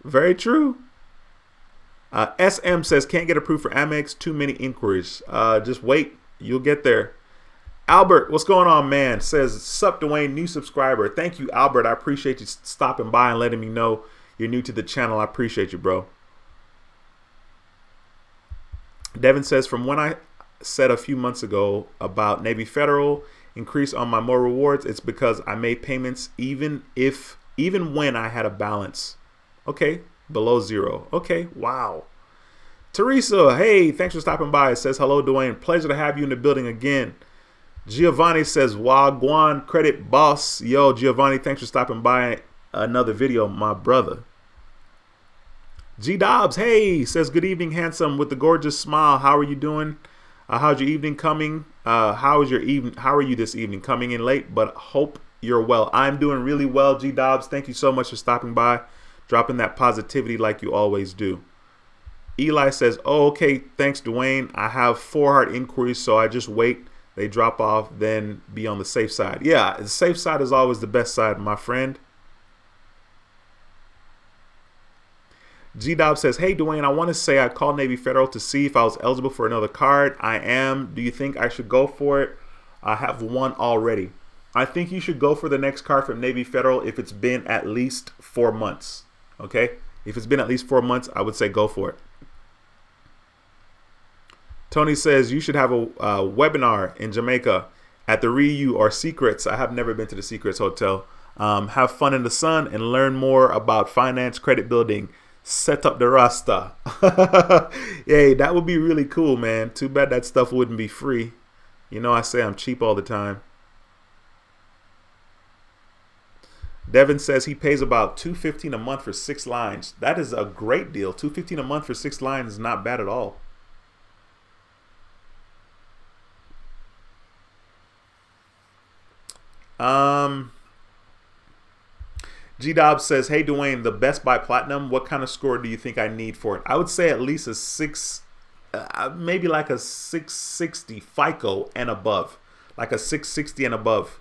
Very true. SM says, can't get approved for Amex. Too many inquiries. Just wait. You'll get there. Albert, what's going on, man? Says, sup, Dwayne, new subscriber. Thank you, Albert. I appreciate you stopping by and letting me know you're new to the channel. I appreciate you, bro. Devin says, from when I said a few months ago about Navy Federal increase on my more rewards, it's because I made payments even if even when I had a balance. Okay, below zero. Okay, wow. Teresa, hey, thanks for stopping by. It says, hello, Dwayne. Pleasure to have you in the building again. Giovanni says, Wagwan Credit Boss. Yo, Giovanni, thanks for stopping by another video, my brother. G Dobbs, hey, says, good evening, handsome, with the gorgeous smile. How are you doing? How's your evening coming? How are you this evening? Coming in late, but hope you're well. I'm doing really well, G Dobbs. Thank you so much for stopping by, dropping that positivity like you always do. Eli says, oh, okay, thanks, Dwayne. I have 4 hard inquiries, so I just wait. They drop off, then be on the safe side. Yeah, the safe side is always the best side, my friend. G-Dob says, hey, Dwayne, I want to say I called Navy Federal to see if I was eligible for another card. I am. Do you think I should go for it? I have one already. I think you should go for the next card from Navy Federal if it's been at least 4 months. Okay? If it's been at least 4 months, I would say go for it. Tony says you should have a webinar in Jamaica at the Ryu or Secrets. I have never been to the Secrets Hotel. Have fun in the sun and learn more about finance, credit building. Set up the Rasta. Hey, that would be really cool, man. Too bad that stuff wouldn't be free. You know, I say I'm cheap all the time. Devin says he pays about $215 a month for 6 lines. That is a great deal. $215 a month for 6 lines is not bad at all. G-Dobbs says, hey, Dwayne, the Best Buy Platinum, what kind of score do you think I need for it? I would say at least a 6, maybe like a 660 FICO and above. Like a 660 and above.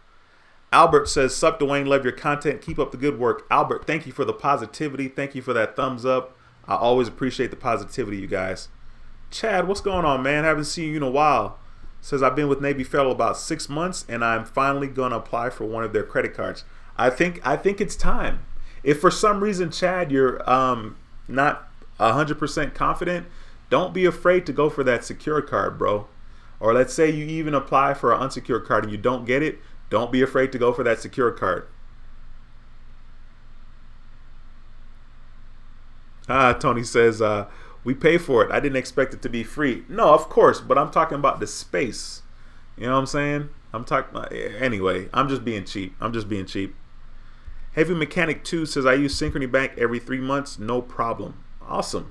Albert says, sup, Dwayne, love your content. Keep up the good work. Albert, thank you for the positivity. Thank you for that thumbs up. I always appreciate the positivity, you guys. Chad, what's going on, man? Haven't seen you in a while. Says, I've been with Navy Federal about 6 months, and I'm finally going to apply for one of their credit cards. I think it's time. If for some reason, Chad, you're not 100% confident, don't be afraid to go for that secured card, bro. Or let's say you even apply for an unsecured card and you don't get it, don't be afraid to go for that secured card. Tony says, we pay for it. I didn't expect it to be free. No, of course, but I'm talking about the space. You know what I'm saying? I'm talking. Anyway, I'm just being cheap. Heavy Mechanic 2 says, I use Synchrony Bank every 3 months. No problem. Awesome.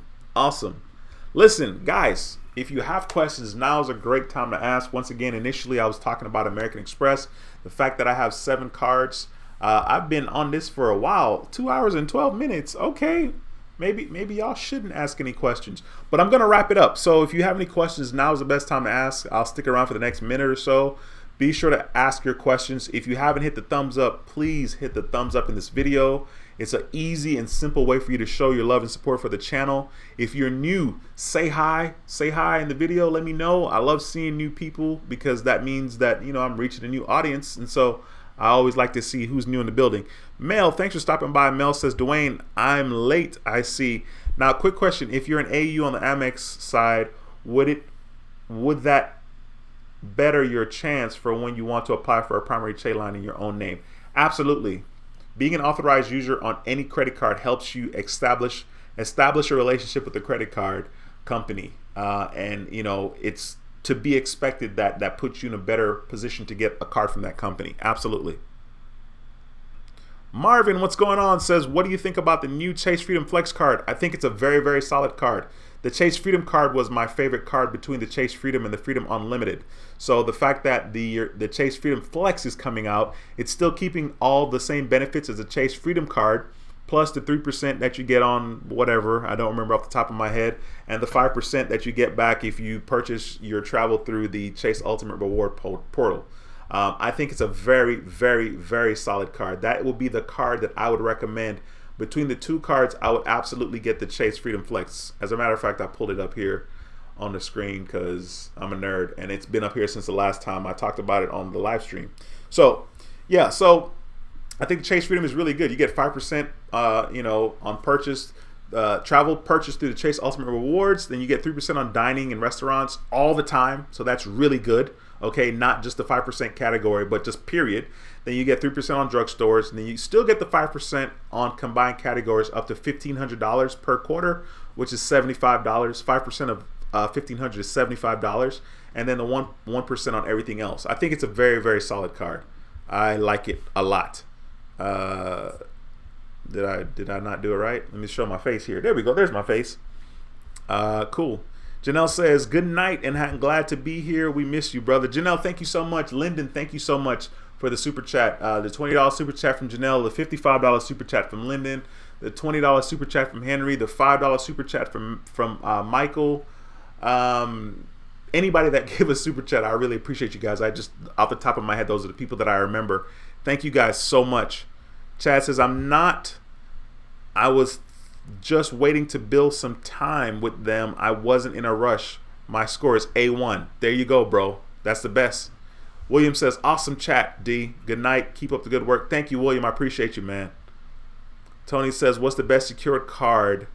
Listen, guys, if you have questions, now is a great time to ask. Once again, initially, I was talking about American Express. The fact that I have 7 cards. I've been on this for a while. 2 hours and 12 minutes. Okay. Maybe y'all shouldn't ask any questions. But I'm going to wrap it up. So if you have any questions, now is the best time to ask. I'll stick around for the next minute or so. Be sure to ask your questions. If you haven't hit the thumbs up, please hit the thumbs up in this video. It's an easy and simple way for you to show your love and support for the channel. If you're new, say hi in the video. Let me know. I love seeing new people because that means that, you know, I'm reaching a new audience. And so I always like to see who's new in the building. Mel, thanks for stopping by. Mel says, Dwayne, I'm late, I see. Now, quick question. If you're an AU on the Amex side, would that better your chance for when you want to apply for a primary trade line in your own name? Absolutely. Being an authorized user on any credit card helps you establish a relationship with the credit card company. And, you know, it's to be expected that puts you in a better position to get a card from that company. Absolutely. Marvin, what's going on? Says, what do you think about the new Chase Freedom Flex card? I think it's a very, very solid card. The Chase Freedom card was my favorite card between the Chase Freedom and the Freedom Unlimited. So the fact that the Chase Freedom Flex is coming out, it's still keeping all the same benefits as the Chase Freedom card, plus the 3% that you get on whatever, I don't remember off the top of my head, and the 5% that you get back if you purchase your travel through the Chase Ultimate Reward portal. I think it's a very, very, very solid card. That will be the card that I would recommend. Between the 2 cards, I would absolutely get the Chase Freedom Flex. As a matter of fact, I pulled it up here on the screen because I'm a nerd, and it's been up here since the last time I talked about it on the live stream. So, yeah, so I think Chase Freedom is really good. You get 5%, you know, on purchase, travel purchase through the Chase Ultimate Rewards, then you get 3% on dining in restaurants all the time. So that's really good. Okay, not just the 5% category, but just period. Then you get 3% on drugstores, and then you still get the 5% on combined categories up to $1,500 per quarter, which is $75. 5% of $1,500 is $75, and then the 1% on everything else. I think it's a very, very solid card. I like it a lot. Did I not do it right? Let me show my face here. There we go. There's my face. Cool. Janelle says, good night and glad to be here. We miss you, brother. Janelle, thank you so much. Lyndon, thank you so much for the super chat. The $20 super chat from Janelle, the $55 super chat from Lyndon, the $20 super chat from Henry, the $5 super chat from Michael. Anybody that gave a super chat, I really appreciate you guys. I just, off the top of my head, those are the people that I remember. Thank you guys so much. Chad says, I was just waiting to build some time with them. I wasn't in a rush. My score is A1. There you go, bro. That's the best. William says, awesome chat, D. Good night. Keep up the good work. Thank you, William. I appreciate you, man. Tony says, what's the best secured card?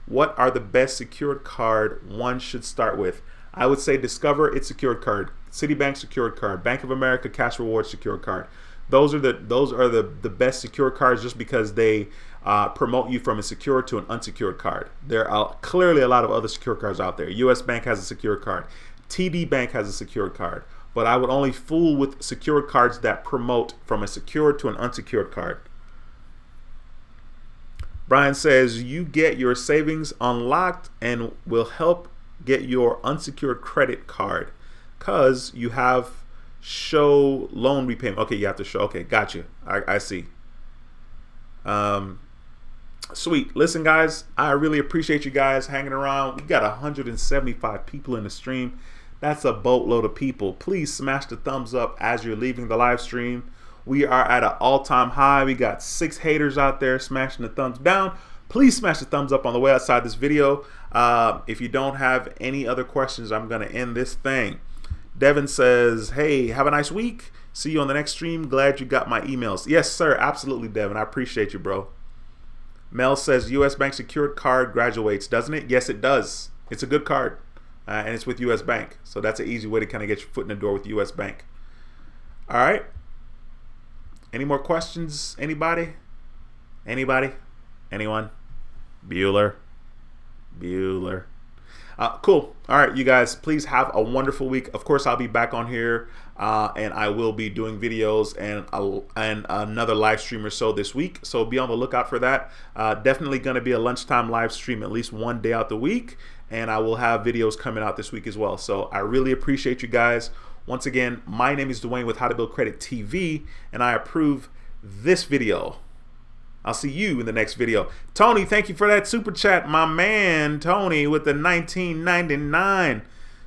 What are the best secured card one should start with? I would say Discover, it's secured card. Citibank secured card. Bank of America Cash Rewards secured card. Those are the best secured cards just because they promote you from a secured to an unsecured card. There are clearly a lot of other secured cards out there. US Bank has a secured card. TD Bank has a secured card. But I would only fool with secured cards that promote from a secured to an unsecured card. Brian says, you get your savings unlocked and will help get your unsecured credit card because you have show loan repayment. Okay, you have to show. Okay, got you. I see. Sweet. Listen, guys, I really appreciate you guys hanging around. We got 175 people in the stream. That's a boatload of people. Please smash the thumbs up as you're leaving the live stream. We are at an all-time high. We got 6 haters out there smashing the thumbs down. Please smash the thumbs up on the way outside this video. If you don't have any other questions, I'm going to end this thing. Devin says, hey, have a nice week. See you on the next stream. Glad you got my emails. Yes, sir. Absolutely, Devin. I appreciate you, bro. Mel says, US Bank secured card graduates, doesn't it? Yes, it does. It's a good card. And it's with US Bank. So that's an easy way to kind of get your foot in the door with US Bank. All right. Any more questions? Anybody? Anybody? Anyone? Bueller. Cool. All right, you guys, please have a wonderful week. Of course, I'll be back on here and I will be doing videos and another live stream or so this week. So be on the lookout for that. Definitely going to be a lunchtime live stream at least one day out the week. And I will have videos coming out this week as well. So I really appreciate you guys. Once again, my name is Dwayne with How to Build Credit TV, and I approve this video. I'll see you in the next video. Tony, thank you for that super chat, my man. Tony with the $19.99.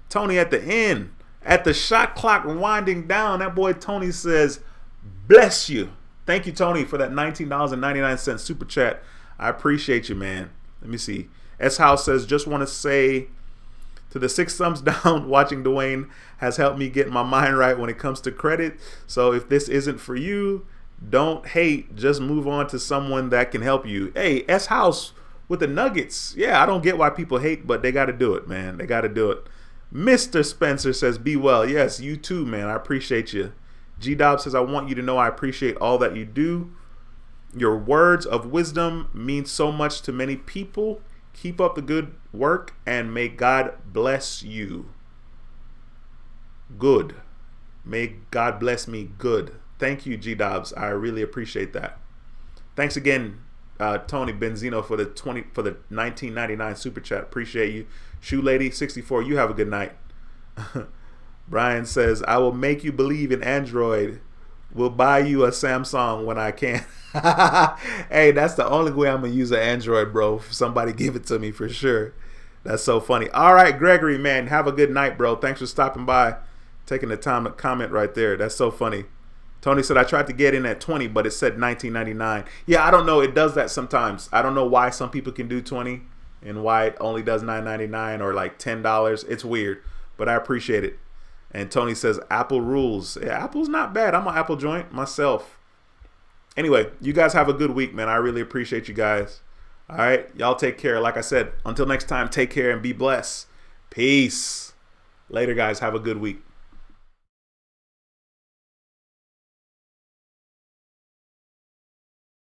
Tony at the end, at the shot clock winding down. That boy Tony says, bless you. Thank you, Tony, for that $19.99 super chat. I appreciate you, man. Let me see. S House says, just want to say to the 6 thumbs down, watching Dwayne has helped me get my mind right when it comes to credit. So if this isn't for you, don't hate, just move on to someone that can help you. Hey, S House with the nuggets. Yeah, I don't get why people hate, but they got to do it, man. They got to do it. Mr. Spencer says, be well. Yes, you too, man. I appreciate you. G Dobb says, I want you to know I appreciate all that you do. Your words of wisdom mean so much to many people. Keep up the good work and may God bless you. Good. May God bless me. Good. Thank you, G Dobbs. I really appreciate that. Thanks again, Tony Benzino, for the $19.99 super chat. Appreciate you. Shoe Lady 64. You have a good night. Brian says, I will make you believe in Android. We'll buy you a Samsung when I can. Hey, that's the only way I'm gonna use an Android, bro. If somebody give it to me for sure. That's so funny. All right, Gregory, man, have a good night, bro. Thanks for stopping by, taking the time to comment right there. That's so funny. Tony said, I tried to get in at 20, but it said $19.99. Yeah, I don't know. It does that sometimes. I don't know why some people can do 20 and why it only does $9.99 or like $10. It's weird, but I appreciate it. And Tony says, Apple rules. Yeah, Apple's not bad. I'm an Apple joint myself. Anyway, you guys have a good week, man. I really appreciate you guys. All right, y'all take care. Like I said, until next time, take care and be blessed. Peace. Later, guys. Have a good week.